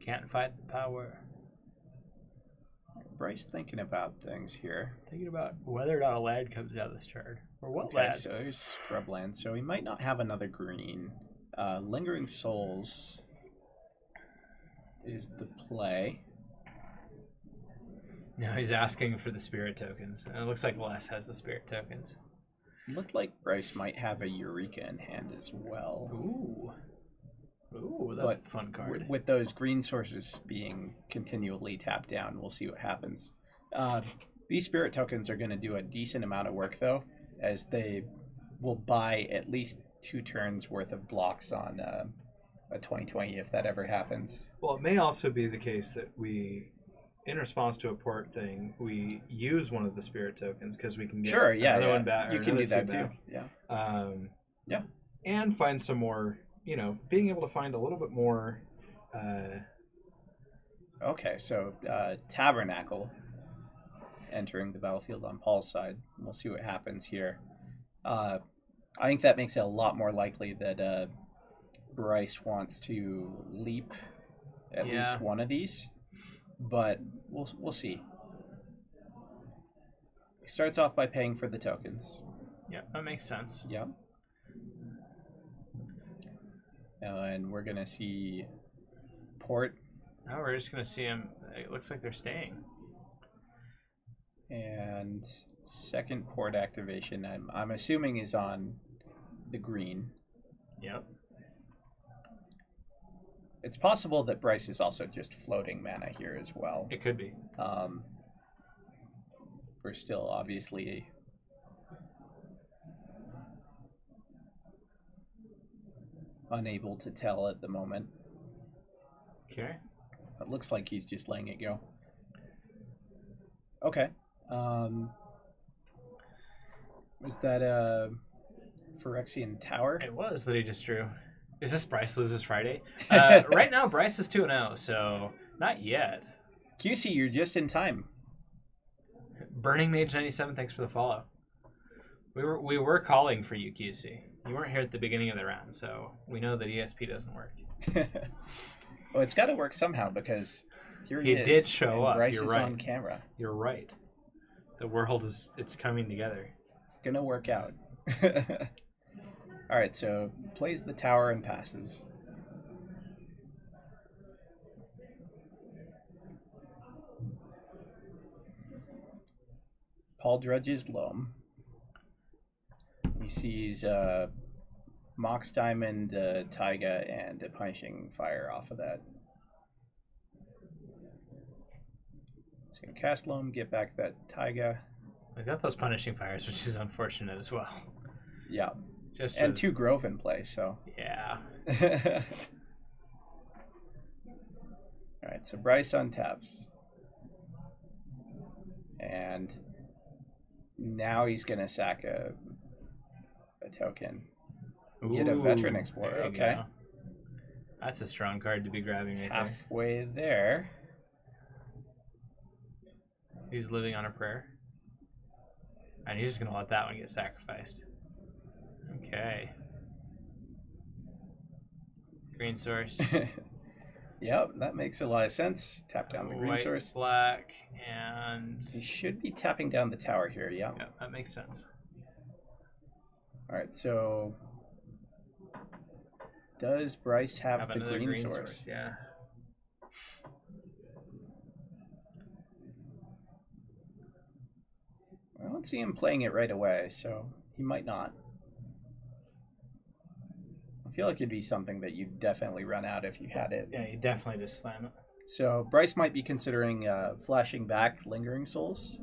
Speaker 2: Can't fight the power.
Speaker 1: Bryce thinking about things here.
Speaker 2: Thinking about whether or not a land comes out of this turn. Or what
Speaker 1: Okay,
Speaker 2: land.
Speaker 1: so here's Scrubland. So he might not have another green. Lingering Souls is the play.
Speaker 2: No, he's asking for the spirit tokens. And it looks like Les has the spirit tokens.
Speaker 1: Looked like Bryce might have a Eureka in hand as well.
Speaker 2: Ooh. Ooh, that's a fun card.
Speaker 1: With those green sources being continually tapped down, we'll see what happens. These spirit tokens are going to do a decent amount of work, though, as they will buy at least 2 turns worth of blocks on a 2020 if that ever happens.
Speaker 2: Well, it may also be the case that we, in response to a port thing, we use one of the spirit tokens because we can get
Speaker 1: Sure, yeah,
Speaker 2: another
Speaker 1: yeah.
Speaker 2: one back.
Speaker 1: You can do that too. Yeah.
Speaker 2: Yeah. and find some more, being able to find a little bit more.
Speaker 1: Okay, so Tabernacle entering the battlefield on Paul's side. We'll see what happens here. I think that makes it a lot more likely that Bryce wants to leap at least one of these, but we'll see. He starts off by paying for the tokens.
Speaker 2: Yeah, that makes sense.
Speaker 1: Yep. And we're gonna see port.
Speaker 2: No, we're just gonna see him. It looks like they're staying.
Speaker 1: And second port activation, I'm assuming, is on the green.
Speaker 2: Yep.
Speaker 1: It's possible that Bryce is also just floating mana here as well.
Speaker 2: It could be.
Speaker 1: We're still obviously unable to tell at the moment.
Speaker 2: Okay.
Speaker 1: It looks like he's just letting it go. Okay. Was that a Phyrexian Tower?
Speaker 2: It was that he just drew. Is this Bryce loses Friday? Right now, Bryce is 2-0, so not yet.
Speaker 1: QC, you're just in time.
Speaker 2: Burning Mage 97, thanks for the follow. We were calling for you, QC. You weren't here at the beginning of the round, so we know that ESP doesn't work.
Speaker 1: Well, it's got to work somehow because here he is.
Speaker 2: He did show up.
Speaker 1: Bryce
Speaker 2: You're
Speaker 1: is
Speaker 2: right.
Speaker 1: on camera.
Speaker 2: You're right. The world it's coming together.
Speaker 1: It's gonna work out. All right, so plays the tower and passes. Paul dredges Loam. He sees Mox Diamond, Taiga, and a Punishing Fire off of that. He's going to cast Loam, get back that Taiga.
Speaker 2: We've got those Punishing Fires, which is unfortunate as well.
Speaker 1: Yeah.
Speaker 2: Just
Speaker 1: and 2 Grove in play, so.
Speaker 2: Yeah.
Speaker 1: Alright, so Bryce untaps. And now he's going to sack a token. Get a Veteran Explorer, okay.
Speaker 2: Go. That's a strong card to be grabbing right
Speaker 1: Halfway there.
Speaker 2: He's living on a prayer. And he's just going to let that one get sacrificed. Okay. Green source.
Speaker 1: Yep, that makes a lot of sense. Tap down the green
Speaker 2: White,
Speaker 1: source.
Speaker 2: Black, and...
Speaker 1: He should be tapping down the tower here, yeah.
Speaker 2: Yeah, that makes sense.
Speaker 1: Alright, so... Does Bryce have the
Speaker 2: another
Speaker 1: green source?
Speaker 2: Yeah.
Speaker 1: I don't see him playing it right away, so he might not. I feel like it'd be something that you'd definitely run out if you had it.
Speaker 2: Yeah, you definitely just slam it.
Speaker 1: So Bryce might be considering flashing back Lingering Souls.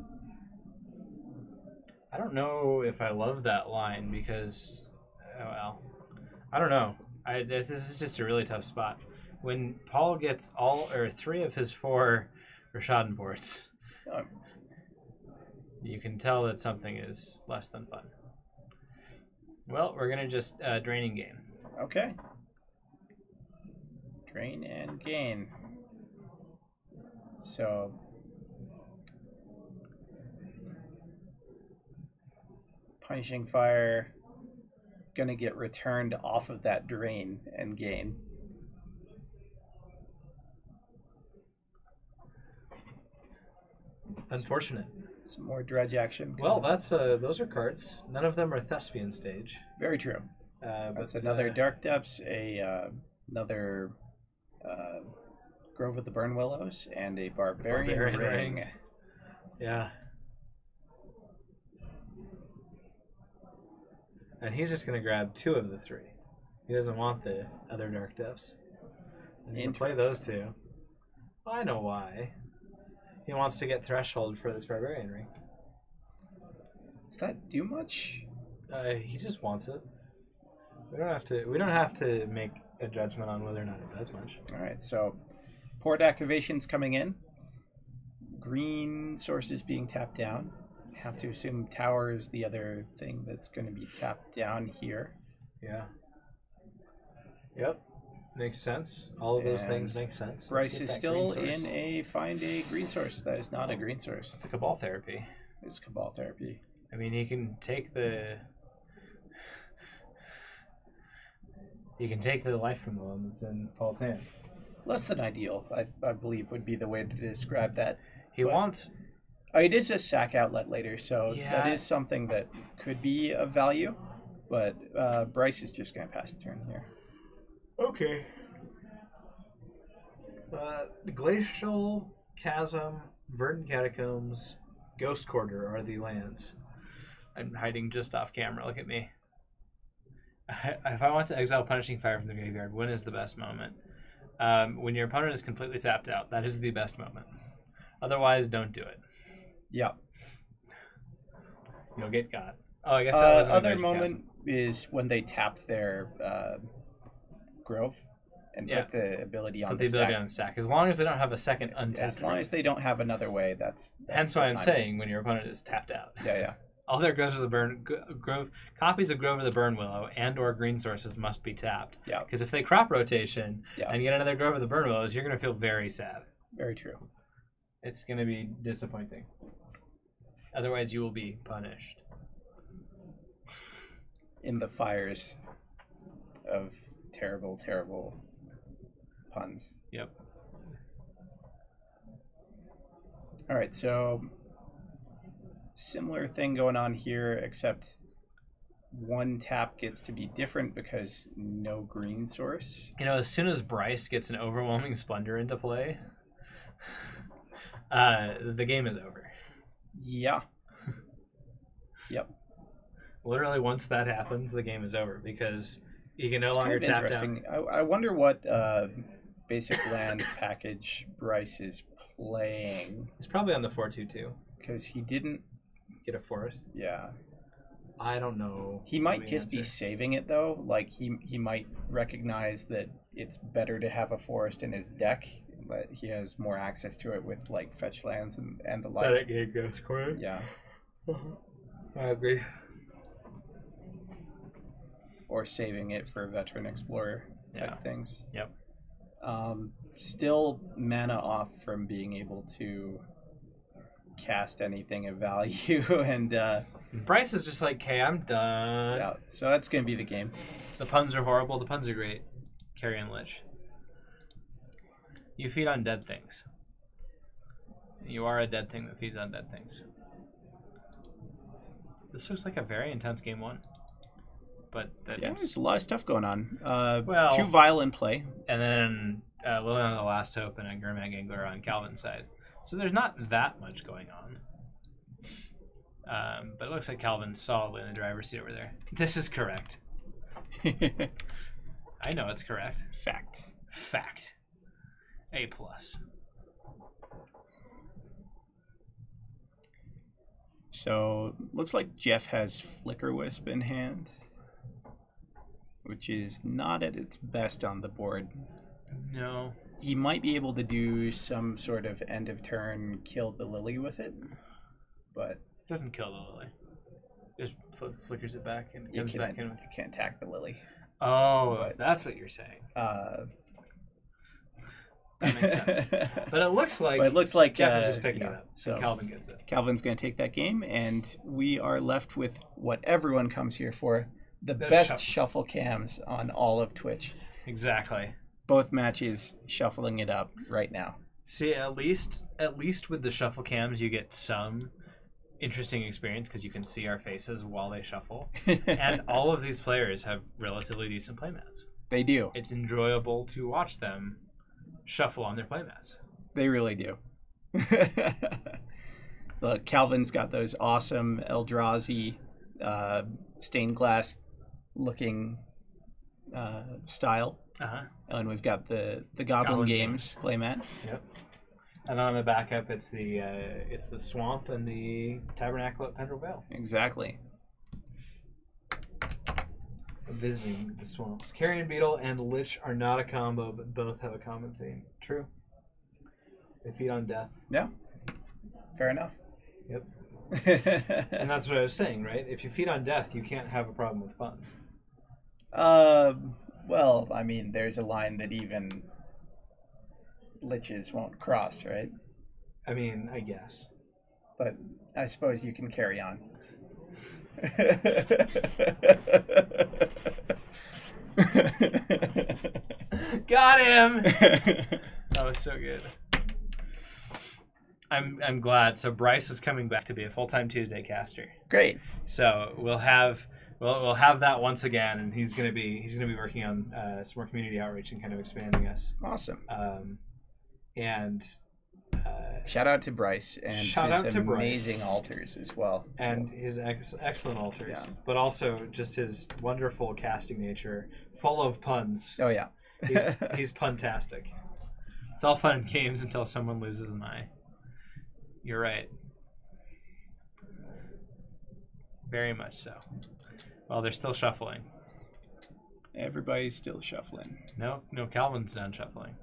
Speaker 2: I don't know if I love that line because, well, I don't know. This is just a really tough spot. When Paul gets all or 3 of his 4 Rashadan boards, you can tell that something is less than fun. Well, we're going to just drain and gain.
Speaker 1: Okay. Drain and gain. So... Punishing Fire... Gonna get returned off of that drain and gain.
Speaker 2: Unfortunate.
Speaker 1: Some more dredge action.
Speaker 2: Well, that's those are cards. None of them are Thespian stage.
Speaker 1: Very true. That's another Dark Depths, another Grove of the Burn Willows, and a Barbarian Ring.
Speaker 2: Yeah. And he's just going to grab 2 of the 3. He doesn't want the other Dark Depths. And he can play those 2. Well, I know why. He wants to get Threshold for this Barbarian Ring.
Speaker 1: Does that do much?
Speaker 2: He just wants it. We don't have to make a judgment on whether or not it does much.
Speaker 1: All right, so port activations coming in. Green sources being tapped down. Have to assume tower is the other thing that's going to be tapped down here.
Speaker 2: Yeah. Yep. Makes sense. All of those
Speaker 1: And
Speaker 2: things make sense.
Speaker 1: Bryce is still in a find a green source. That is not a green source.
Speaker 2: It's a Cabal therapy.
Speaker 1: It's Cabal therapy.
Speaker 2: I mean, he can take the life from the one that's in Paul's hand.
Speaker 1: Less than ideal, I believe, would be the way to describe that.
Speaker 2: He wants.
Speaker 1: It is a sack outlet later, so
Speaker 2: Yeah.
Speaker 1: that is something that could be of value. But Bryce is just going to pass the turn here.
Speaker 2: Okay. The Glacial Chasm, Verdant Catacombs, Ghost Quarter are the lands. I'm hiding just off camera. Look at me. If I want to exile Punishing Fire from the graveyard, when is the best moment? When your opponent is completely tapped out. That is the best moment. Otherwise, don't do it.
Speaker 1: Yeah.
Speaker 2: You'll get got. Oh, I guess that was
Speaker 1: other moment is when they tap their Grove and put the ability on the stack.
Speaker 2: ability on the stack. As long as they don't have a second untapped.
Speaker 1: As long as they don't have another way, that's
Speaker 2: hence why I'm saying when your opponent is tapped out.
Speaker 1: Yeah.
Speaker 2: All their copies of Grove of the Burn Willow and or green sources must be tapped.
Speaker 1: Yeah.
Speaker 2: Because if they crop rotation
Speaker 1: Yeah.
Speaker 2: and get another Grove of the Burn Willows, you're going to feel very sad.
Speaker 1: Very true.
Speaker 2: It's going to be disappointing. Otherwise, you will be punished.
Speaker 1: In the fires of terrible, terrible puns.
Speaker 2: Yep.
Speaker 1: All right, so similar thing going on here, except one tap gets to be different because no green source.
Speaker 2: You know, as soon as Bryce gets an Overwhelming Splendor into play, the game is over.
Speaker 1: Yeah. Yep.
Speaker 2: Literally, once that happens, the game is over because you can no
Speaker 1: It's
Speaker 2: longer
Speaker 1: kind of
Speaker 2: tap down.
Speaker 1: interesting. I wonder what basic land package Bryce is playing,
Speaker 2: He's probably on the 4-2-2.
Speaker 1: because he didn't.
Speaker 2: Get a forest.
Speaker 1: Yeah.
Speaker 2: I don't know.
Speaker 1: He might
Speaker 2: the
Speaker 1: just be
Speaker 2: answer.
Speaker 1: saving it though. Like he might recognize that it's better to have a forest in his deck, but he has more access to it with like fetch lands and the like.
Speaker 2: Let it get Ghost Quarter.
Speaker 1: Yeah.
Speaker 2: I agree.
Speaker 1: Or saving it for veteran explorer type things.
Speaker 2: Yep.
Speaker 1: Still mana off from being able to cast anything of value and
Speaker 2: Bryce is just like, okay, I'm done.
Speaker 1: yeah, so that's gonna be the game.
Speaker 2: The puns are horrible. The puns are great. Carrion Lich. You feed on dead things. You are a dead thing that feeds on dead things. This looks like a very intense game one. But
Speaker 1: There's a lot of stuff going on.
Speaker 2: Well,
Speaker 1: 2 Vile in play.
Speaker 2: And then Liliana the Last Hope and a Gurmag Angler on Calvin's side. So there's not that much going on. But it looks like Calvin's solidly in the driver's seat over there. This is correct. I know it's correct. Fact. A+.
Speaker 1: So looks like Jeff has Flicker Wisp in hand, which is not at its best on the board.
Speaker 2: No.
Speaker 1: He might be able to do some sort of end of turn kill the Lily with it, but
Speaker 2: Doesn't kill the Lily. Just flickers it back and
Speaker 1: you
Speaker 2: comes back in.
Speaker 1: can't attack the Lily.
Speaker 2: Oh,
Speaker 1: But-
Speaker 2: that's what you're saying.
Speaker 1: That
Speaker 2: makes sense. But it looks like Jeff is just picking it up.
Speaker 1: So
Speaker 2: And Calvin gets it.
Speaker 1: Calvin's going to take that game, and we are left with what everyone comes here for: the
Speaker 2: The
Speaker 1: best shuffle cams on all of Twitch.
Speaker 2: Exactly.
Speaker 1: Both matches shuffling it up right now.
Speaker 2: See, at least with the shuffle cams, you get some interesting experience because you can see our faces while they shuffle. And all of these players have relatively decent playmats.
Speaker 1: They do.
Speaker 2: It's enjoyable to watch them shuffle on their playmats.
Speaker 1: They really do. Look, Calvin's got those awesome Eldrazi stained glass looking style.
Speaker 2: Uh-huh.
Speaker 1: And we've got the Goblin Games playmat.
Speaker 2: Yep. And then on the backup, it's the Swamp and the Tabernacle at Pendrell Vale.
Speaker 1: Exactly.
Speaker 2: Visiting the swamps. Carrion Beetle and Lich are not a combo, but both have a common theme. True. They feed on death.
Speaker 1: Yeah. Fair enough.
Speaker 2: Yep. And that's what I was saying, right? If you feed on death, you can't have a problem with puns.
Speaker 1: Well, I mean, there's a line that even liches won't cross, right?
Speaker 2: I mean, I guess.
Speaker 1: But I suppose you can carry on.
Speaker 2: Got him! That was so good. I'm glad. So Bryce is coming back to be a full-time Tuesday caster.
Speaker 1: Great.
Speaker 2: So we'll have that once again, and he's gonna be working on some more community outreach and kind of expanding us.
Speaker 1: Awesome.
Speaker 2: And
Speaker 1: shout out to Bryce and
Speaker 2: shout
Speaker 1: his
Speaker 2: out to Bryce.
Speaker 1: amazing altars as well.
Speaker 2: And his excellent altars,
Speaker 1: Yeah.
Speaker 2: but also just his wonderful casting nature, full of puns.
Speaker 1: Oh yeah.
Speaker 2: He's puntastic. It's all fun and games until someone loses an eye. You're right. Very much so. Well, they're still shuffling.
Speaker 1: Everybody's still shuffling.
Speaker 2: No, Calvin's done shuffling.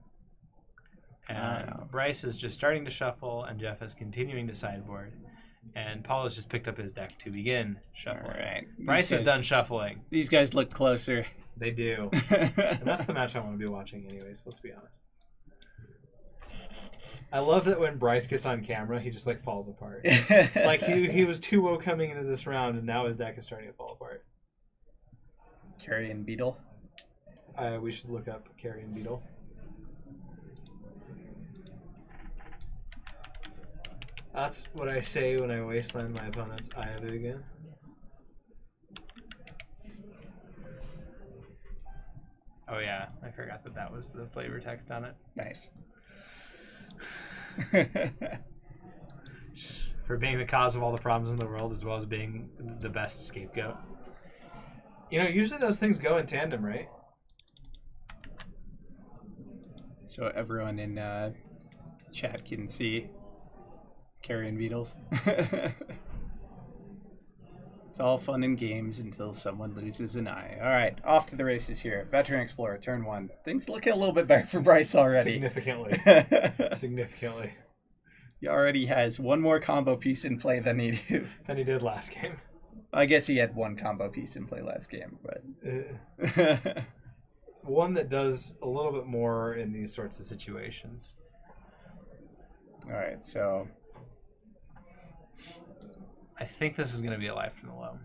Speaker 2: And
Speaker 1: Wow.
Speaker 2: Bryce is just starting to shuffle, and Jeff is continuing to sideboard. And Paul has just picked up his deck to begin shuffling.
Speaker 1: All right.
Speaker 2: Bryce is done shuffling.
Speaker 1: These guys look closer.
Speaker 2: They do. And that's the match I want to be watching anyways, let's be honest. I love that when Bryce gets on camera, he just like falls apart. Like he was 2-0 coming into this round, and now his deck is starting to fall apart.
Speaker 1: Carrion Beetle.
Speaker 2: We should look up Carrion Beetle. That's what I say when I wasteland my opponent's Eye of it again. Oh yeah, I forgot that was the flavor text on it.
Speaker 1: Nice.
Speaker 2: For being the cause of all the problems in the world, as well as being the best scapegoat. You know, usually those things go in tandem, right?
Speaker 1: So everyone in chat can see Carrion Beetles. It's all fun and games until someone loses an eye. All right, off to the races here. Veteran Explorer, turn 1. Things looking a little bit better for Bryce already.
Speaker 2: Significantly. Significantly.
Speaker 1: He already has one more combo piece in play than he did.
Speaker 2: Than he did last game.
Speaker 1: I guess he had one combo piece in play last game, but
Speaker 2: One that does a little bit more in these sorts of situations.
Speaker 1: all right. So
Speaker 2: I think this is going to be a life from the low.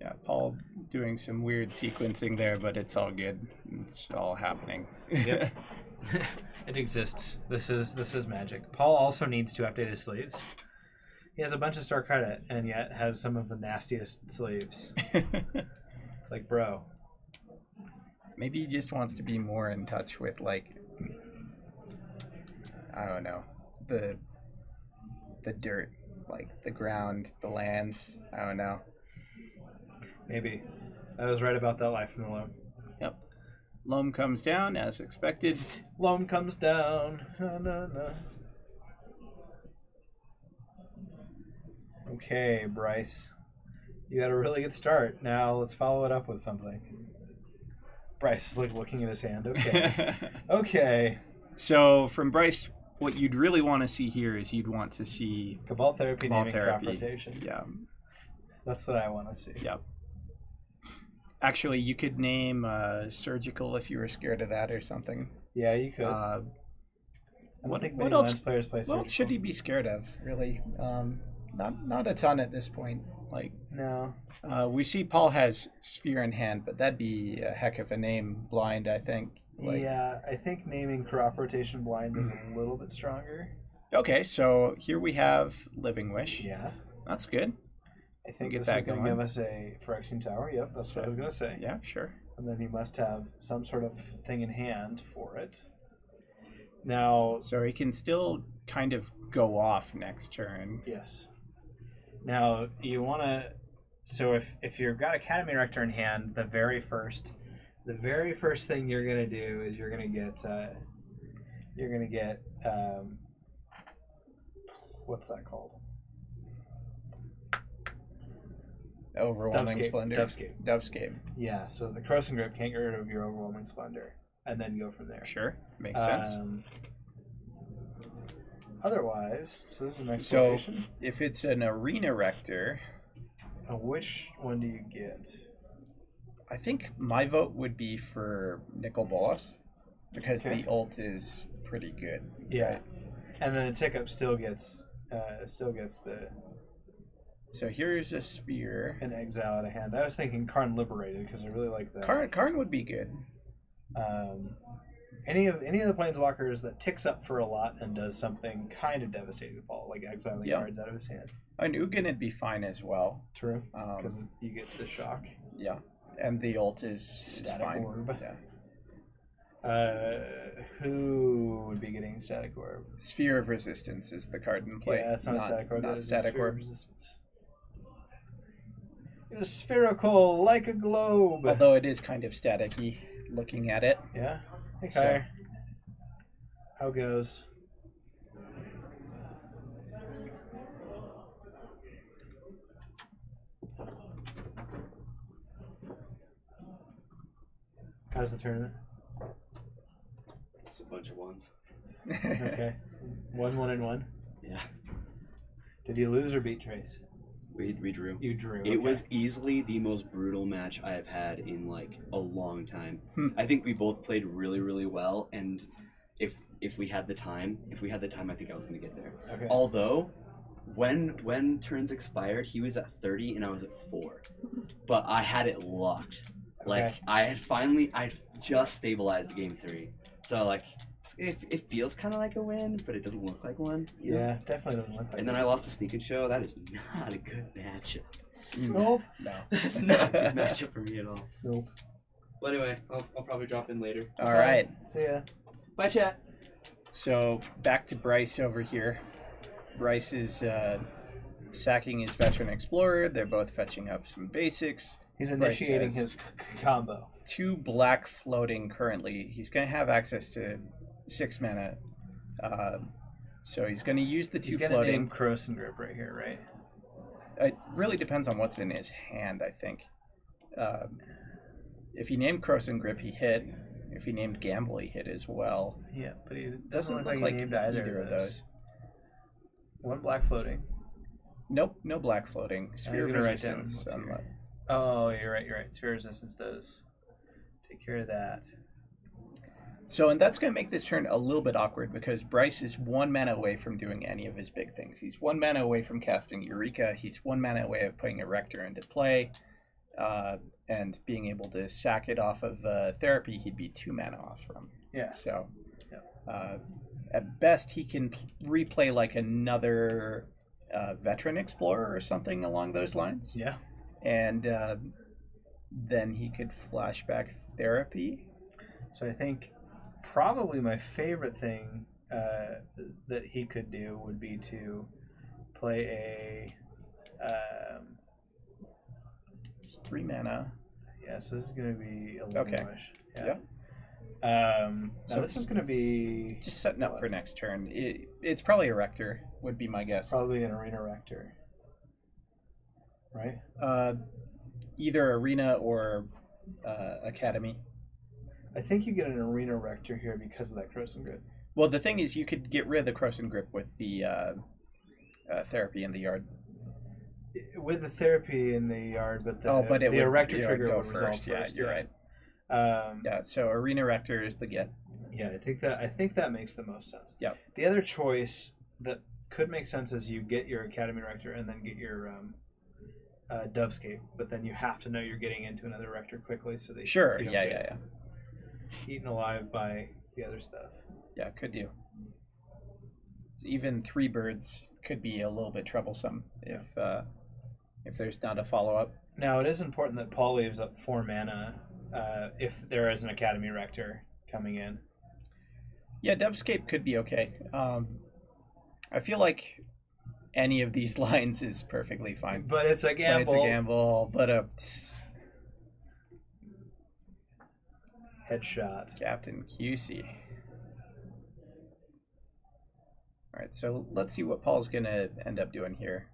Speaker 1: yeah, Paul doing some weird sequencing there, but it's all good. It's all happening.
Speaker 2: Yep. It exists. This is magic. Paul also needs to update his sleeves. He has a bunch of store credit and yet has some of the nastiest sleeves. It's like, bro.
Speaker 1: Maybe he just wants to be more in touch with, like, I don't know, the dirt, like the ground, the lands. I don't know.
Speaker 2: Maybe. I was right about that life from the loam.
Speaker 1: Yep. Loam comes down as expected.
Speaker 2: Loam comes down. No, no, no. Okay, Bryce. You had a really good start. Now let's follow it up with something. Bryce is like looking at his hand. Okay. Okay.
Speaker 1: So from Bryce, what you'd really want to see here is you'd want to see
Speaker 2: Cabal therapy,
Speaker 1: Cabal
Speaker 2: naming
Speaker 1: therapy.
Speaker 2: crop rotation.
Speaker 1: Yeah.
Speaker 2: That's what I want to see.
Speaker 1: Yep. Actually, you could name surgical if you were scared of that or something.
Speaker 2: Yeah, you could.
Speaker 1: Uh,
Speaker 2: I don't
Speaker 1: what-
Speaker 2: think
Speaker 1: what
Speaker 2: many
Speaker 1: else-
Speaker 2: Lens players play surgical.
Speaker 1: what should he be scared of, really? Not a ton at this point. Like,
Speaker 2: No.
Speaker 1: we see Paul has Sphere in hand, but that'd be a heck of a name. Blind, I think. Like,
Speaker 2: Yeah, I think naming crop rotation blind is a little bit stronger.
Speaker 1: Okay, so here we have Living Wish.
Speaker 2: Yeah.
Speaker 1: That's good.
Speaker 2: I think
Speaker 1: Get
Speaker 2: this
Speaker 1: that
Speaker 2: is going to
Speaker 1: going.
Speaker 2: give us a Phyrexian Tower. Yep, that's what I was going to say.
Speaker 1: Yeah, sure.
Speaker 2: And then he must have some sort of thing in hand for it. Now,
Speaker 1: So he can still kind of go off next turn.
Speaker 2: yes. Now, you want to... So if you've got a Academy Rector in hand, the very first thing you're going to do is you're going to get what's that called?
Speaker 1: Overwhelming
Speaker 2: Dovescape.
Speaker 1: Splendor. Dovescape.
Speaker 2: Yeah, so the Crossing Grip can't get rid of your Overwhelming Splendor, and then go from there.
Speaker 1: Sure. Makes sense.
Speaker 2: Otherwise, so this is an
Speaker 1: So
Speaker 2: exploration.
Speaker 1: if it's an Arena Rector,
Speaker 2: Which one do you get?
Speaker 1: I think my vote would be for Nicol Bolas because
Speaker 2: Okay.
Speaker 1: the ult is pretty good.
Speaker 2: Yeah.
Speaker 1: right?
Speaker 2: And then the tick up still gets the
Speaker 1: So here's a sphere.
Speaker 2: an exile out of hand. I was thinking Karn Liberated because I really like that.
Speaker 1: Karn would be good.
Speaker 2: Any of the planeswalkers that ticks up for a lot and does something kind of devastating to Paul, like exiling
Speaker 1: Yeah.
Speaker 2: cards out of his hand.
Speaker 1: An Ugin would be fine as well.
Speaker 2: True, because you get the shock.
Speaker 1: Yeah, and the ult is
Speaker 2: Static
Speaker 1: fine.
Speaker 2: Orb.
Speaker 1: Yeah.
Speaker 2: Who would be getting Static Orb?
Speaker 1: Sphere of Resistance is the card in play.
Speaker 2: Yeah, it's not a Static Orb.
Speaker 1: Not
Speaker 2: That is a
Speaker 1: Static
Speaker 2: Sphere of
Speaker 1: Orb.
Speaker 2: Resistance. It is spherical, like a globe.
Speaker 1: Although it is kind of staticky looking at it.
Speaker 2: Yeah. Hey,
Speaker 1: So-
Speaker 2: Kyre. How goes? How's the tournament?
Speaker 5: Just a bunch of ones.
Speaker 2: Okay. 1-1-1.
Speaker 5: Yeah.
Speaker 2: Did you lose or beat Trace?
Speaker 5: We drew.
Speaker 2: You drew.
Speaker 5: It was easily the most brutal match I have had in like a long time. I think we both played really, really well, and if we had the time, I think I was gonna get there.
Speaker 2: Okay.
Speaker 5: Although, when turns expired, he was at 30 and I was at 4, but I had it locked. Like
Speaker 2: Okay.
Speaker 5: I just stabilized game 3, so like it feels kind of like a win, but it doesn't look like one. you know?
Speaker 2: Yeah, definitely doesn't look like
Speaker 5: And then I lost to Sneak and Show. That is not a good matchup.
Speaker 2: Nope.
Speaker 1: No.
Speaker 5: That's not a good matchup for me at all.
Speaker 2: Nope.
Speaker 5: But anyway, I'll probably drop in later.
Speaker 1: All right.
Speaker 2: See ya.
Speaker 5: Bye, chat.
Speaker 1: So back to Bryce over here. Bryce is sacking his Veteran Explorer. They're both fetching up some basics.
Speaker 2: He's
Speaker 1: Bryce
Speaker 2: initiating
Speaker 1: says-
Speaker 2: his combo.
Speaker 1: 2 black floating currently. He's going to have access to 6 mana. So he's going to use the 2
Speaker 2: He's gonna
Speaker 1: floating.
Speaker 2: name Croson Grip right here, right?
Speaker 1: It really depends on what's in his hand, I think. If he named Croson Grip, he hit. If he named Gamble, he hit as well.
Speaker 2: Yeah, but he
Speaker 1: Doesn't look like
Speaker 2: he named either of those. 1 black floating.
Speaker 1: Nope, no black floating. Sphere of
Speaker 2: gonna write down
Speaker 1: Resistance.
Speaker 2: what's here.
Speaker 1: unlock.
Speaker 2: Oh, you're right. Sphere Resistance does take care of that.
Speaker 1: So, and that's going to make this turn a little bit awkward because Bryce is 1 mana away from doing any of his big things. He's 1 mana away from casting Eureka. He's 1 mana away of putting a Rector into play. And being able to sack it off of Therapy, he'd be 2 mana off from.
Speaker 2: Yeah.
Speaker 1: So,
Speaker 2: Yeah.
Speaker 1: at best, he can replay like another Veteran Explorer or something along those lines.
Speaker 2: Yeah.
Speaker 1: And then he could flashback Therapy.
Speaker 2: So I think probably my favorite thing that he could do would be to play a.
Speaker 1: Just 3 mana.
Speaker 2: Yeah, so this is going to be a little
Speaker 1: Okay.
Speaker 2: much.
Speaker 1: Yeah.
Speaker 2: Now
Speaker 1: So-
Speaker 2: this is going to be
Speaker 1: Just setting up for next turn. It's probably a Rector, would be my guess.
Speaker 2: probably an Arena Rector. Right?
Speaker 1: Either Arena or Academy.
Speaker 2: I think you get an Arena Rector here because of that Croson Grid.
Speaker 1: Well, the thing is, you could get rid of the Croson Grip with the Therapy in the yard.
Speaker 2: With the Therapy in the yard, but the,
Speaker 1: But it
Speaker 2: the
Speaker 1: would,
Speaker 2: Erector
Speaker 1: it would
Speaker 2: trigger
Speaker 1: go
Speaker 2: would resolve
Speaker 1: first. Yeah,
Speaker 2: first.
Speaker 1: you're right.
Speaker 2: Um,
Speaker 1: Yeah, so Arena Rector is the get.
Speaker 2: Yeah, I think that makes the most sense.
Speaker 1: Yeah.
Speaker 2: The other choice that could make sense is you get your Academy Rector and then get your Dovescape, but then you have to know you're getting into another Rector quickly so that
Speaker 1: Sure.
Speaker 2: you don't
Speaker 1: Yeah,
Speaker 2: get
Speaker 1: yeah.
Speaker 2: eaten alive by the other stuff.
Speaker 1: Yeah, could do. Even 3 birds could be a little bit troublesome if there's not a follow-up.
Speaker 2: Now, it is important that Paul leaves up 4 mana if there is an Academy Rector coming in.
Speaker 1: Yeah, Dovescape could be okay. I feel like any of these lines is perfectly fine.
Speaker 2: But it's a
Speaker 1: But
Speaker 2: gamble.
Speaker 1: it's a gamble, but
Speaker 2: Headshot.
Speaker 1: Captain QC. All right, so let's see what Paul's going to end up doing here.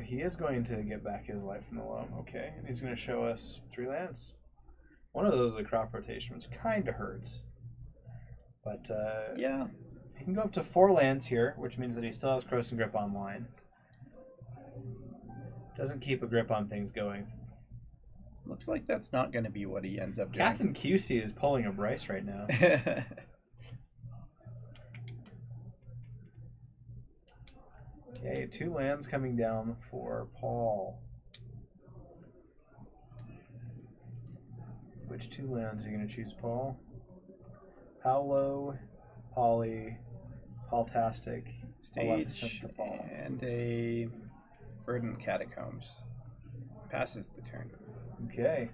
Speaker 2: He is going to get back his life from the loam, okay? And he's going to show us 3 lands. One of those is a crop rotation, which kind of hurts. But
Speaker 1: Yeah,
Speaker 2: he can go up to 4 lands here, which means that he still has Croson Grip online. Doesn't keep a grip on things going.
Speaker 1: Looks like that's not going to be what he ends up doing.
Speaker 2: Captain QC is pulling a Bryce right now. Okay, 2 lands coming down for Paul. Which 2 lands are you going to choose, Paul? Paolo, Polly, Paultastic,
Speaker 1: Stage
Speaker 2: Maleficent to Paul.
Speaker 1: and a Verdant Catacombs. Passes the turn.
Speaker 2: Okay.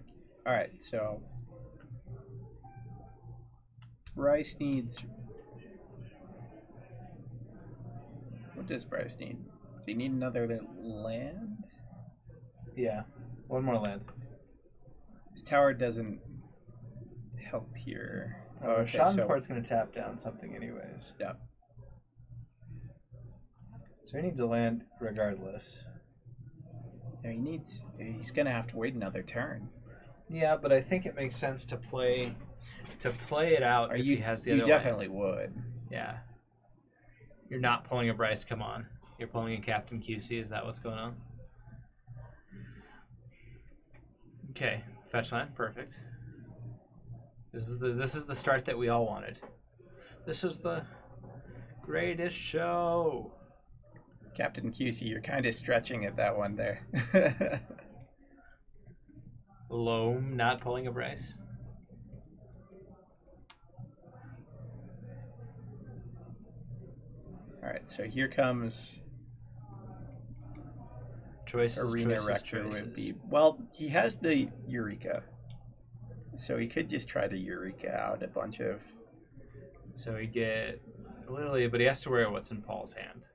Speaker 1: All right, so Bryce needs. What does Bryce need? Does he need another land?
Speaker 2: Yeah. 1 more land.
Speaker 1: His tower doesn't help here. Okay,
Speaker 2: Schadenport's going to tap down something anyways.
Speaker 1: Yeah.
Speaker 2: So he needs a land regardless.
Speaker 1: Yeah, he's going to have to wait another turn.
Speaker 2: Yeah, but I think it makes sense to play it out if he has the other
Speaker 1: You definitely would.
Speaker 2: Yeah. You're not pulling a Bryce, come on. You're pulling a Captain QC, is that what's going on? Okay, fetch land, perfect. This is the start that we all wanted. This is the greatest show.
Speaker 1: Captain QC, you're kind of stretching at that one there.
Speaker 2: Loam not pulling a Bryce.
Speaker 1: All right, so here comes
Speaker 2: Choices,
Speaker 1: Arena
Speaker 2: choices,
Speaker 1: Rector
Speaker 2: choices.
Speaker 1: would be. Well, he has the Eureka. So he could just try to Eureka out a bunch of.
Speaker 2: So he get literally, but he has to worry what's in Paul's hand.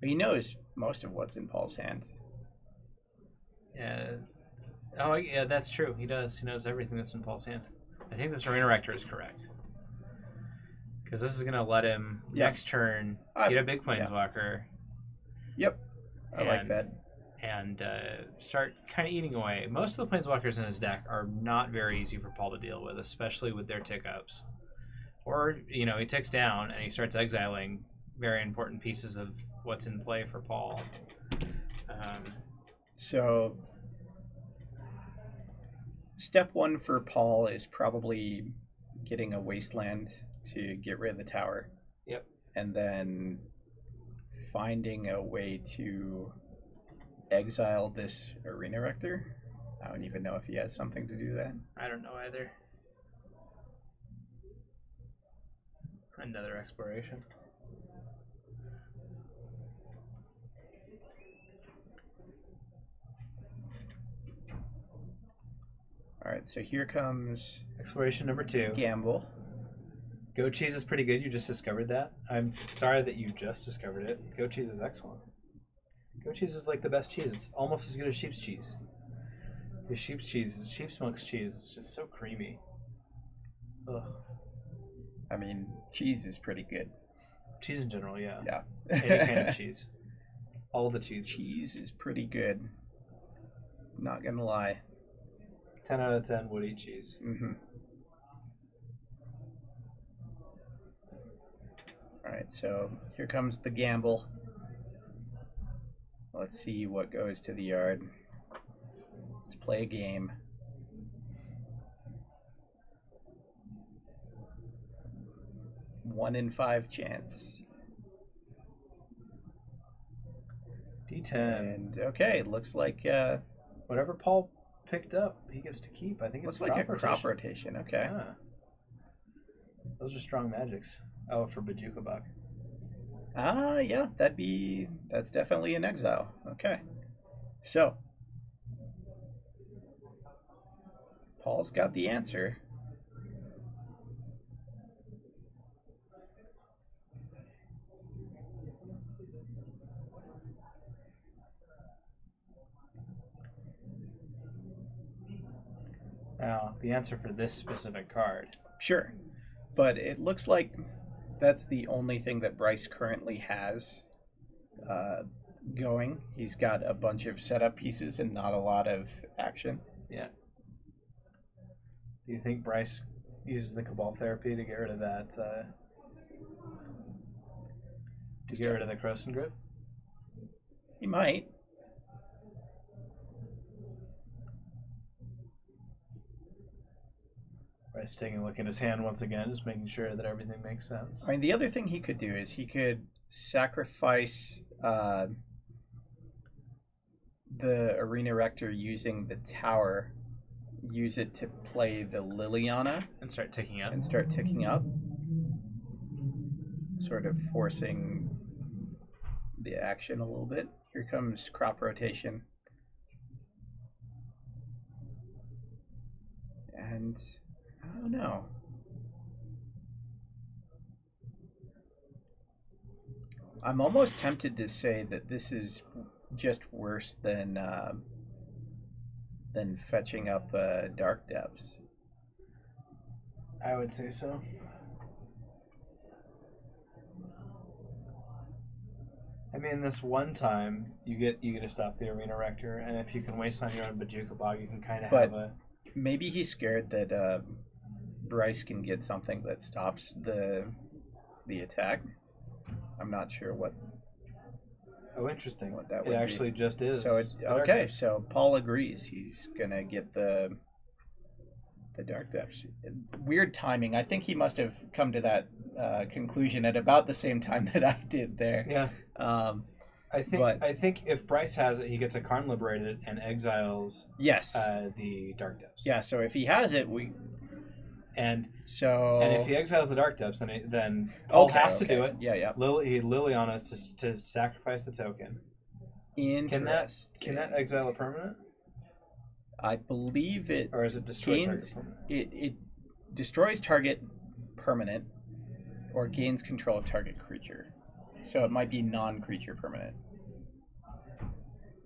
Speaker 1: He knows most of what's in Paul's hand.
Speaker 2: Yeah. Oh, yeah, that's true. He does. He knows everything that's in Paul's hand. I think this Arena Rector is correct. Because this is going to let him, next turn, get a big Planeswalker.
Speaker 1: Yep. I like that.
Speaker 2: And start kind of eating away. Most of the Planeswalkers in his deck are not very easy for Paul to deal with, especially with their tick-ups. Or, he ticks down and he starts exiling very important pieces of what's in play for Paul.
Speaker 1: So, step 1 for Paul is probably getting a Wasteland to get rid of the tower.
Speaker 2: Yep.
Speaker 1: And then finding a way to exile this Arena Rector. I don't even know if he has something to do that.
Speaker 2: I don't know either. Another exploration.
Speaker 1: All right, so here comes
Speaker 2: Exploration number 2.
Speaker 1: Gamble.
Speaker 2: Goat cheese is pretty good. You just discovered that. I'm sorry that you just discovered it. Goat cheese is excellent. Goat cheese is like the best cheese. It's almost as good as sheep's cheese. The sheep's milk's cheese is just so creamy. Ugh.
Speaker 1: I mean, cheese is pretty good.
Speaker 2: Cheese in general, yeah.
Speaker 1: Yeah.
Speaker 2: Any kind of cheese. All the cheeses.
Speaker 1: Cheese is pretty good. Not gonna lie.
Speaker 2: 10 out of 10 would eat cheese.
Speaker 1: Mm-hmm. All right, so here comes the gamble. Let's see what goes to the yard. Let's play a game. One in 5 chance.
Speaker 2: D10.
Speaker 1: And okay, looks like
Speaker 2: Whatever Paul picked up, he gets to keep. I think it's
Speaker 1: looks like a crop rotation. Okay.
Speaker 2: Yeah. Those are strong magics. Oh, for Bajukabak.
Speaker 1: Yeah, that's definitely an exile. Okay. So Paul's got the answer.
Speaker 2: Now, the answer for this specific card.
Speaker 1: Sure. But it looks like that's the only thing that Bryce currently has going. He's got a bunch of setup pieces and not a lot of action.
Speaker 2: Yeah. Do you think Bryce uses the Cabal therapy to get rid of that? To get rid of the Croson Grip?
Speaker 1: He might.
Speaker 2: Bryce taking a look at his hand once again, just making sure that everything makes sense.
Speaker 1: I mean, the other thing he could do is he could sacrifice the Arena Rector using the tower, use it to play the Liliana
Speaker 2: And start ticking up.
Speaker 1: and start ticking up, sort of forcing the action a little bit. Here comes crop rotation. And I don't know. I'm almost tempted to say that this is just worse than fetching up Dark Depths.
Speaker 2: I would say so. I mean, this one time you get to stop the Arena Rector, and if you can waste on your own Bajuka Bog, you can kind of have a.
Speaker 1: Maybe he's scared that Bryce can get something that stops the attack. I'm not sure what.
Speaker 2: Oh, interesting.
Speaker 1: What that
Speaker 2: it
Speaker 1: would
Speaker 2: actually
Speaker 1: be.
Speaker 2: just is.
Speaker 1: So
Speaker 2: the Dark
Speaker 1: okay,
Speaker 2: Depths.
Speaker 1: so Paul agrees. He's gonna get the Dark Depths. Weird timing. I think he must have come to that conclusion at about the same time that I did there.
Speaker 2: Yeah. I think if Bryce has it, he gets a Karn liberated and exiles
Speaker 1: Yes.
Speaker 2: the Dark Depths.
Speaker 1: Yeah. So if he has it,
Speaker 2: And
Speaker 1: And
Speaker 2: if he exiles the Dark Depths, then Paul has to do it.
Speaker 1: Yeah, yeah.
Speaker 2: Liliana is to sacrifice the token.
Speaker 1: Interesting.
Speaker 2: Can that exile a permanent?
Speaker 1: I believe it.
Speaker 2: Or is it destroy
Speaker 1: gains,
Speaker 2: target permanent?
Speaker 1: it destroys target permanent, or gains control of target creature. So it might be non-creature permanent.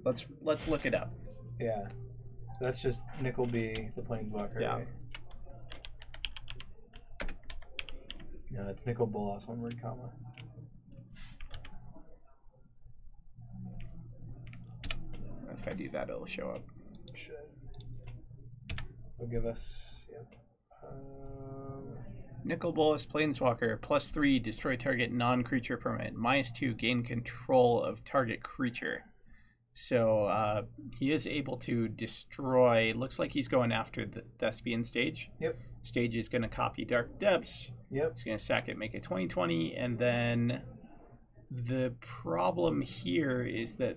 Speaker 1: Let's look it up.
Speaker 2: Yeah. That's just Nickel B, the Planeswalker.
Speaker 1: Yeah.
Speaker 2: Right? No, it's Nickel Bolas, one word comma.
Speaker 1: If I do that, it'll show up.
Speaker 2: Should. It'll give us. Yep.
Speaker 1: Nicol Bolas Planeswalker, +3, destroy target non-creature permanent. -2, gain control of target creature. So he is able to destroy. Looks like he's going after the Thespian stage.
Speaker 2: Yep.
Speaker 1: Stage is going to copy Dark Depths.
Speaker 2: Yep.
Speaker 1: He's going to sack it, make it 20/20, and then the problem here is that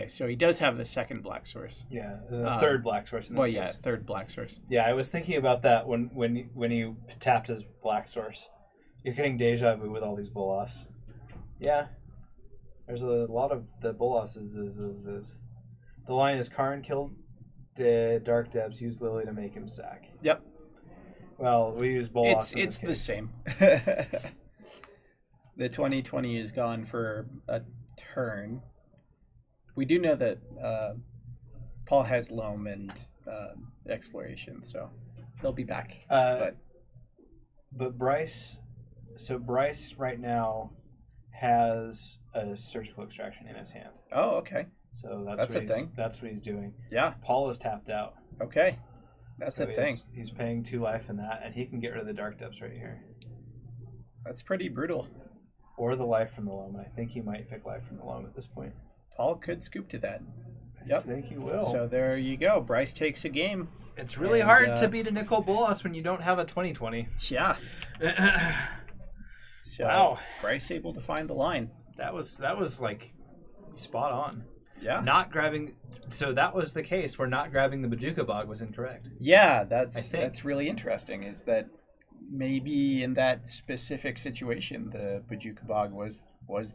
Speaker 1: so he does have a second black source.
Speaker 2: Yeah, the third black source in this case.
Speaker 1: Third black source.
Speaker 2: Yeah, I was thinking about that when you tapped his black source. You're getting deja vu with all these Bolas. Yeah. There's a lot of the Bolas is. The line is Karn killed the Dark Depths, use Lily to make him sack.
Speaker 1: Yep.
Speaker 2: Well, we use Bolas.
Speaker 1: It's the same. The 20/20 is gone for a turn. We do know that Paul has Loam and Exploration, so they'll be back.
Speaker 2: But Bryce, Bryce right now has a Surgical Extraction in his hand.
Speaker 1: Oh, okay.
Speaker 2: So that's
Speaker 1: a
Speaker 2: what he's,
Speaker 1: thing.
Speaker 2: That's what he's doing.
Speaker 1: Yeah.
Speaker 2: Paul is tapped out.
Speaker 1: Okay. That's
Speaker 2: So
Speaker 1: a thing.
Speaker 2: He's paying 2 life in that, and he can get rid of the Dark Depths right here.
Speaker 1: That's pretty brutal.
Speaker 2: Or the life from the loam. I think he might pick life from the loam at this point.
Speaker 1: Paul could scoop to that.
Speaker 2: I
Speaker 1: Yep.
Speaker 2: think he will.
Speaker 1: So there you go. Bryce takes a game.
Speaker 2: It's really
Speaker 1: And,
Speaker 2: hard to beat a Nicol Bolas when you don't have a 20/20.
Speaker 1: Yeah. So
Speaker 2: Wow.
Speaker 1: Bryce able to find the line.
Speaker 2: That was like spot on.
Speaker 1: Yeah.
Speaker 2: Not grabbing. So that was the case where not grabbing the Bajuka Bog was incorrect.
Speaker 1: Yeah,
Speaker 2: I
Speaker 1: that's
Speaker 2: think.
Speaker 1: really interesting. Is that maybe in that specific situation, the Bajuka Bog was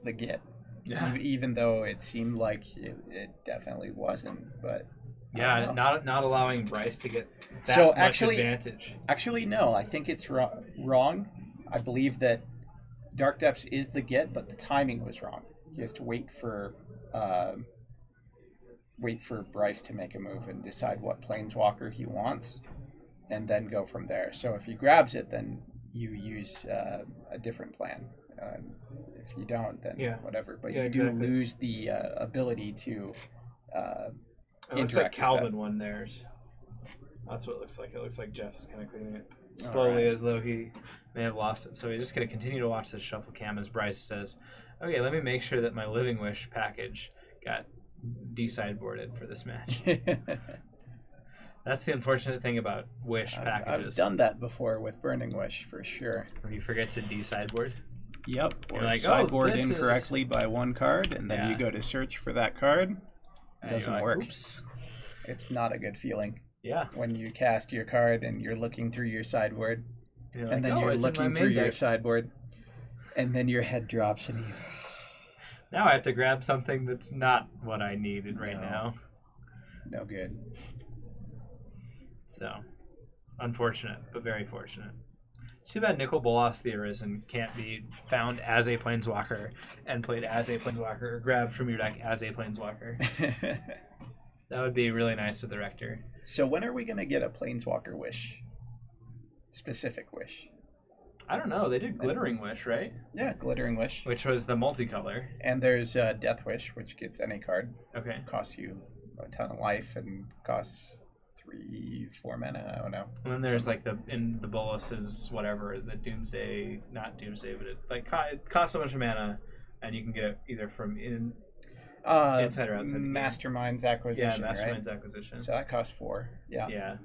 Speaker 1: the get.
Speaker 2: Yeah.
Speaker 1: Even though it seemed like it definitely wasn't, but
Speaker 2: Yeah, not allowing Bryce to get that
Speaker 1: So
Speaker 2: much
Speaker 1: actually-
Speaker 2: advantage.
Speaker 1: actually no, I think it's wrong. I believe that Dark Depths is the get, but the timing was wrong. He has to wait for Bryce to make a move and decide what Planeswalker he wants, and then go from there. So if he grabs it, then you use a different plan. If you don't, then whatever. But
Speaker 2: Yeah,
Speaker 1: you
Speaker 2: exactly.
Speaker 1: do lose the ability to
Speaker 2: It looks like
Speaker 1: interact with
Speaker 2: Calvin won theirs. That's what it looks like. It looks like Jeff is kind of cleaning it slowly as though he may have lost it. So we're just going to continue to watch this shuffle cam as Bryce says, okay, let me make sure that my Living Wish package got de-sideboarded for this match. That's the unfortunate thing about Wish
Speaker 1: I've
Speaker 2: packages.
Speaker 1: done that before with Burning Wish for sure.
Speaker 2: Where you forget to desideboard.
Speaker 1: Yep.
Speaker 2: You're
Speaker 1: Or
Speaker 2: like, oh,
Speaker 1: sideboard
Speaker 2: this
Speaker 1: incorrectly by one card, and then
Speaker 2: Yeah.
Speaker 1: you go to search for that card. It
Speaker 2: And
Speaker 1: doesn't
Speaker 2: you're like,
Speaker 1: work.
Speaker 2: Oops.
Speaker 1: It's not a good feeling
Speaker 2: Yeah.
Speaker 1: when you cast your card and you're looking through your sideboard,
Speaker 2: You're
Speaker 1: and
Speaker 2: like,
Speaker 1: then
Speaker 2: oh,
Speaker 1: you're
Speaker 2: it's in my
Speaker 1: looking
Speaker 2: main
Speaker 1: through your
Speaker 2: deck.
Speaker 1: sideboard, and then your head drops and you.
Speaker 2: Now I have to grab something that's not what I needed right
Speaker 1: No.
Speaker 2: now.
Speaker 1: No good.
Speaker 2: So, unfortunate, but very fortunate. It's too bad Nicol Bolas the Arisen can't be found as a Planeswalker and played as a Planeswalker or grabbed from your deck as a Planeswalker. That would be really nice with the Rector.
Speaker 1: So when are we gonna get a Planeswalker wish? Specific wish.
Speaker 2: I don't know. They did Glittering Wish, right?
Speaker 1: Yeah, Glittering Wish.
Speaker 2: Which was the multicolor.
Speaker 1: And there's Death Wish, which gets any card.
Speaker 2: Okay.
Speaker 1: Costs you a ton of life and costs 3-4 mana. I don't know.
Speaker 2: And then there's like in the Bolas is whatever, the Doomsday, not Doomsday, but it like it costs a bunch of mana, and you can get it either from inside or outside the game.
Speaker 1: Mastermind's Acquisition.
Speaker 2: Yeah, Mastermind's
Speaker 1: right?
Speaker 2: Acquisition.
Speaker 1: So that costs 4. Yeah.
Speaker 2: Yeah,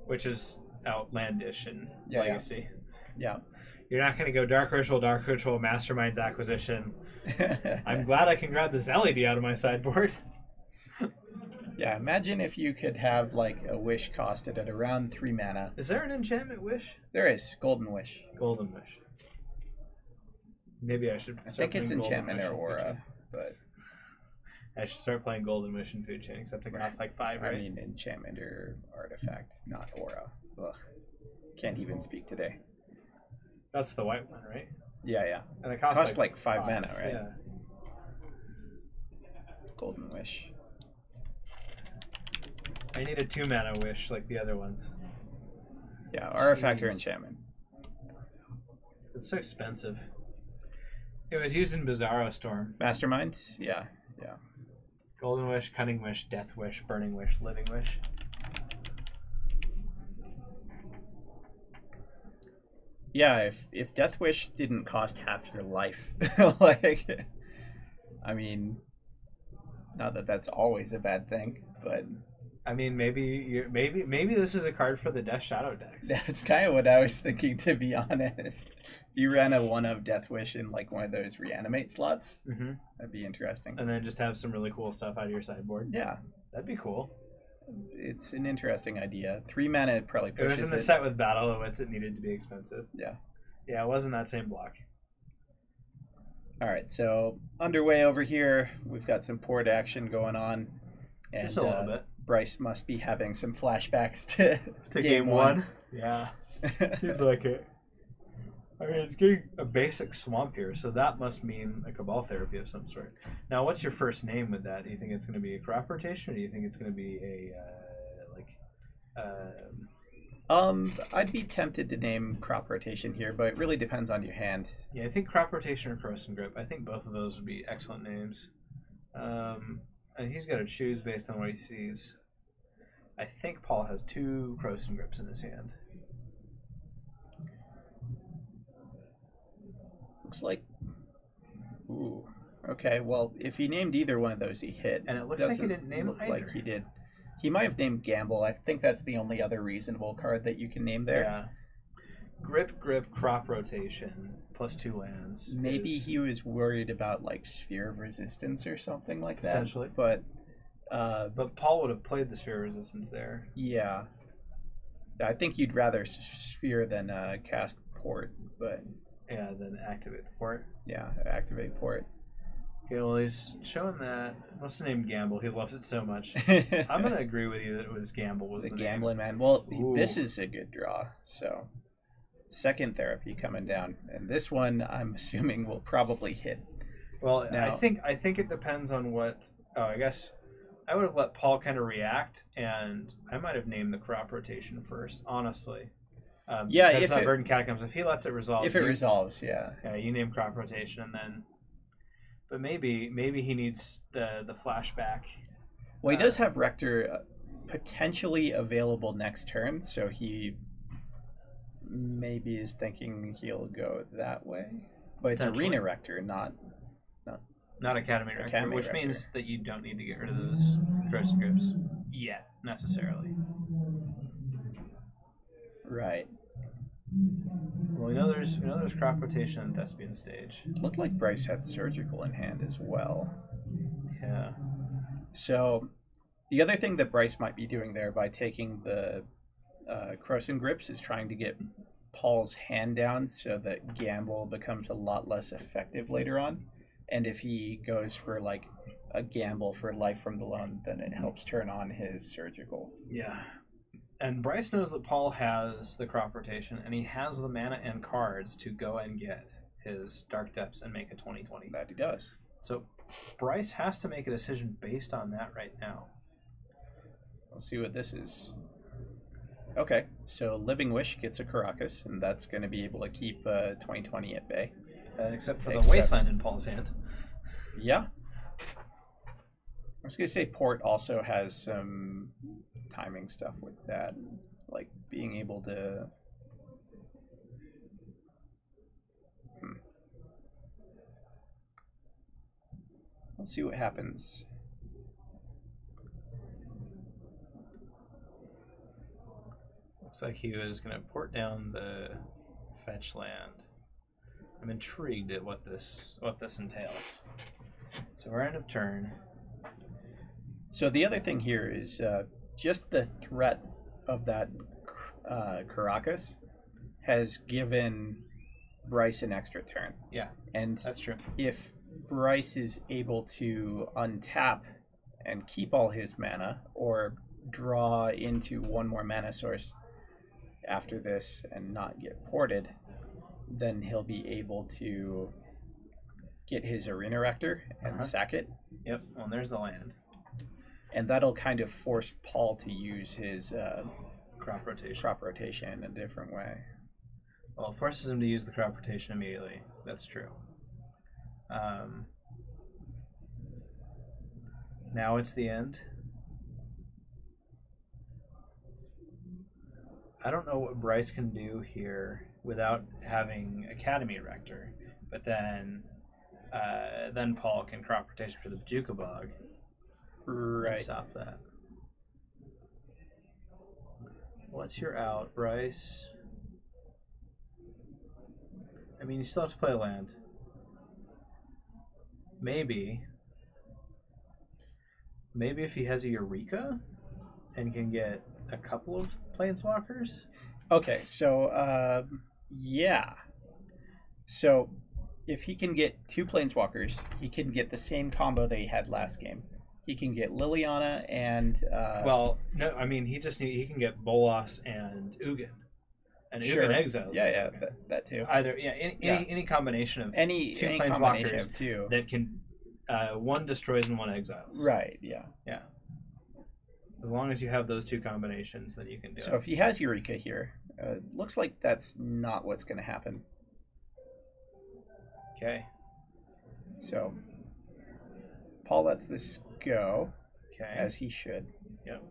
Speaker 2: which is outlandish in
Speaker 1: Yeah,
Speaker 2: Legacy.
Speaker 1: Yeah.
Speaker 2: You're not going to go Dark Ritual, Mastermind's Acquisition. I'm glad I can grab this LED out of my sideboard.
Speaker 1: Yeah, imagine if you could have like a wish costed at around 3 mana.
Speaker 2: Is there an enchantment wish?
Speaker 1: There is Golden Wish.
Speaker 2: Golden Wish. Maybe I should.
Speaker 1: I
Speaker 2: start
Speaker 1: think it's
Speaker 2: playing Golden
Speaker 1: enchantment
Speaker 2: Wish
Speaker 1: or
Speaker 2: in Food
Speaker 1: aura,
Speaker 2: Chain.
Speaker 1: but
Speaker 2: I should start playing Golden Wish in Food Chain, except it costs like 5, right?
Speaker 1: I mean enchantment or artifact, not aura. Ugh. Can't even speak today.
Speaker 2: That's the white one, right?
Speaker 1: Yeah.
Speaker 2: And it
Speaker 1: Costs like 5 mana, right?
Speaker 2: Yeah.
Speaker 1: Golden Wish.
Speaker 2: I need a 2 mana wish like the other ones.
Speaker 1: Yeah, artifact or
Speaker 2: Jeez.
Speaker 1: enchantment.
Speaker 2: It's so expensive. It was used in Bizarro Storm.
Speaker 1: Mastermind? Yeah.
Speaker 2: Golden Wish, Cunning Wish, Death Wish, Burning Wish, Living Wish.
Speaker 1: Yeah, if Death Wish didn't cost half your life, like, I mean, not that that's always a bad thing, but
Speaker 2: I mean, maybe this is a card for the Death Shadow decks.
Speaker 1: that's kind of what I was thinking, to be honest. If you ran a 1 of Death Wish in like one of those reanimate slots,
Speaker 2: Mm-hmm.
Speaker 1: that'd be interesting.
Speaker 2: And then just have some really cool stuff out of your sideboard.
Speaker 1: Yeah,
Speaker 2: That'd be cool.
Speaker 1: it's an interesting idea. 3 mana probably
Speaker 2: It
Speaker 1: pushes
Speaker 2: was in the set with Battle of Wits. It needed to be expensive.
Speaker 1: Yeah.
Speaker 2: Yeah, it wasn't that same block.
Speaker 1: All right, so underway over here, we've got some port action going on. And,
Speaker 2: Just a little bit.
Speaker 1: Bryce must be having some flashbacks to,
Speaker 2: To
Speaker 1: game one.
Speaker 2: Yeah. Seems like it. I mean, it's getting a basic swamp here, so that must mean a Cabal therapy of some sort. Now, what's your first name with that? Do you think it's going to be a crop rotation, or do you think it's going to be a,
Speaker 1: I'd be tempted to name crop rotation here, but it really depends on your hand.
Speaker 2: yeah, I think crop rotation or Corrosive Grip. I think both of those would be excellent names. And he's got to choose based on what he sees. I think Paul has 2 Corrosive Grips in his hand.
Speaker 1: Looks like, ooh, okay. Well, if he named either one of those, he hit.
Speaker 2: And it looks like he
Speaker 1: Doesn't
Speaker 2: didn't name
Speaker 1: look
Speaker 2: either.
Speaker 1: like he did. He might have named Gamble. I think that's the only other reasonable card that you can name there.
Speaker 2: Yeah. Grip, crop rotation, plus 2 lands.
Speaker 1: Maybe
Speaker 2: is-
Speaker 1: he was worried about like Sphere of Resistance or something like that.
Speaker 2: Potentially.
Speaker 1: But
Speaker 2: But Paul would have played the Sphere of Resistance there.
Speaker 1: yeah, I think you'd rather Sphere than cast Port. But
Speaker 2: Yeah, then activate the port.
Speaker 1: yeah, activate Port.
Speaker 2: Okay, well, he's showing that. What's the name? Gamble. He loves it so much. I'm going to agree with you that it was Gamble was
Speaker 1: the
Speaker 2: the
Speaker 1: gambling man. Well,
Speaker 2: Ooh.
Speaker 1: this is a good draw. So second therapy coming down, and this one I'm assuming will probably hit.
Speaker 2: name. Well,
Speaker 1: Now-
Speaker 2: I think it depends on what. Oh, I guess I would have let Paul kind of react, and I might have named the crop rotation first, honestly.
Speaker 1: Yeah,
Speaker 2: because
Speaker 1: if
Speaker 2: that
Speaker 1: it-
Speaker 2: Verdant Catacombs, if he lets it resolve,
Speaker 1: If it
Speaker 2: you-
Speaker 1: resolves, yeah.
Speaker 2: yeah, you name crop rotation, and then. But maybe he needs the flashback.
Speaker 1: Well, he does have Rector potentially available next turn, so he maybe is thinking he'll go that way. But it's
Speaker 2: Potentially.
Speaker 1: Arena Rector, not
Speaker 2: Not Academy Rector,
Speaker 1: Academy
Speaker 2: which
Speaker 1: Rector.
Speaker 2: means that you don't need to get rid of those Corrosive Grips. yet necessarily.
Speaker 1: Right.
Speaker 2: Well, we know there's crop rotation in Thespian stage.
Speaker 1: It looked like Bryce had surgical in hand as well.
Speaker 2: Yeah.
Speaker 1: So the other thing that Bryce might be doing there by taking the Croson grips is trying to get Paul's hand down so that gamble becomes a lot less effective later on. And if he goes for like a gamble for life from the loan, then it helps turn on his surgical.
Speaker 2: Yeah. And Bryce knows that Paul has the crop rotation, and he has the mana and cards to go and get his Dark Depths and make a 20/20.
Speaker 1: That he does.
Speaker 2: So Bryce has to make a decision based on that right now.
Speaker 1: We'll see what this is. Okay, so Living Wish gets a Caracas, and that's going to be able to keep 20/20 at bay.
Speaker 2: Except for the Wasteland in Paul's hand.
Speaker 1: Yeah. I was going to say Port also has some timing stuff with that, like being able to... Let's see what happens.
Speaker 2: Looks like he was going to port down the fetch land. I'm intrigued at what this entails. So we're end of turn.
Speaker 1: So the other thing here is just the threat of that Caracas has given Bryce an extra turn.
Speaker 2: Yeah,
Speaker 1: and
Speaker 2: that's true.
Speaker 1: If Bryce is able to untap and keep all his mana, or draw into one more mana source after this and not get ported, then he'll be able to get his Arena Rector and sack it.
Speaker 2: Yep, well, there's the land.
Speaker 1: And that'll kind of force Paul to use his
Speaker 2: crop
Speaker 1: rotation in a different way.
Speaker 2: Well, it forces him to use the crop rotation immediately. That's true. Now it's the end. I don't know what Bryce can do here without having Academy Rector, but then Paul can crop rotation for the Bajuka Bog.
Speaker 1: Right.
Speaker 2: Stop that. What's your out, Bryce? I mean, you still have to play a land. Maybe if he has a Eureka and can get a couple of Planeswalkers.
Speaker 1: Okay, so yeah. So if he can get 2 Planeswalkers, he can get the same combo that he had last game. He can get Liliana and
Speaker 2: well, no, I mean he can get Bolas and Ugin. And
Speaker 1: sure.
Speaker 2: Ugin exiles.
Speaker 1: Yeah, that too.
Speaker 2: Either any combination of
Speaker 1: any
Speaker 2: 2
Speaker 1: Planeswalkers
Speaker 2: of
Speaker 1: 2
Speaker 2: that can one destroys and one exiles.
Speaker 1: Right, yeah.
Speaker 2: Yeah. As long as you have those 2 combinations, then you can do it.
Speaker 1: So if he has Eureka here, looks like that's not what's going to happen.
Speaker 2: Okay.
Speaker 1: So Paul lets this go,
Speaker 2: okay,
Speaker 1: as he should.
Speaker 2: Yep.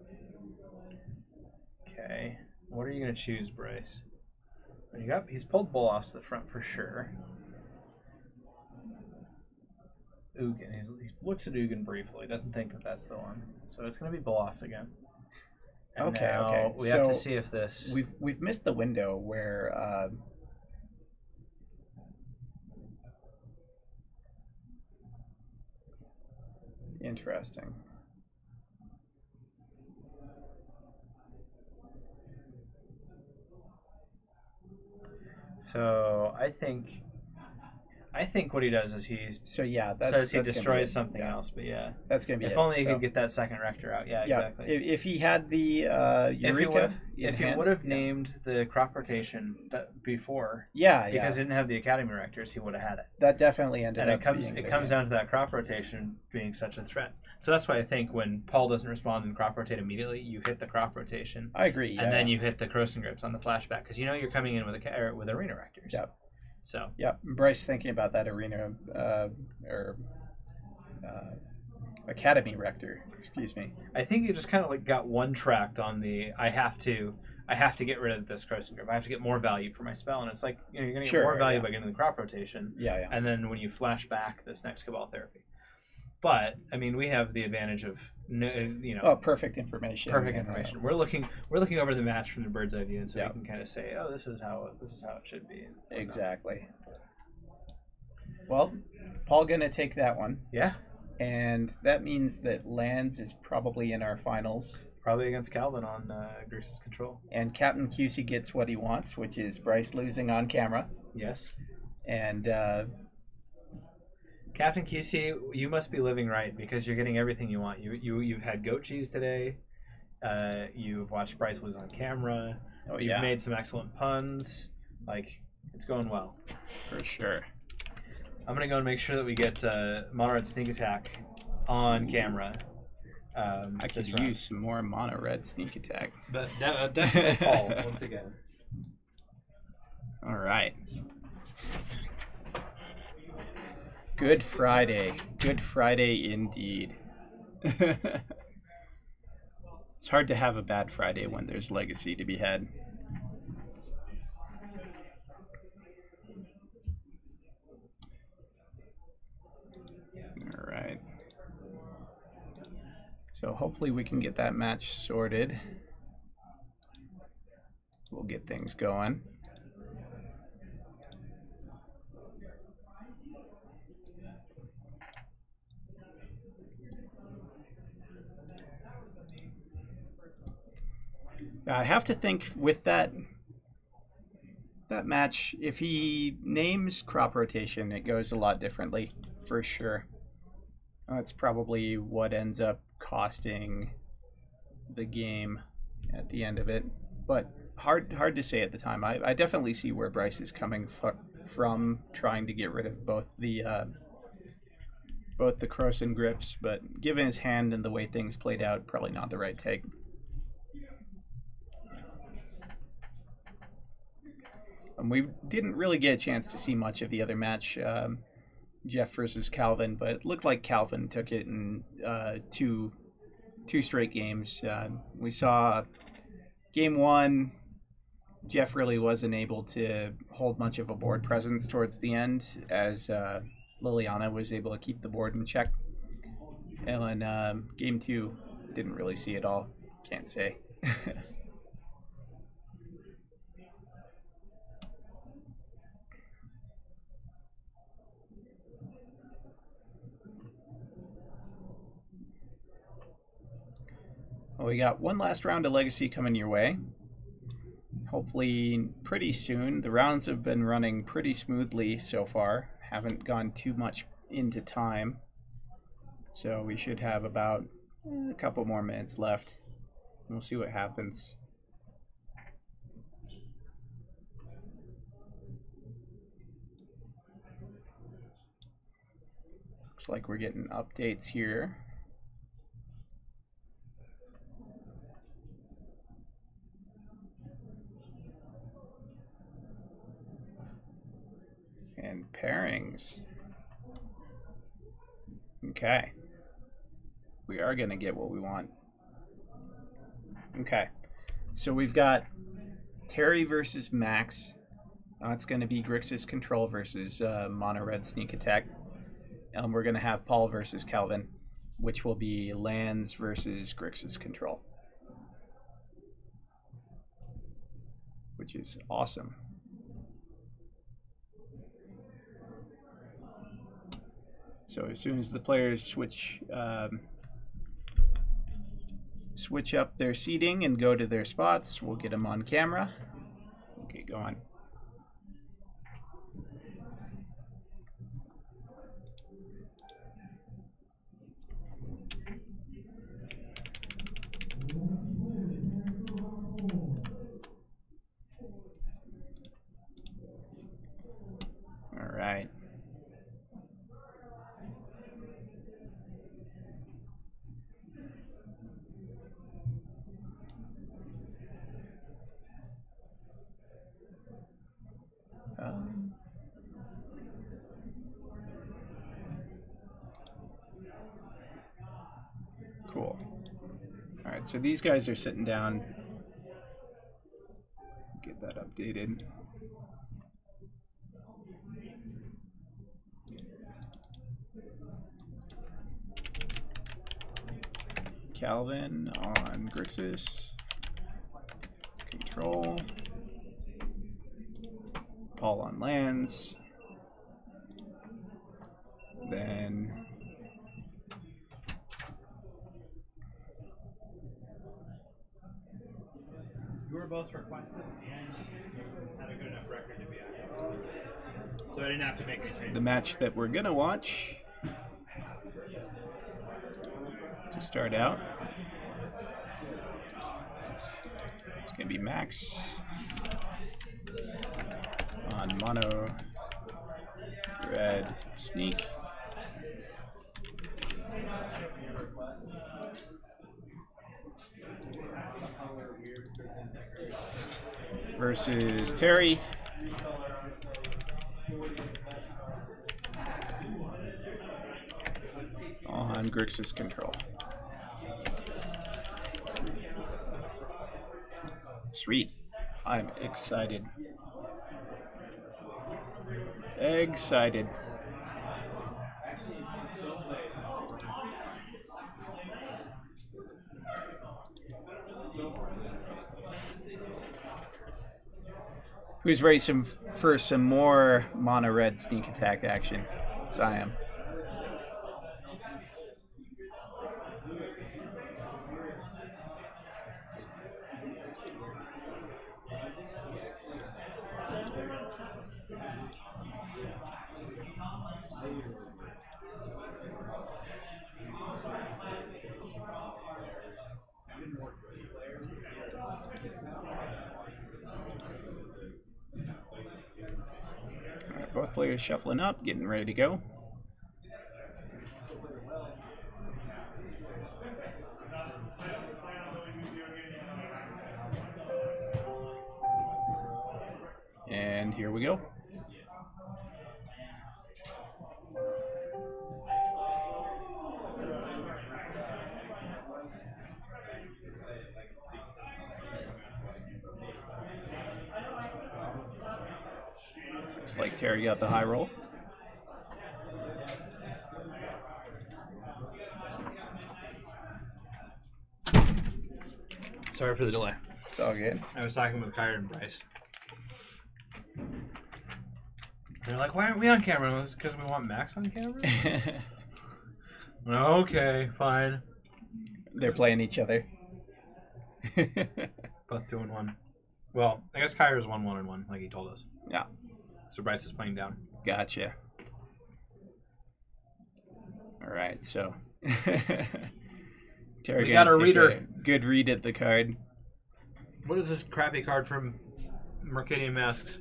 Speaker 2: Okay. What are you going to choose, Bryce? He's pulled Bolas to the front for sure. Ugin. He looks at Ugin briefly. Doesn't think that that's the one. So it's going to be Bolas again. And
Speaker 1: okay.
Speaker 2: We have to see if this...
Speaker 1: We've missed the window where... Interesting.
Speaker 2: So I think what he does is says he destroys something else. But yeah,
Speaker 1: that's gonna be.
Speaker 2: If only he could get that second Rector out. Yeah, exactly.
Speaker 1: If he had the Eureka,
Speaker 2: if he would have named the crop rotation before, because he didn't have the Academy Rectors, he would have had it.
Speaker 1: That definitely ended
Speaker 2: and
Speaker 1: up.
Speaker 2: It comes down to that crop rotation being such a threat. So that's why I think when Paul doesn't respond and crop rotate immediately, you hit the crop rotation.
Speaker 1: I agree.
Speaker 2: And then you hit the Croson Grips on the flashback because you know you're coming in with Arena Rectors.
Speaker 1: Yep.
Speaker 2: So
Speaker 1: Bryce thinking about that Arena Academy Rector. Excuse me.
Speaker 2: I think you just kind of like got one tracked on the I have to get rid of this Croson Grip. I have to get more value for my spell, and it's like you're going to get more value by getting the crop rotation.
Speaker 1: Yeah.
Speaker 2: And then when you flash back this next Cabal Therapy. But I mean, we have the advantage of
Speaker 1: perfect information.
Speaker 2: perfect information. We're looking over the match from the bird's eye view, and so
Speaker 1: Yeah.
Speaker 2: we can kind of say, oh, this is how it should be.
Speaker 1: Exactly. Well, Paul gonna take that one,
Speaker 2: Yeah,
Speaker 1: and that means that Lands is probably in our finals,
Speaker 2: probably against Calvin on Grixis Control.
Speaker 1: and Captain QC gets what he wants, which is Bryce losing on camera,
Speaker 2: Yes.
Speaker 1: and
Speaker 2: Captain QC, you must be living right because you're getting everything you want. You've had goat cheese today. You've watched Bryce lose on camera. You've made some excellent puns. Like, it's going well.
Speaker 1: for sure.
Speaker 2: I'm gonna go and make sure that we get Mono Red Sneak Attack on camera.
Speaker 1: I could use some more Mono Red Sneak Attack.
Speaker 2: But definitely Paul once again.
Speaker 1: All right. Good Friday. Good Friday indeed. It's hard to have a bad Friday when there's legacy to be had. All right. So hopefully we can get that match sorted. We'll get things going. I have to think with that match, if he names crop rotation, it goes a lot differently, for sure. That's probably what ends up costing the game at the end of it. But hard to say at the time. I definitely see where Bryce is coming from, trying to get rid of both the Croson grips, but given his hand and the way things played out, probably not the right take. We didn't really get a chance to see much of the other match, Jeff versus Calvin, but it looked like Calvin took it in two straight games. We saw game one, Jeff really wasn't able to hold much of a board presence towards the end, as Liliana was able to keep the board in check. And game two, didn't really see it all, can't say. Well, we got one last round of Legacy coming your way. Hopefully pretty soon. The rounds have been running pretty smoothly so far. Haven't gone too much into time. So we should have about a couple more minutes left. We'll see what happens. Looks like we're getting updates here. And pairings. Okay. We are going to get what we want. Okay. So we've got Terry versus Max. It's going to be Grixis Control versus Mono Red Sneak Attack. We're going to have Paul versus Calvin, which will be Lands versus Grixis Control. Which is awesome. So as soon as the players switch up their seating and go to their spots, we'll get them on camera. We'll get going. All right. Cool. All right, so these guys are sitting down. Get that updated. Calvin on Grixis. Control. Paul on lands. Then
Speaker 2: You were both requested and had a good enough record to be active. So I didn't have to make any changes.
Speaker 1: the match that we're gonna watch to start out. It's gonna be Max on mono red sneak. Versus Terry on Grixis control. Sweet. I'm excited. Excited. Who's ready for some more mono red sneak attack action? 'Cause I am. Alright, both players shuffling up, getting ready to go. And here we go. Looks like Terry got the high roll.
Speaker 2: Sorry for the delay.
Speaker 1: It's all good.
Speaker 2: I was talking with Kyra and Bryce. They're like, why aren't we on camera? It's because we want Max on camera? Okay, fine.
Speaker 1: They're playing each other.
Speaker 2: Both 2-1. Well, I guess Kyra's 1-1-1, like he told us.
Speaker 1: Yeah.
Speaker 2: So Bryce is playing down.
Speaker 1: Gotcha. All right, so Terry
Speaker 2: We got a
Speaker 1: take
Speaker 2: reader.
Speaker 1: Good read at the card.
Speaker 2: What is this crappy card from Mercadian Masks?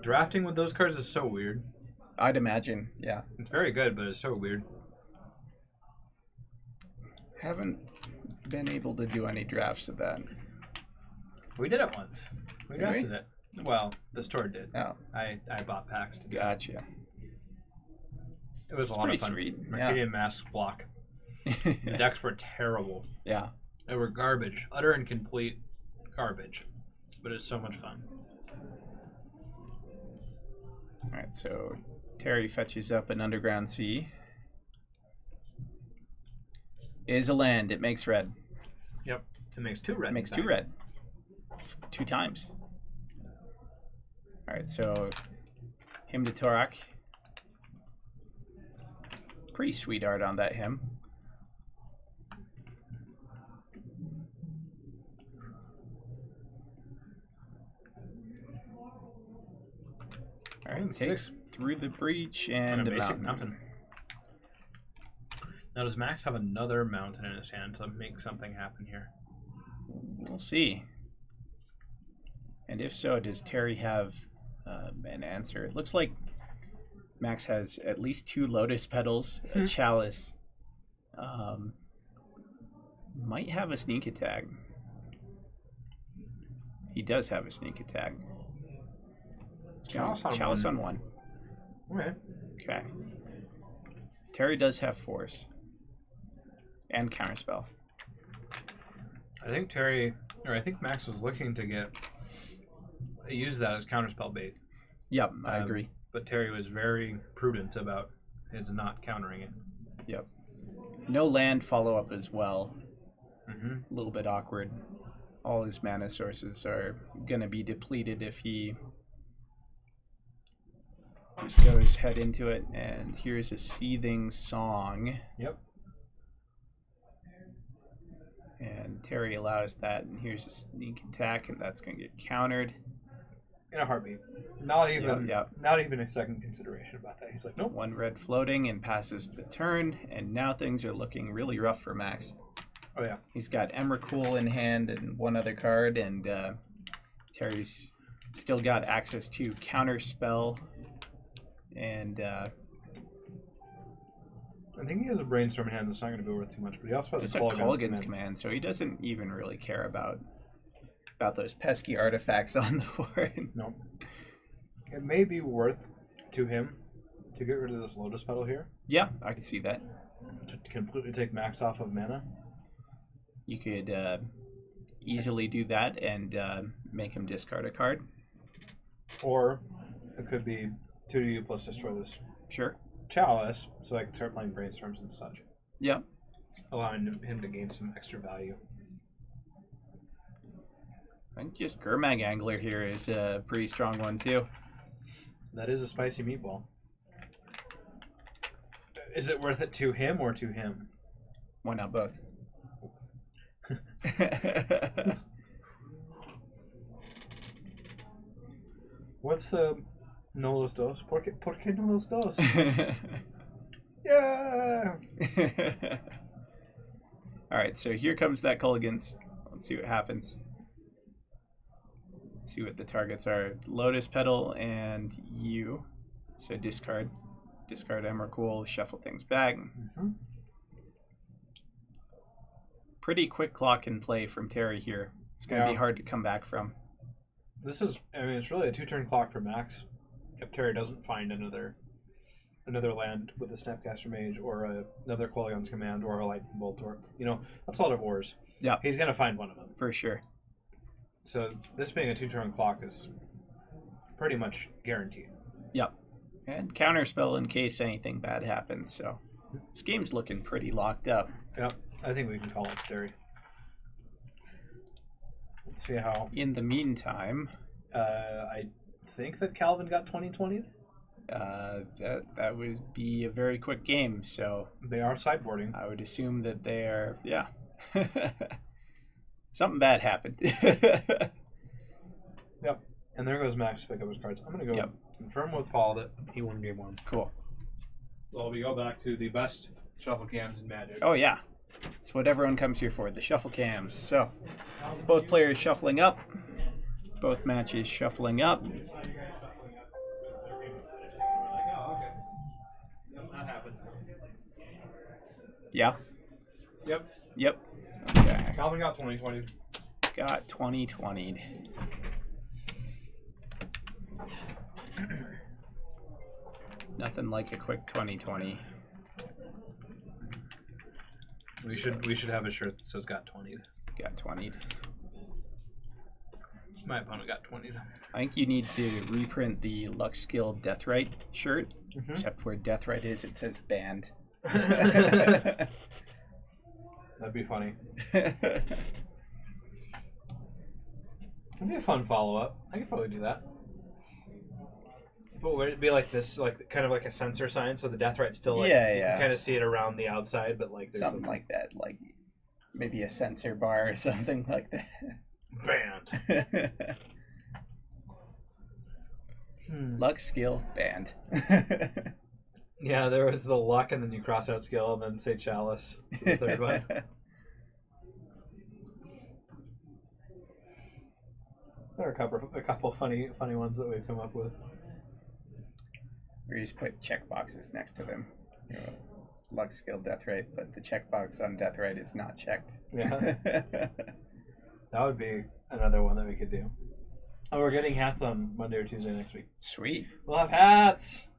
Speaker 2: Drafting with those cards is so weird.
Speaker 1: I'd imagine, yeah.
Speaker 2: It's very good, but it's so weird.
Speaker 1: Haven't been able to do any drafts of that.
Speaker 2: We did it once. We
Speaker 1: Did we?
Speaker 2: drafted it. Well, the store did.
Speaker 1: Oh,
Speaker 2: I bought packs to do it.
Speaker 1: gotcha.
Speaker 2: It was
Speaker 1: It's
Speaker 2: a lot
Speaker 1: pretty
Speaker 2: of fun.
Speaker 1: sweet,
Speaker 2: Mercadian Masks block. The decks were terrible.
Speaker 1: Yeah.
Speaker 2: They were garbage. Utter and complete garbage. But it's so much fun.
Speaker 1: All right, so Terry fetches up an Underground Sea. Is a land. It makes red.
Speaker 2: Yep. It makes 2 red.
Speaker 1: It makes
Speaker 2: in
Speaker 1: 2
Speaker 2: fact.
Speaker 1: red. 2 times. All right, so him to Torak. Pretty sweet art on that him. All right, takes
Speaker 2: 6.
Speaker 1: through the breach
Speaker 2: And
Speaker 1: and
Speaker 2: a
Speaker 1: a
Speaker 2: basic
Speaker 1: mountain.
Speaker 2: mountain. Now, does Max have another mountain in his hand to make something happen here?
Speaker 1: We'll see. And if so, does Terry have an answer? It looks like Max has at least 2 lotus petals, a chalice. Might have a sneak attack. He does have a sneak attack.
Speaker 2: Chalice on
Speaker 1: one.
Speaker 2: Okay.
Speaker 1: Okay. Terry does have force. And counterspell.
Speaker 2: I think Max was looking to use that as counterspell bait.
Speaker 1: Yep, I agree.
Speaker 2: But Terry was very prudent about his not countering it.
Speaker 1: Yep. No land follow-up as well.
Speaker 2: Mm-hmm.
Speaker 1: A little bit awkward. All his mana sources are going to be depleted if he just goes head into it. And here's a Seething Song.
Speaker 2: Yep.
Speaker 1: And Terry allows that, and here's a sneak attack, and that's going to get countered.
Speaker 2: In a heartbeat. Not even
Speaker 1: Yep.
Speaker 2: not even a second consideration about that. He's like, nope.
Speaker 1: One red floating and passes the turn, and now things are looking really rough for Max.
Speaker 2: Oh yeah.
Speaker 1: He's got Emrakul in hand and one other card, and Terry's still got access to Counterspell, and
Speaker 2: I think he has a brainstorm in hand that's not going to be worth too much, but he also has
Speaker 1: there's
Speaker 2: a
Speaker 1: a
Speaker 2: call
Speaker 1: Colligan's command, so he doesn't even really care about those pesky artifacts on the board.
Speaker 2: No. It may be worth to him to get rid of this Lotus Petal here.
Speaker 1: Yeah, I can see that.
Speaker 2: To completely take Max off of mana.
Speaker 1: You could easily do that and make him discard a card.
Speaker 2: Or it could be 2 plus destroy this
Speaker 1: Sure.
Speaker 2: Chalice so I can start playing brainstorms and such.
Speaker 1: Yep.
Speaker 2: Allowing him to gain some extra value.
Speaker 1: I think just Gurmag Angler here is a pretty strong one too.
Speaker 2: That is a spicy meatball. Is it worth it to him or to him?
Speaker 1: Why not both?
Speaker 2: What's no los dos? ¿Por qué no los dos? Yeah!
Speaker 1: Alright, so here comes that Culligans. Let's see what happens. See what the targets are. Lotus Petal and you. So discard. Discard Emrakul, shuffle things back.
Speaker 2: Mm-hmm.
Speaker 1: Pretty quick clock in play from Terry here. It's going to be hard to come back from.
Speaker 2: This is, I mean, it's really a 2-turn clock for Max. If Terry doesn't find another land with a Snapcaster Mage or another Qualigon's Command or a Lightning Bolt, or, you know, that's a lot of wars.
Speaker 1: Yeah.
Speaker 2: He's going to find one of them.
Speaker 1: For sure.
Speaker 2: So this being a 2-turn clock is pretty much guaranteed.
Speaker 1: Yep. And counterspell in case anything bad happens. So this game's looking pretty locked up.
Speaker 2: Yep. I think we can call it Terry. Let's see how.
Speaker 1: In the meantime,
Speaker 2: I think that Calvin got 2020.
Speaker 1: that would be a very quick game. So
Speaker 2: They are sideboarding.
Speaker 1: I would assume that they are, yeah. Something bad happened.
Speaker 2: Yep. And there goes Max to pick up his cards. I'm going to go confirm with Paul that he won game 1.
Speaker 1: Cool.
Speaker 4: Well, we go back to the best shuffle cams in Magic.
Speaker 1: Oh, yeah. It's what everyone comes here for, the shuffle cams. So, both players shuffling up. Both matches shuffling up.
Speaker 4: That happened.
Speaker 1: Yeah.
Speaker 4: Yep.
Speaker 1: Yep. Okay.
Speaker 4: Calvin got 2020.
Speaker 1: Got 2020'd. Nothing like a quick 2020.
Speaker 2: We should have a shirt that says got 20'd.
Speaker 1: Got 20'd.
Speaker 2: My opponent got 20'd.
Speaker 1: I think you need to reprint the Luxskill Deathrite shirt, except where Deathrite is, it says banned.
Speaker 2: That'd be funny. That'd be a fun follow-up. I could probably do that. But would it be like this, like kind of like a sensor sign, so the Deathrite's still like you can kind of see it around the outside, but like there's
Speaker 1: something like that, like maybe a sensor bar or something like that.
Speaker 2: banned.
Speaker 1: Luxskill banned.
Speaker 2: Yeah, there was the luck, and then you cross out skill, and then say chalice. The third one. There are a couple funny ones that we've come up with.
Speaker 1: Or you just put check boxes next to them. You know, Luxskill Deathrite, but the checkbox on Deathrite is not checked.
Speaker 2: Yeah. That would be another one that we could do. Oh, we're getting hats on Monday or Tuesday next week.
Speaker 1: Sweet.
Speaker 2: We'll have hats!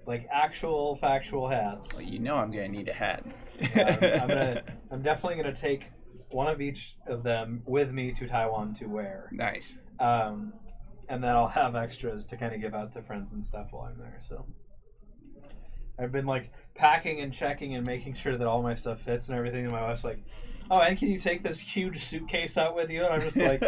Speaker 2: Like actual, factual hats.
Speaker 1: Well, you know I'm gonna need a hat.
Speaker 2: I'm definitely gonna take one of each of them with me to Taiwan to wear.
Speaker 1: Nice.
Speaker 2: And then I'll have extras to kind of give out to friends and stuff while I'm there. So I've been like packing and checking and making sure that all my stuff fits and everything. And my wife's like, "Oh, and can you take this huge suitcase out with you?" And I'm just like,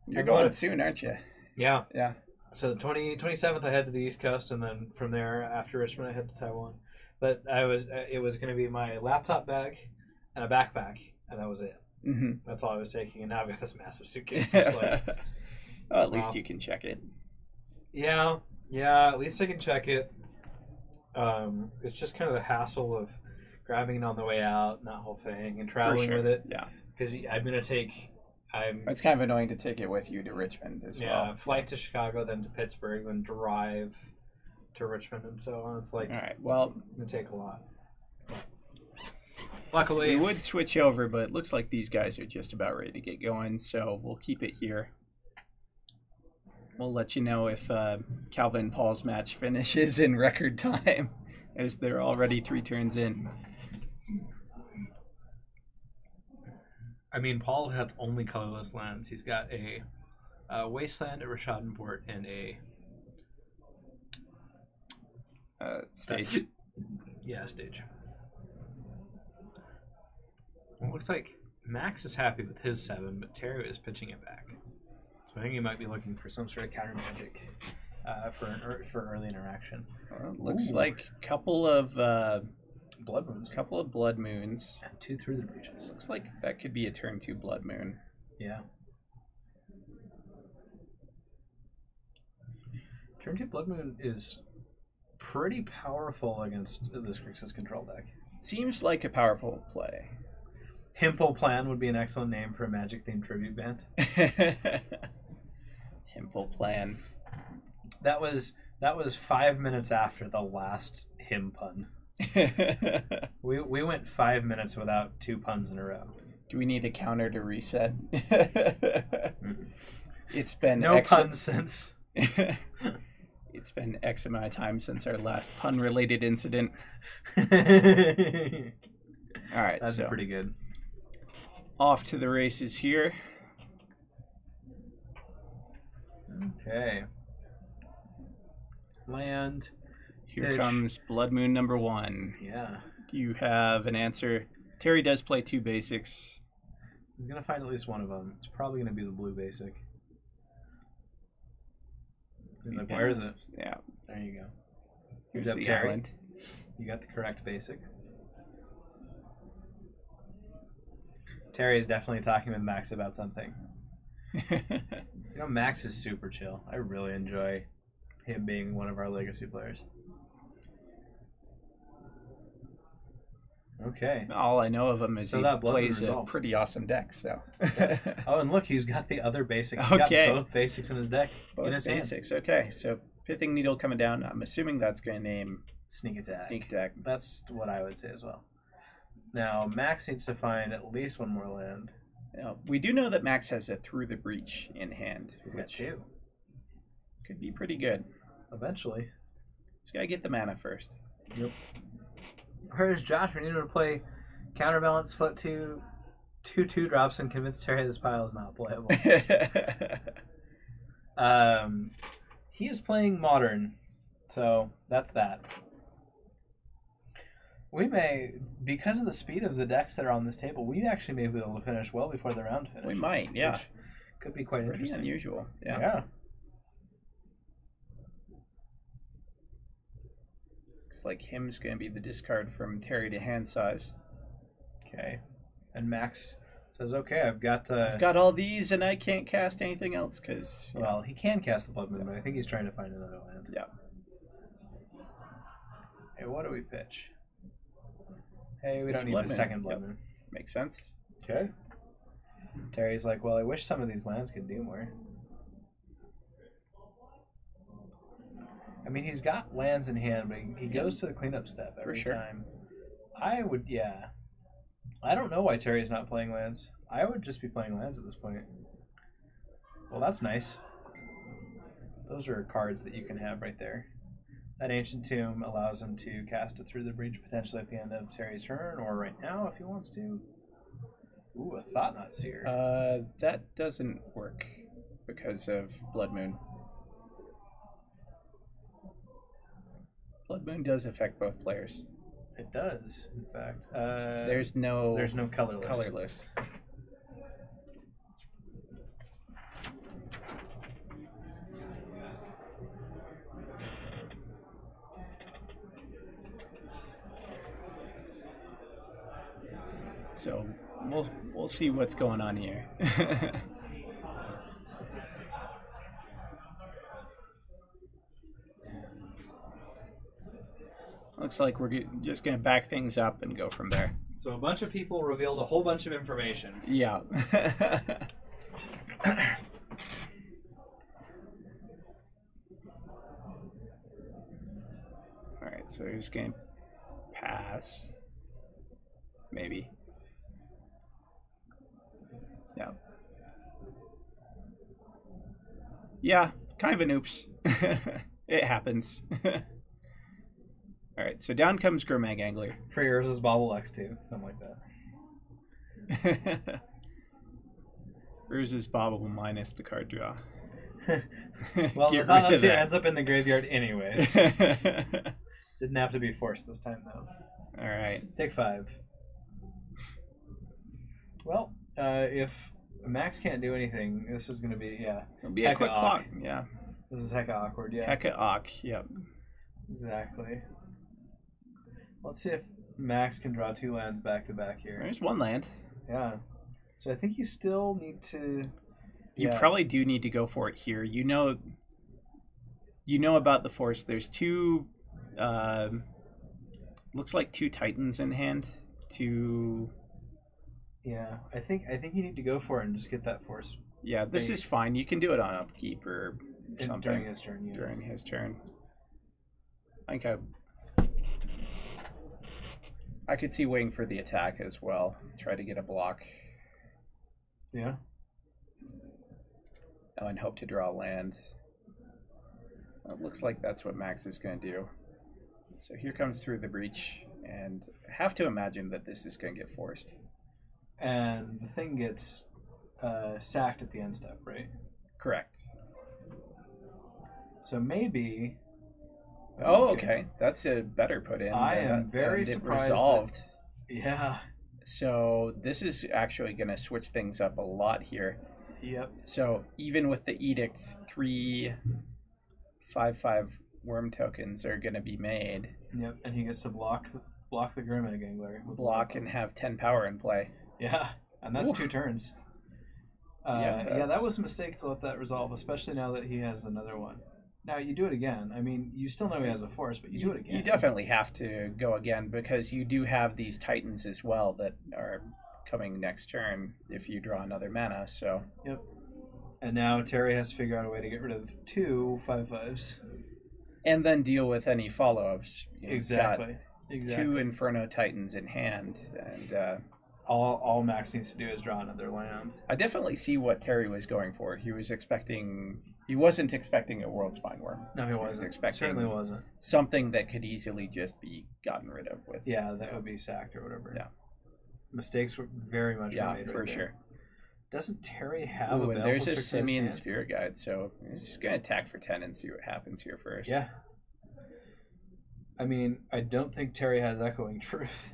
Speaker 1: You're going soon, aren't you?
Speaker 2: "Yeah,
Speaker 1: Yeah.
Speaker 2: So the 27th, I head to the East Coast, and then from there, after Richmond, I head to Taiwan. But it was going to be my laptop bag and a backpack, and that was it.
Speaker 1: Mm-hmm.
Speaker 2: That's all I was taking, and now I've got this massive suitcase. Just like,
Speaker 1: well, at least you can check it.
Speaker 2: yeah, at least I can check it. It's just kind of the hassle of grabbing it on the way out and that whole thing, and traveling with it.
Speaker 1: Yeah,
Speaker 2: because I'm going to take.
Speaker 1: It's kind of annoying to take it with you to Richmond as well.
Speaker 2: Yeah, flight to Chicago, then to Pittsburgh, then drive to Richmond, and so on. It's like,
Speaker 1: all right, well,
Speaker 2: it's going to take a lot. Luckily,
Speaker 1: we would switch over, but it looks like these guys are just about ready to get going, so we'll keep it here. We'll let you know if Calvin and Paul's match finishes in record time, as they're already 3 turns in.
Speaker 2: I mean, Paul has only colorless lands. He's got a Wasteland, a Rashadenport, and a
Speaker 1: Stage.
Speaker 2: Yeah, stage. Well, it looks like Max is happy with his 7, but Terry is pitching it back. So I think he might be looking for some sort of counter magic for early interaction.
Speaker 1: Looks like a couple of
Speaker 2: Blood Moons.
Speaker 1: Blood Moons.
Speaker 2: And 2 through the breaches.
Speaker 1: Looks like that could be a turn 2 Blood Moon.
Speaker 2: Yeah. Turn 2 Blood Moon is pretty powerful against this Grixis control deck.
Speaker 1: Seems like a powerful play.
Speaker 2: Himple Plan would be an excellent name for a Magic-themed tribute band.
Speaker 1: Himple Plan.
Speaker 2: That was 5 minutes after the last him pun. We went 5 minutes without 2 puns in a row.
Speaker 1: Do we need a counter to reset? It's been
Speaker 2: no puns since.
Speaker 1: It's been X amount of time since our last pun-related incident. All right,
Speaker 2: that's pretty good.
Speaker 1: Off to the races here.
Speaker 2: Okay. Land.
Speaker 1: Here comes Blood Moon number 1.
Speaker 2: Yeah.
Speaker 1: Do you have an answer? Terry does play 2 basics.
Speaker 2: He's going to find at least one of them. It's probably going to be the blue basic. He's like, where is it?
Speaker 1: Yeah.
Speaker 2: There you go.
Speaker 1: Here's
Speaker 2: Good job,
Speaker 1: the
Speaker 2: Terry.
Speaker 1: island.
Speaker 2: You got the correct basic. Terry is definitely talking with Max about something. You know, Max is super chill. I really enjoy him being one of our legacy players. Okay.
Speaker 1: All I know of him is he plays a
Speaker 2: resolved.
Speaker 1: pretty awesome deck. So.
Speaker 2: Oh, and look, he's got the other basic. He's got both basics in his deck.
Speaker 1: Both
Speaker 2: in his
Speaker 1: basics. Hand. Okay, so Pithing Needle coming down. I'm assuming that's going to name
Speaker 2: Sneak Attack.
Speaker 1: Sneak Attack.
Speaker 2: That's what I would say as well. Now, Max needs to find at least one more land.
Speaker 1: Now, we do know that Max has a Through the Breach in hand.
Speaker 2: He's got 2.
Speaker 1: Could be pretty good.
Speaker 2: Eventually.
Speaker 1: Just got to get the mana first.
Speaker 2: Yep. Where's Josh? We need to play Counterbalance, flip 2 2/2 and convince Terry this pile is not playable. He is playing Modern, so that's that. We may, because of the speed of the decks that are on this table, we actually may be able to finish well before the round finishes.
Speaker 1: We might, yeah.
Speaker 2: Could be quite interesting.
Speaker 1: Unusual. Yeah.
Speaker 2: Yeah.
Speaker 1: Looks like him's going to be the discard from Terry to hand size.
Speaker 2: Okay. And Max says, okay, I've got
Speaker 1: all these and I can't cast anything else because...
Speaker 2: Well, he can cast the Blood Moon, but I think he's trying to find another land.
Speaker 1: Yeah.
Speaker 2: Hey, what do we pitch? Hey, we don't need a second Blood Moon.
Speaker 1: Makes sense.
Speaker 2: Okay. Terry's like, well, I wish some of these lands could do more. I mean, he's got lands in hand, but he goes to the cleanup step every time. I would, yeah. I don't know why Terry's not playing lands. I would just be playing lands at this point. Well, that's nice. Those are cards that you can have right there. That Ancient Tomb allows him to cast it Through the Breach potentially at the end of Terry's turn, or right now if he wants to. Ooh, a Thought-Knot Seer.
Speaker 1: That doesn't work because of Blood Moon. Blood Moon does affect both players.
Speaker 2: It does, in fact.
Speaker 1: There's no
Speaker 2: colorless.
Speaker 1: colorless. So we'll see what's going on here. Looks like we're just going to back things up and go from there.
Speaker 2: So a bunch of people revealed a whole bunch of information.
Speaker 1: Yeah. Alright, so we're just going to pass. Maybe. Yeah. Yeah, kind of an oops. It happens. Alright, so down comes Grimag Angler.
Speaker 2: For yours is Bobble X2, something like that.
Speaker 1: Yours is Bobble minus the card draw.
Speaker 2: Well,
Speaker 1: Get
Speaker 2: the
Speaker 1: rid of
Speaker 2: Thanasia
Speaker 1: that.
Speaker 2: ends up in the graveyard anyways. Didn't have to be forced this time, though.
Speaker 1: Alright.
Speaker 2: Take 5. Well, if Max can't do anything, this is going to be,
Speaker 1: It'll be a
Speaker 2: Hecka
Speaker 1: quick
Speaker 2: Awk.
Speaker 1: clock. Yeah.
Speaker 2: This is hecka awkward, yeah.
Speaker 1: Hecka Awk, yep.
Speaker 2: Exactly. Let's see if Max can draw 2 lands back to back here.
Speaker 1: There's one land.
Speaker 2: Yeah. So I think you still need to.
Speaker 1: You probably do need to go for it here. You know about the force. There's 2 looks like 2 Titans in hand. 2.
Speaker 2: Yeah, I think you need to go for it and just get that force.
Speaker 1: Yeah, this is fine. You can do it on upkeep or something.
Speaker 2: During his turn, yeah.
Speaker 1: During his turn. I think I could see waiting for the attack as well. Try to get a block.
Speaker 2: Yeah.
Speaker 1: Oh, and hope to draw land. It looks like that's what Max is going to do. So here comes Through the Breach, and I have to imagine that this is going to get forced.
Speaker 2: And the thing gets sacked at the end step, right?
Speaker 1: Correct.
Speaker 2: So maybe.
Speaker 1: Oh, okay. That's a better put in.
Speaker 2: I am very
Speaker 1: it
Speaker 2: surprised that-
Speaker 1: resolved.
Speaker 2: Yeah.
Speaker 1: So this is actually going to switch things up a lot here.
Speaker 2: Yep.
Speaker 1: So even with the edict, 3 5/5 worm tokens are going to be made.
Speaker 2: Yep. And he gets to block the Grimag Angler. With
Speaker 1: Block and have 10 power in play.
Speaker 2: Yeah, and that's
Speaker 1: Oof.
Speaker 2: 2 turns.
Speaker 1: Yeah,
Speaker 2: that
Speaker 1: that's-
Speaker 2: was a mistake to let that resolve, especially now that he has another one. Now you do it again. I mean, you still know he has a force, but you do it again.
Speaker 1: You definitely have to go again because you do have these Titans as well that are coming next turn if you draw another mana. So
Speaker 2: Yep. And now Terry has to figure out a way to get rid of 2 5/5s.
Speaker 1: and then deal with any follow-ups. You've
Speaker 2: Exactly.
Speaker 1: got
Speaker 2: Exactly.
Speaker 1: 2 Inferno Titans in hand, and
Speaker 2: All Max needs to do is draw another land.
Speaker 1: I definitely see what Terry was going for. He wasn't expecting a World Spine Worm.
Speaker 2: No, he wasn't.
Speaker 1: expecting-
Speaker 2: Certainly wasn't.
Speaker 1: Something that could easily just be gotten rid of with.
Speaker 2: Yeah, that would be sacked or whatever.
Speaker 1: Yeah.
Speaker 2: Mistakes were very much
Speaker 1: Yeah,
Speaker 2: made
Speaker 1: for
Speaker 2: right there.
Speaker 1: sure.
Speaker 2: Doesn't Terry have
Speaker 1: Ooh,
Speaker 2: a
Speaker 1: and there's a
Speaker 2: Baleful Strix in his
Speaker 1: Simian
Speaker 2: hand?
Speaker 1: Spirit Guide, so we're just gonna attack for 10 and see what happens here first.
Speaker 2: Yeah. I mean, I don't think Terry has Echoing Truth.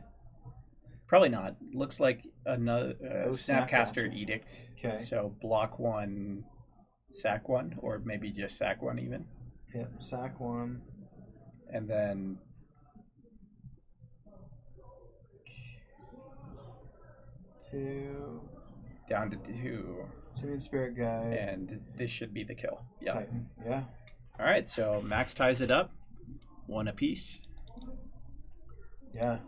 Speaker 1: Probably not. Looks like another
Speaker 2: Snapcaster.
Speaker 1: Snapcaster Edict.
Speaker 2: Okay.
Speaker 1: So block 1, sack 1, or maybe just sack 1 even,
Speaker 2: Yep, sack 1.
Speaker 1: and then
Speaker 2: 2.
Speaker 1: down to 2,
Speaker 2: Simian Spirit Guide.
Speaker 1: and this should be the kill. Yeah.
Speaker 2: Titan. Yeah.
Speaker 1: All right, so Max ties it up, 1 apiece.
Speaker 2: Yeah.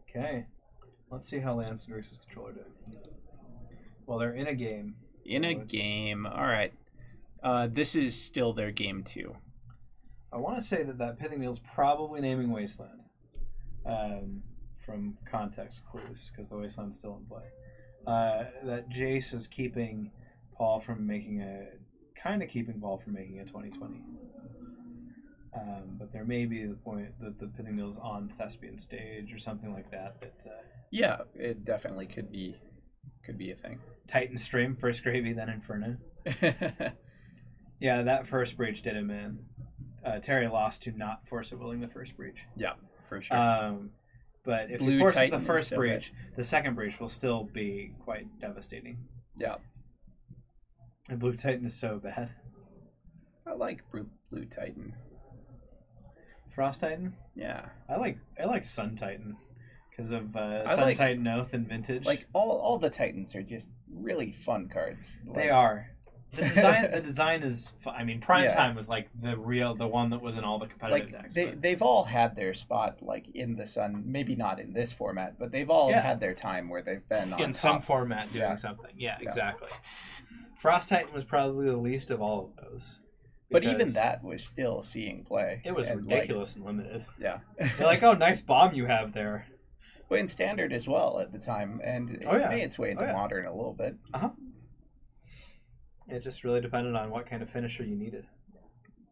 Speaker 2: Okay. Let's see how Lance and Rix's controller did. Well, they're in a game.
Speaker 1: In
Speaker 2: so
Speaker 1: a
Speaker 2: it's-
Speaker 1: game. All right. This is still their game 2.
Speaker 2: I want to say that Pithing Needle's probably naming Wasteland. From context clues, because the Wasteland's still in play. That Jace is keeping Paul from making a 2020. But there may be the point that the Pithing Needle's on Thespian stage or something like that.
Speaker 1: Yeah, it definitely could be a thing.
Speaker 2: Titan Stream, first Gravy, then Inferno. Yeah, that first breach did him in. Terry lost to not Force of Willing the first breach.
Speaker 1: Yeah, for sure.
Speaker 2: But if
Speaker 1: Blue
Speaker 2: he forces
Speaker 1: Titan
Speaker 2: the
Speaker 1: is
Speaker 2: first
Speaker 1: so
Speaker 2: breach, the second breach will still be quite devastating.
Speaker 1: Yeah.
Speaker 2: And Blue Titan is so bad.
Speaker 1: I like Blue Titan.
Speaker 2: Frost Titan?
Speaker 1: Yeah.
Speaker 2: I like Sun Titan because of Sun
Speaker 1: like-
Speaker 2: Titan Oath and Vintage.
Speaker 1: Like all the Titans are just really fun cards.
Speaker 2: They
Speaker 1: Like,
Speaker 2: are. The design is. I mean, Prime
Speaker 1: Yeah.
Speaker 2: Time was like the one that was in all the competitive
Speaker 1: Like
Speaker 2: decks.
Speaker 1: they've all had their spot like in the sun. Maybe not in this format, but they've all
Speaker 2: Yeah.
Speaker 1: had their time where they've been on
Speaker 2: in some
Speaker 1: top.
Speaker 2: format doing
Speaker 1: Yeah.
Speaker 2: something. Yeah,
Speaker 1: Yeah.
Speaker 2: exactly. Frost Titan was probably the least of all of those.
Speaker 1: But even
Speaker 2: because
Speaker 1: that was still seeing play.
Speaker 2: it was
Speaker 1: and,
Speaker 2: ridiculous and limited.
Speaker 1: Yeah.
Speaker 2: They're like, oh, nice bomb you have there.
Speaker 1: But in standard as well at the time, and it
Speaker 2: Oh, yeah.
Speaker 1: made its way into
Speaker 2: Oh, yeah.
Speaker 1: modern a little bit.
Speaker 2: It just really depended on what kind of finisher you needed.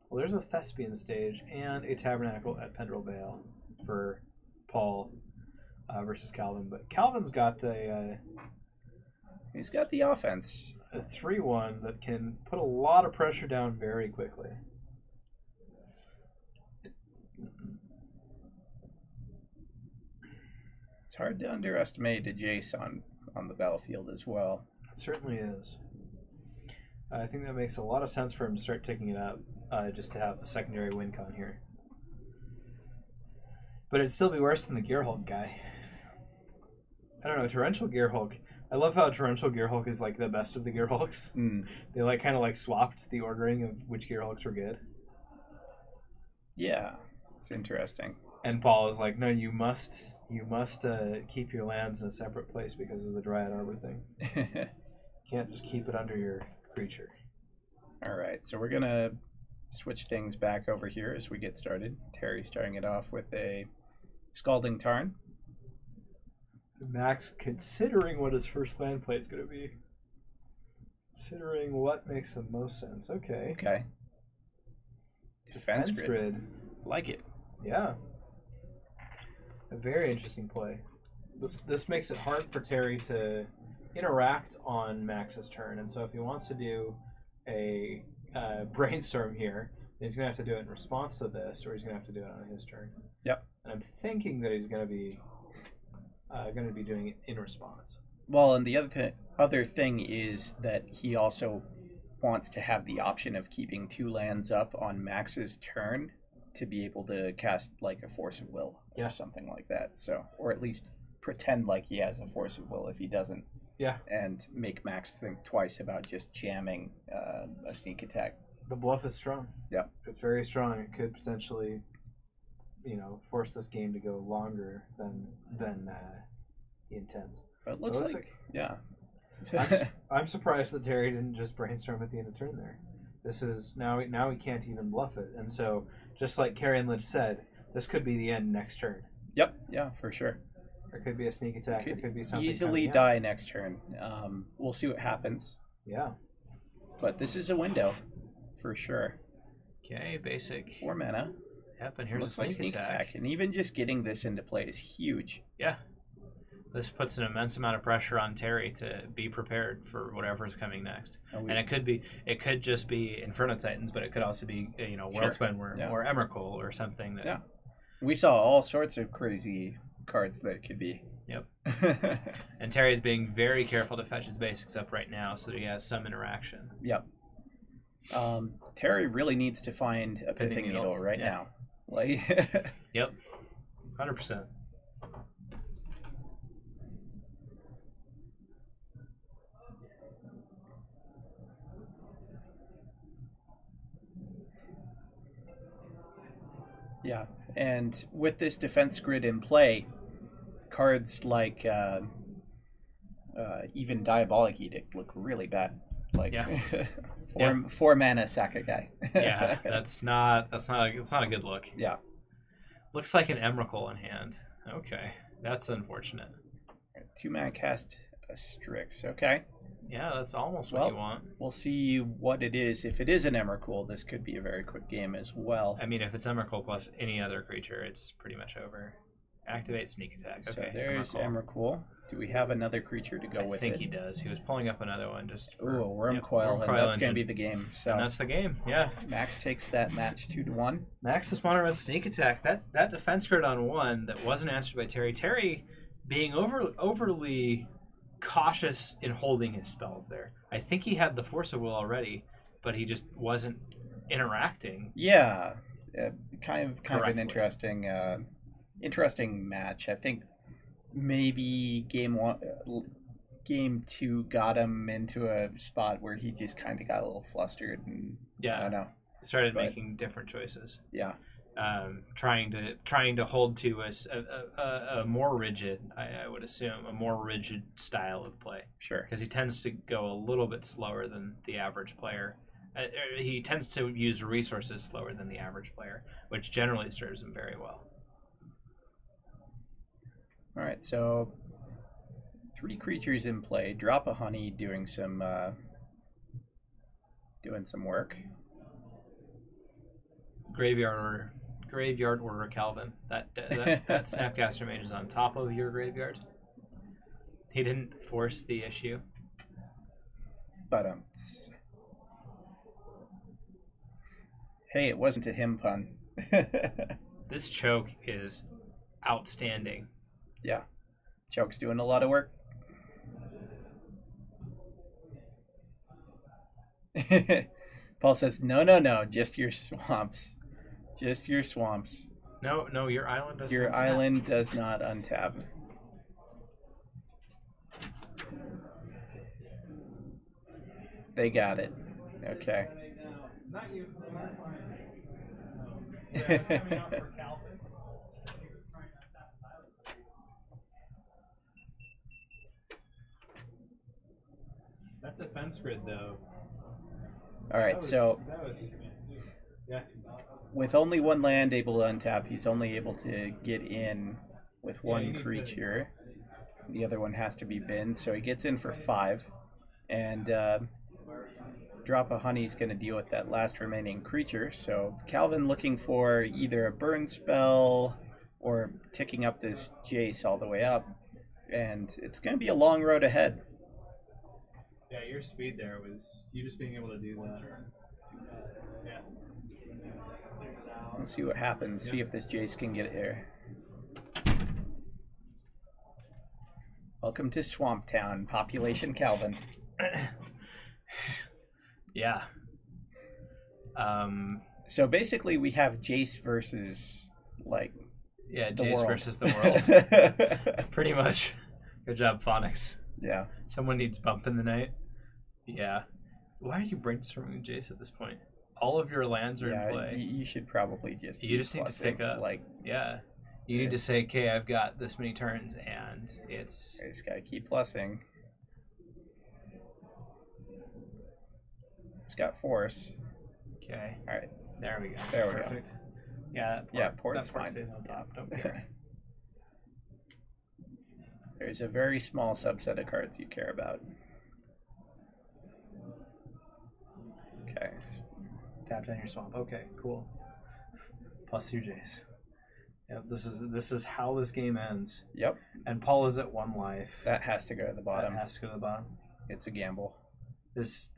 Speaker 2: Well, there's a Thespian stage and a Tabernacle at Pendrell Vale for Paul versus Calvin. But Calvin's got
Speaker 1: He's got the offense.
Speaker 2: a 3-1 that can put a lot of pressure down very quickly.
Speaker 1: It's hard to underestimate a Jace on the battlefield as well.
Speaker 2: It certainly is. I think that makes a lot of sense for him to start ticking it up, just to have a secondary win con here. But it'd still be worse than the Gearhulk guy. I don't know, Torrential Gearhulk. I love how Torrential Gearhulk is like the best of the Gearhulks.
Speaker 1: Mm.
Speaker 2: They like kind of like swapped the ordering of which Gearhulks were good.
Speaker 1: Yeah, it's interesting.
Speaker 2: And Paul is like, no, you must keep your lands in a separate place because of the Dryad Arbor thing. You can't just keep it under your creature.
Speaker 1: All right, so we're going to switch things back over here as we get started. Terry starting it off with a Scalding Tarn.
Speaker 2: Max considering what his first land play is going to be. Considering what makes the most sense. Okay.
Speaker 1: Okay. Defense grid. Like it.
Speaker 2: Yeah. A very interesting play. This makes it hard for Terry to interact on Max's turn, and so if he wants to do a brainstorm here, then he's going to have to do it in response to this, or he's going to have to do it on his turn.
Speaker 1: Yep.
Speaker 2: And I'm thinking that he's going to be doing it in response.
Speaker 1: Well, and the other thing is that he also wants to have the option of keeping 2 lands up on Max's turn to be able to cast like a Force of Will or something like that. So, or at least pretend like he has a Force of Will if he doesn't.
Speaker 2: Yeah.
Speaker 1: And make Max think twice about just jamming a sneak attack.
Speaker 2: The bluff is strong.
Speaker 1: Yep.
Speaker 2: It's very strong. It could potentially, force this game to go longer than he intends.
Speaker 1: But it looks like yeah.
Speaker 2: I'm surprised that Terry didn't just brainstorm at the end of turn there. This is now he can't even bluff it, and so just like Carrie and Lynch said, this could be the end next turn.
Speaker 1: Yep. Yeah, for sure.
Speaker 2: There could be a sneak attack. There could be something
Speaker 1: easily die next turn. We'll see what happens.
Speaker 2: Yeah.
Speaker 1: But this is a window, for sure.
Speaker 2: Okay, basic.
Speaker 1: 4 mana.
Speaker 2: Yep, and here's
Speaker 1: Looks
Speaker 2: a
Speaker 1: like
Speaker 2: sneak attack.
Speaker 1: and even just getting this into play is huge.
Speaker 2: Yeah. This puts an immense amount of pressure on Terry to be prepared for whatever's coming next. And it could just be Inferno Titans, but it could also be Worldspin or Emrakul or something. That...
Speaker 1: Yeah. We saw all sorts of crazy cards that it could be.
Speaker 2: Yep. And Terry's being very careful to fetch his basics up right now so that he has some interaction.
Speaker 1: Yep. Terry really needs to find a pithing needle right now. Like
Speaker 2: Yep. 100%.
Speaker 1: Yeah, and with this defense grid in play, cards like even Diabolic Edict look really bad. Like four mana sack a guy.
Speaker 2: Yeah, it's not a good look.
Speaker 1: Yeah,
Speaker 2: looks like an Emrakul in hand. Okay, that's unfortunate.
Speaker 1: 2 mana cast a Strix. Okay.
Speaker 2: Yeah, that's almost what you want.
Speaker 1: We'll see what it is. If it is an Emrakul, this could be a very quick game as well.
Speaker 2: I mean, if it's Emrakul plus any other creature, it's pretty much over. Activate sneak attack.
Speaker 1: So
Speaker 2: Okay.
Speaker 1: there's
Speaker 2: Emrakul.
Speaker 1: Emrakul. Do we have another creature to go
Speaker 2: I
Speaker 1: with
Speaker 2: think
Speaker 1: it?
Speaker 2: he does. He was pulling up another one just for.
Speaker 1: Ooh, Worm
Speaker 2: Yep,
Speaker 1: Coil,
Speaker 2: Worm
Speaker 1: and
Speaker 2: Coil
Speaker 1: that's going to
Speaker 2: Engine.
Speaker 1: be the game. So
Speaker 2: And that's the game. Yeah.
Speaker 1: Max takes that match 2-1.
Speaker 2: Max is mono red sneak attack. That defense grid on one that wasn't answered by Terry. Terry being overly cautious in holding his spells there. I think he had the Force of Will already, but he just wasn't interacting.
Speaker 1: Yeah, kind of an
Speaker 2: Correctly.
Speaker 1: interesting match. I think maybe game 2 got him into a spot where he just kind of got a little flustered, and I
Speaker 2: Yeah,
Speaker 1: don't know.
Speaker 2: started
Speaker 1: But-
Speaker 2: making different choices.
Speaker 1: Yeah,
Speaker 2: Trying to hold to a more rigid, I would assume, a more rigid style of play.
Speaker 1: sure.
Speaker 2: Because he tends to go a little bit slower than the average player. He tends to use resources slower than the average player, which generally serves him very well.
Speaker 1: All right, so 3 creatures in play. Drop a honey, doing some work.
Speaker 2: Graveyard order, Calvin. That Snapcaster Mage is on top of your graveyard. He didn't force the issue.
Speaker 1: But hey, it wasn't a him pun.
Speaker 2: This choke is outstanding.
Speaker 1: Yeah, Choke's doing a lot of work. Paul says, no, just your swamps. Just your swamps.
Speaker 2: No, your island doesn't.
Speaker 1: Your
Speaker 2: untap.
Speaker 1: island does not untap. They got it. Okay.
Speaker 4: Not you. Yeah, it's coming out for Calvin. That defense grid, though.
Speaker 1: All right, so
Speaker 4: That was. Yeah.
Speaker 1: with only 1 land able to untap, he's only able to get in with
Speaker 4: you
Speaker 1: 1
Speaker 4: need
Speaker 1: creature. The other one has to be binned, so he gets in for 5. And Drop a Honey's going to deal with that last remaining creature. So Calvin looking for either a burn spell or ticking up this Jace all the way up. And it's going to be a long road ahead.
Speaker 4: Yeah, your speed there was you just being able to do that. Yeah.
Speaker 1: We'll see what happens. See if this Jace can get it here. Welcome to Swamp Town, population Calvin.
Speaker 2: Yeah.
Speaker 1: So basically, we have Jace versus like
Speaker 2: Yeah,
Speaker 1: the
Speaker 2: Jace
Speaker 1: world.
Speaker 2: versus the world. Pretty much. Good job, Phonics.
Speaker 1: Yeah.
Speaker 2: Someone needs bump in the night. Yeah. Why are you brainstorming Jace at this point? All of your lands are
Speaker 1: Yeah,
Speaker 2: in play.
Speaker 1: you should probably just.
Speaker 2: You just need to
Speaker 1: plus it,
Speaker 2: pick up.
Speaker 1: like
Speaker 2: Yeah. You need to
Speaker 1: It's-
Speaker 2: say, okay, I've got this many turns, and it's...
Speaker 1: I just gotta keep plussing. Just got force.
Speaker 2: Okay.
Speaker 1: All right.
Speaker 2: There we go.
Speaker 1: There we go.
Speaker 2: Perfect. Yeah, that
Speaker 1: Yeah,
Speaker 2: port
Speaker 1: port's fine.
Speaker 2: stays on top. Don't care.
Speaker 1: There's a very small subset of cards you care about. Okay.
Speaker 2: Tap down your swamp. Okay, cool. Plus your Jace. Yep, this is how this game ends.
Speaker 1: Yep.
Speaker 2: And Paul is at 1 life.
Speaker 1: That has to go to the bottom.
Speaker 2: That has to go to the bottom.
Speaker 1: It's a gamble.
Speaker 2: This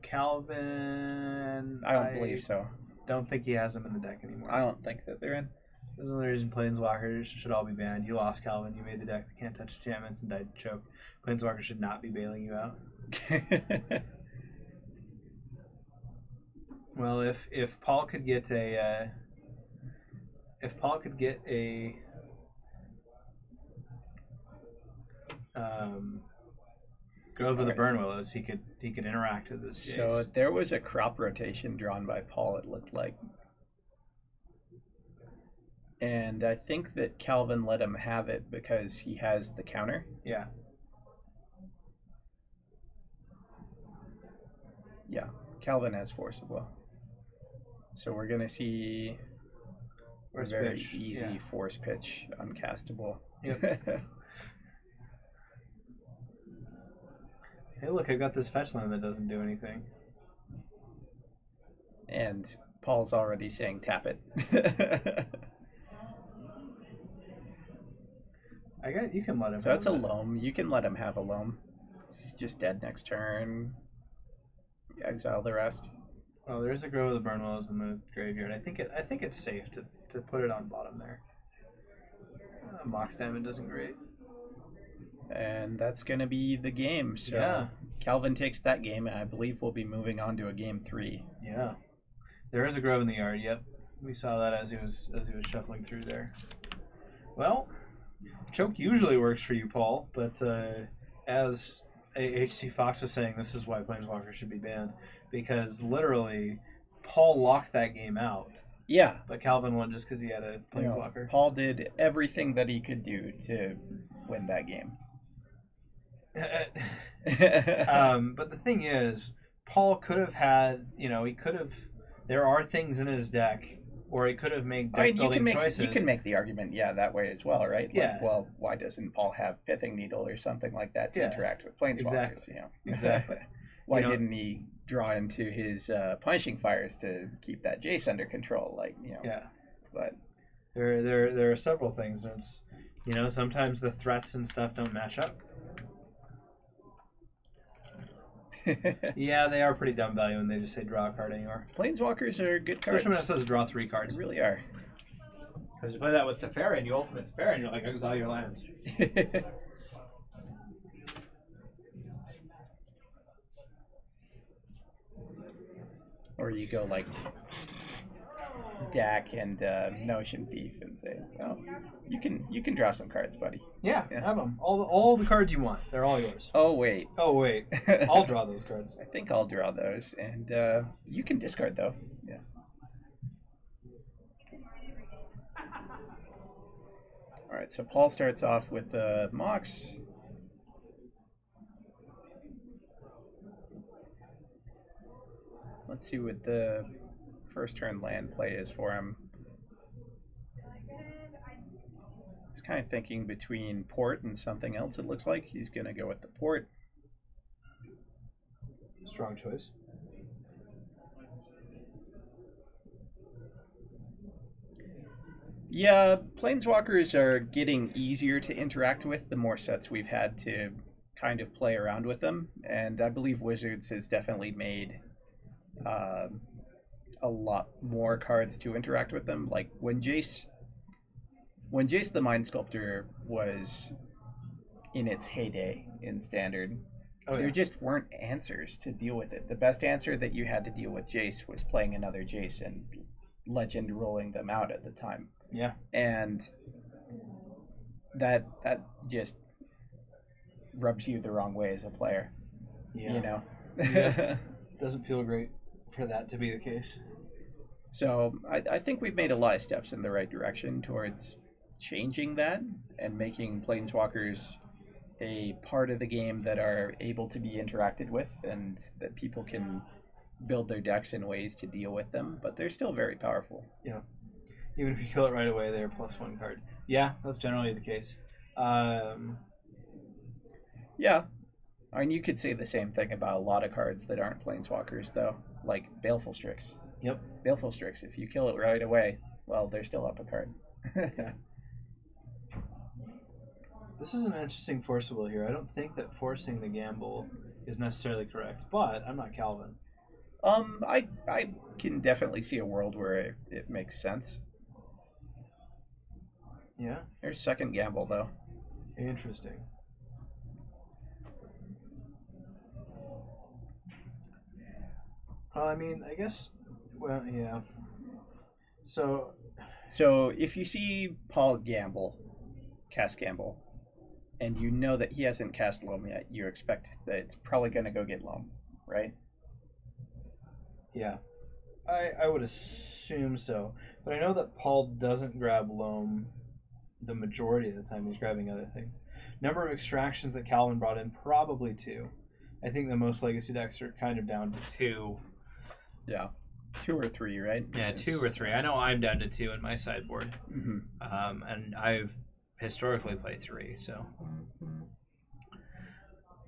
Speaker 2: Calvin.
Speaker 1: I don't believe so.
Speaker 2: Don't think he has them in the deck anymore.
Speaker 1: I don't think that they're in.
Speaker 2: There's another reason Planeswalkers should all be banned. You lost, Calvin. You made the deck that can't touch enchantments and died to choke. Planeswalkers should not be bailing you out. Well, if Paul could get a Grove of the Burn Willows, he could interact with this Jace.
Speaker 1: So there was a crop rotation drawn by Paul, it looked like. And I think that Calvin let him have it because he has the counter.
Speaker 2: Yeah.
Speaker 1: Yeah, Calvin has force of will. So we're going to see
Speaker 2: Force
Speaker 1: a very
Speaker 2: pitch,
Speaker 1: easy
Speaker 2: yeah.
Speaker 1: force pitch, uncastable.
Speaker 2: Yep. Hey, look, I got this fetch land that doesn't do anything.
Speaker 1: And Paul's already saying tap it.
Speaker 2: I guess you can let him.
Speaker 1: So that's a
Speaker 2: have it.
Speaker 1: loam. You can let him have a loam. He's just dead next turn. You exile the rest.
Speaker 2: Oh, there is a Grove of the Burnwells in the graveyard. I think it's safe to put it on bottom there. Mox Diamond isn't great.
Speaker 1: And that's going to be the game. So
Speaker 2: Yeah.
Speaker 1: Calvin takes that game, and I believe we'll be moving on to a game 3.
Speaker 2: Yeah, there is a Grove in the yard. Yep, we saw that as he was shuffling through there. Well, choke usually works for you, Paul, but as HC Fox was saying, this is why Planeswalker should be banned, because literally Paul locked that game out.
Speaker 1: Yeah.
Speaker 2: But Calvin won just because he had a Planeswalker.
Speaker 1: Paul did everything that he could do to win that game.
Speaker 2: But the thing is, Paul could have had, he could have. There are things in his deck, or he could have made deck building choices.
Speaker 1: You can make the argument, that way as well, right?
Speaker 2: Yeah.
Speaker 1: Like, well, why doesn't Paul have Pithing Needle or something like that to interact with Planeswalkers?
Speaker 2: Exactly. Exactly.
Speaker 1: Why didn't he draw into his Punishing Fires to keep that Jace under control?
Speaker 2: Yeah.
Speaker 1: But
Speaker 2: there are several things. And it's sometimes the threats and stuff don't match up. Yeah, they are pretty dumb value when they just say draw a card anymore.
Speaker 1: Planeswalkers are good cards.
Speaker 2: Especially when it says draw 3 cards.
Speaker 1: They really are.
Speaker 4: Because you play that with Teferi and you ultimate Teferi and you're like, exile your lands.
Speaker 1: Or you go like Dak and Notion Thief and say, "Oh, you can draw some cards, buddy."
Speaker 2: Yeah, have them. All the cards you want. They're all yours.
Speaker 1: Oh wait,
Speaker 2: I'll draw those cards.
Speaker 1: I think I'll draw those, and you can discard though. Yeah. All right, so Paul starts off with Mox. Let's see what the first turn land play is for him. He's kind of thinking between Port and something else, it looks like. He's going to go with the Port.
Speaker 2: Strong choice.
Speaker 1: Yeah, Planeswalkers are getting easier to interact with the more sets we've had to kind of play around with them. And I believe Wizards has definitely made a lot more cards to interact with them. Like when Jace the Mind Sculptor was in its heyday in Standard, there just weren't answers to deal with it. The best answer that you had to deal with Jace was playing another Jace and Legend rolling them out at the time.
Speaker 2: Yeah.
Speaker 1: And that just rubs you the wrong way as a player.
Speaker 2: Yeah. Yeah. Doesn't feel great for that to be the case.
Speaker 1: So I think we've made a lot of steps in the right direction towards changing that and making Planeswalkers a part of the game that are able to be interacted with and that people can build their decks in ways to deal with them, but they're still very powerful.
Speaker 2: Yeah. Even if you kill it right away, they're +1 card. Yeah, that's generally the case.
Speaker 1: Yeah. I mean, you could say the same thing about a lot of cards that aren't Planeswalkers, though, like Baleful Strix.
Speaker 2: Yep.
Speaker 1: Baleful Strix, if you kill it right away, well, they're still up a card.
Speaker 2: Yeah. This is an interesting forcible here. I don't think that forcing the gamble is necessarily correct, but I'm not Calvin.
Speaker 1: I can definitely see a world where it makes sense.
Speaker 2: Yeah?
Speaker 1: Here's second gamble, though.
Speaker 2: Interesting. Well, I mean, I guess, well, yeah. So
Speaker 1: if you see Paul cast gamble, and you know that he hasn't cast Loam yet, you expect that it's probably going to go get Loam, right?
Speaker 2: Yeah. I would assume so. But I know that Paul doesn't grab Loam the majority of the time. He's grabbing other things. Number of extractions that Calvin brought in, probably 2. I think the most legacy decks are kind of down to 2.
Speaker 1: Yeah. 2 or 3, right?
Speaker 2: Yeah, 2 or 3. I know I'm down to 2 in my sideboard.
Speaker 1: Mm-hmm.
Speaker 2: And I've historically played 3, so.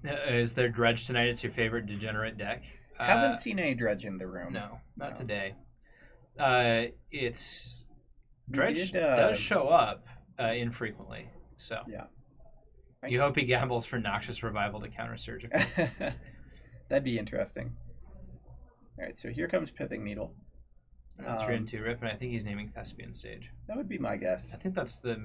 Speaker 2: Is there Dredge tonight? It's your favorite degenerate deck?
Speaker 1: Haven't seen any Dredge in the room.
Speaker 2: No, not today. It's Dredge
Speaker 1: did,
Speaker 2: does show up infrequently. So
Speaker 1: yeah,
Speaker 2: You hope he gambles for Noxious Revival to counter Surgical.
Speaker 1: That'd be interesting. All right, so here comes Pithing Needle.
Speaker 2: That's 3 and 2 Rip, and I think he's naming Thespian Stage.
Speaker 1: That would be my guess.
Speaker 2: I think that's the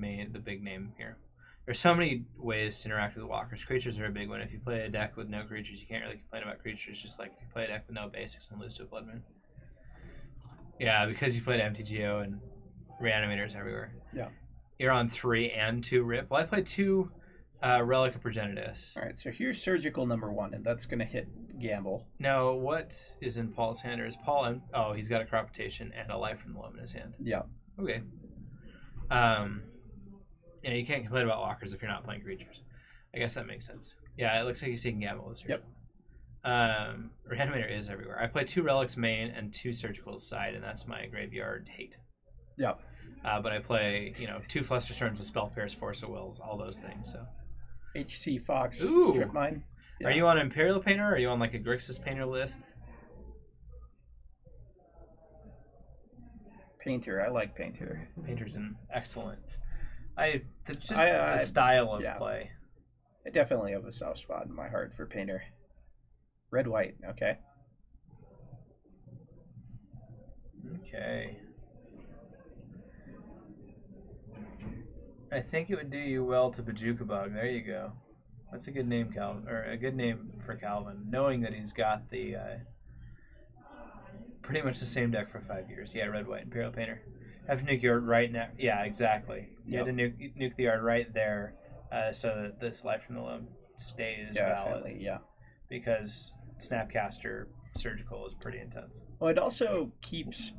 Speaker 2: big name here. There's so many ways to interact with walkers. Creatures are a big one. If you play a deck with no creatures, you can't really complain about creatures. Just like if you play a deck with no basics and lose to a Blood Moon. Yeah, because you played MTGO and Reanimators everywhere.
Speaker 1: Yeah.
Speaker 2: You're on 3 and 2 Rip. Well, I played 2 Relic of Progenitus.
Speaker 1: All right, so here's Surgical number 1, and that's going to hit Gamble.
Speaker 2: Now, what is in Paul's hand? Or is Paul... Oh, he's got a Crop Rotation and a Life from the Loam in his hand.
Speaker 1: Yeah.
Speaker 2: Okay. Yeah, you can't complain about walkers if you're not playing creatures. I guess that makes sense. Yeah, it looks like he's taking Gamble this year.
Speaker 1: Yep.
Speaker 2: Reanimator is everywhere. I play 2 Relics main and 2 Surgicals side, and that's my graveyard hate.
Speaker 1: Yeah.
Speaker 2: But I play, 2 Flusterstorms, a Spell Pierce, Force of Wills, all those things. So.
Speaker 1: HC Fox,
Speaker 2: Ooh.
Speaker 1: Strip Mine. Yeah.
Speaker 2: Are you on Imperial Painter, or are you on like a Grixis Painter list?
Speaker 1: Painter, I like Painter.
Speaker 2: Painter's an excellent. The style of play.
Speaker 1: I definitely have a soft spot in my heart for Painter. Red white, okay.
Speaker 2: Okay. I think it would do you well to Bajuka Bug. There you go. That's a good name, Calvin, or a good name for Calvin. Knowing that he's got the pretty much the same deck for 5 years. Yeah, red white Imperial Painter. Have to nuke your right now. Yeah, exactly. You had to nuke the yard right there, so that this Life from the Loam stays valid.
Speaker 1: Yeah.
Speaker 2: Because Snapcaster Surgical is pretty intense.
Speaker 1: Well, it also keeps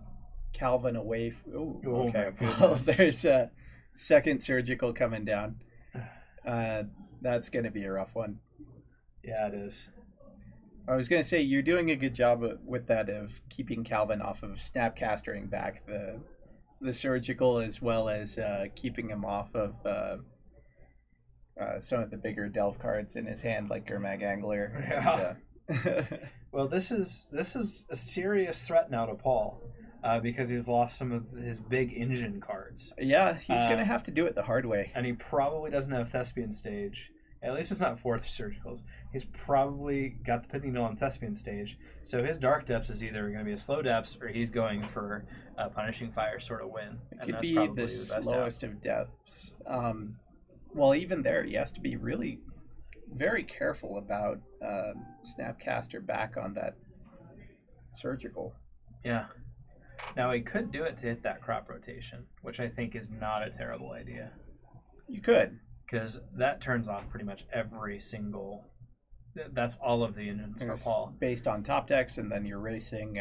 Speaker 1: Calvin away. Oh, okay.
Speaker 2: My
Speaker 1: Well,
Speaker 2: goodness.
Speaker 1: there's a second Surgical coming down. That's going to be a rough one.
Speaker 2: Yeah, it is.
Speaker 1: I was going to say, you're doing a good job with that of keeping Calvin off of Snapcastering back the Surgical, as well as keeping him off of some of the bigger delve cards in his hand, like Gurmag Angler.
Speaker 2: Yeah.
Speaker 1: And,
Speaker 2: Well, this is a serious threat now to Paul, because he's lost some of his big engine cards,
Speaker 1: yeah, he's going to have to do it the hard way.
Speaker 2: and he probably doesn't have Thespian Stage. At least it's not 4th Surgicals. He's probably got the Pithing Needle on Thespian Stage, so his Dark Depths is either going to be a slow Depths or he's going for a Punishing Fire sort of win.
Speaker 1: It could be the
Speaker 2: best
Speaker 1: slowest of depths. Well, even there, he has to be really very careful about Snapcaster back on that Surgical.
Speaker 2: Yeah. Now, he could do it to hit that Crop Rotation, which I think is not a terrible idea,
Speaker 1: You could.
Speaker 2: because that turns off pretty much every single... That's all of the engines for
Speaker 1: It's
Speaker 2: Paul.
Speaker 1: based on top decks, and then you're racing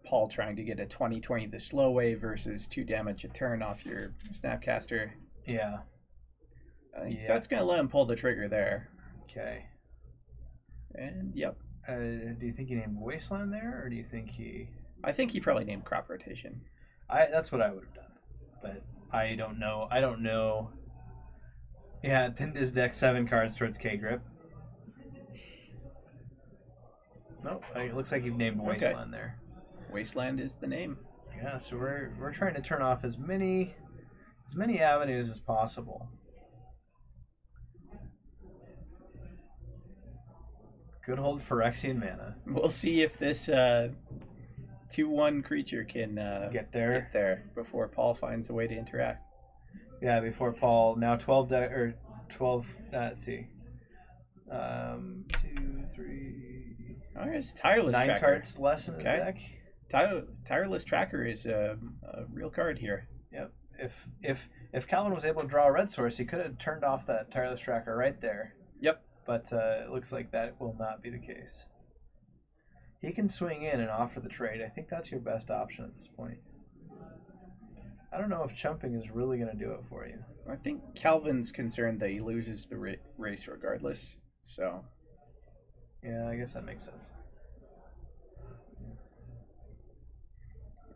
Speaker 1: Paul trying to get a 20/20 the slow way versus 2 damage a turn off your Snapcaster.
Speaker 2: Yeah.
Speaker 1: I think
Speaker 2: Yeah.
Speaker 1: that's going to let him pull the trigger there.
Speaker 2: Okay.
Speaker 1: And, yep.
Speaker 2: Do you think he named Wasteland there, or do you think he...
Speaker 1: I think he probably named Crop Rotation.
Speaker 2: That's what I would have done, but I don't know. Yeah, thinned his deck 7 cards towards K-Grip. Nope, it looks like you've named Wasteland there.
Speaker 1: Wasteland is the name.
Speaker 2: Yeah, so we're trying to turn off as many avenues as possible. Good old Phyrexian mana.
Speaker 1: We'll see if this 2/1 creature can
Speaker 2: Get there.
Speaker 1: get there before Paul finds a way to interact.
Speaker 2: Yeah, before Paul. Now 12 or 12. Let's see. 2, 3.
Speaker 1: Oh, there's Tireless
Speaker 2: 9
Speaker 1: Tracker.
Speaker 2: cards less in his
Speaker 1: Okay.
Speaker 2: deck.
Speaker 1: Tireless Tracker is a real card here.
Speaker 2: Yep. If Calvin was able to draw a red source, he could have turned off that Tireless Tracker right there.
Speaker 1: Yep.
Speaker 2: But it looks like that will not be the case. He can swing in and offer the trade. I think that's your best option at this point. I don't know if chumping is really going to do it for you.
Speaker 1: I think Calvin's concerned that he loses the race regardless. So,
Speaker 2: Yeah, I guess that makes sense.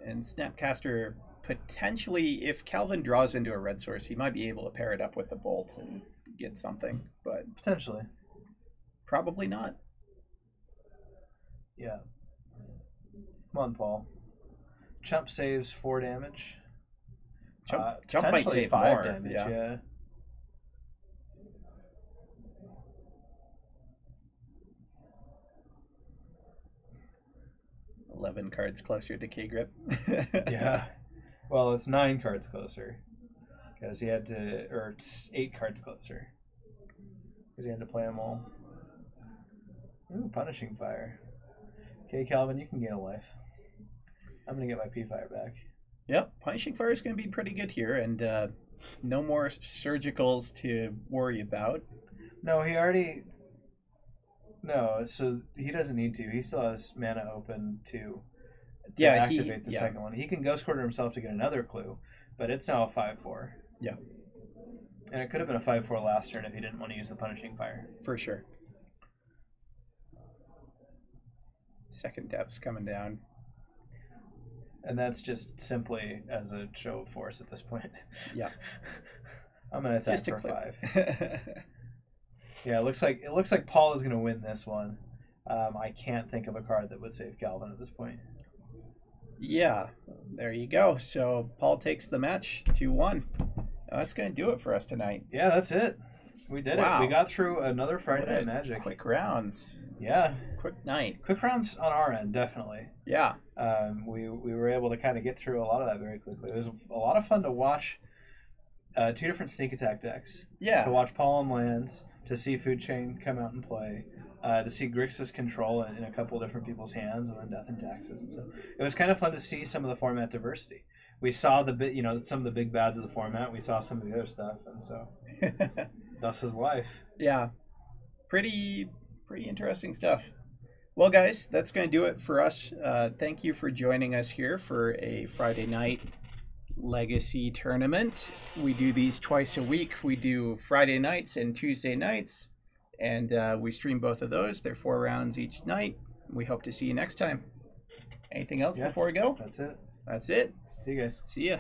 Speaker 1: and Snapcaster potentially, if Calvin draws into a red source, he might be able to pair it up with a bolt and get something, but
Speaker 2: Potentially.
Speaker 1: probably not.
Speaker 2: Yeah. Come on, Paul. Chump saves 4 damage.
Speaker 1: Jump might
Speaker 2: potentially
Speaker 1: save
Speaker 2: 5
Speaker 1: more.
Speaker 2: damage.
Speaker 1: Yeah.
Speaker 2: Yeah.
Speaker 1: 11 cards closer to K-Grip.
Speaker 2: Yeah. Well, it's 9 cards closer because he had to, or it's 8 cards closer because he had to play them all. Ooh, Punishing Fire. Okay, Calvin, you can gain a life. I'm gonna get my P-Fire back.
Speaker 1: Yep, Punishing Fire is going to be pretty good here, and no more surgicals to worry about.
Speaker 2: No, he already. No, so he doesn't need to. He still has mana open to activate the second one. He can Ghost Quarter himself to get another clue, but it's now a 5/4.
Speaker 1: Yeah.
Speaker 2: And it could have been a 5/4 last turn if he didn't want to use the Punishing Fire.
Speaker 1: For sure. Second depth's coming down.
Speaker 2: And that's just simply as a show of force at this point.
Speaker 1: Yeah.
Speaker 2: I'm gonna attack
Speaker 1: Just to
Speaker 2: for
Speaker 1: clip.
Speaker 2: 5. Yeah, it looks like Paul is gonna win this one. I can't think of a card that would save Calvin at this point.
Speaker 1: Yeah, there you go. So Paul takes the match 2-1. That's going to do it for us tonight.
Speaker 2: Yeah, that's it. We did it. We got through another Friday Night Magic.
Speaker 1: Quick rounds.
Speaker 2: Yeah.
Speaker 1: Quick night.
Speaker 2: Quick rounds on our end, definitely.
Speaker 1: Yeah.
Speaker 2: We were able to kind of get through a lot of that very quickly. It was a lot of fun to watch 2 different sneak attack decks.
Speaker 1: Yeah.
Speaker 2: To watch Paul and Lands, to see Food Chain come out and play, to see Grixis control in a couple of different people's hands, and then Death and Taxes. And so it was kind of fun to see some of the format diversity. We saw some of the big bads of the format. We saw some of the other stuff, and so thus is life.
Speaker 1: Yeah. Pretty interesting stuff. Well, guys, that's going to do it for us. Thank you for joining us here for a Friday night Legacy tournament. We do these twice a week. We do Friday nights and Tuesday nights, and we stream both of those. They're 4 rounds each night. We hope to see you next time. Anything else before we go?
Speaker 2: That's it.
Speaker 1: That's it.
Speaker 2: See you guys.
Speaker 1: See ya.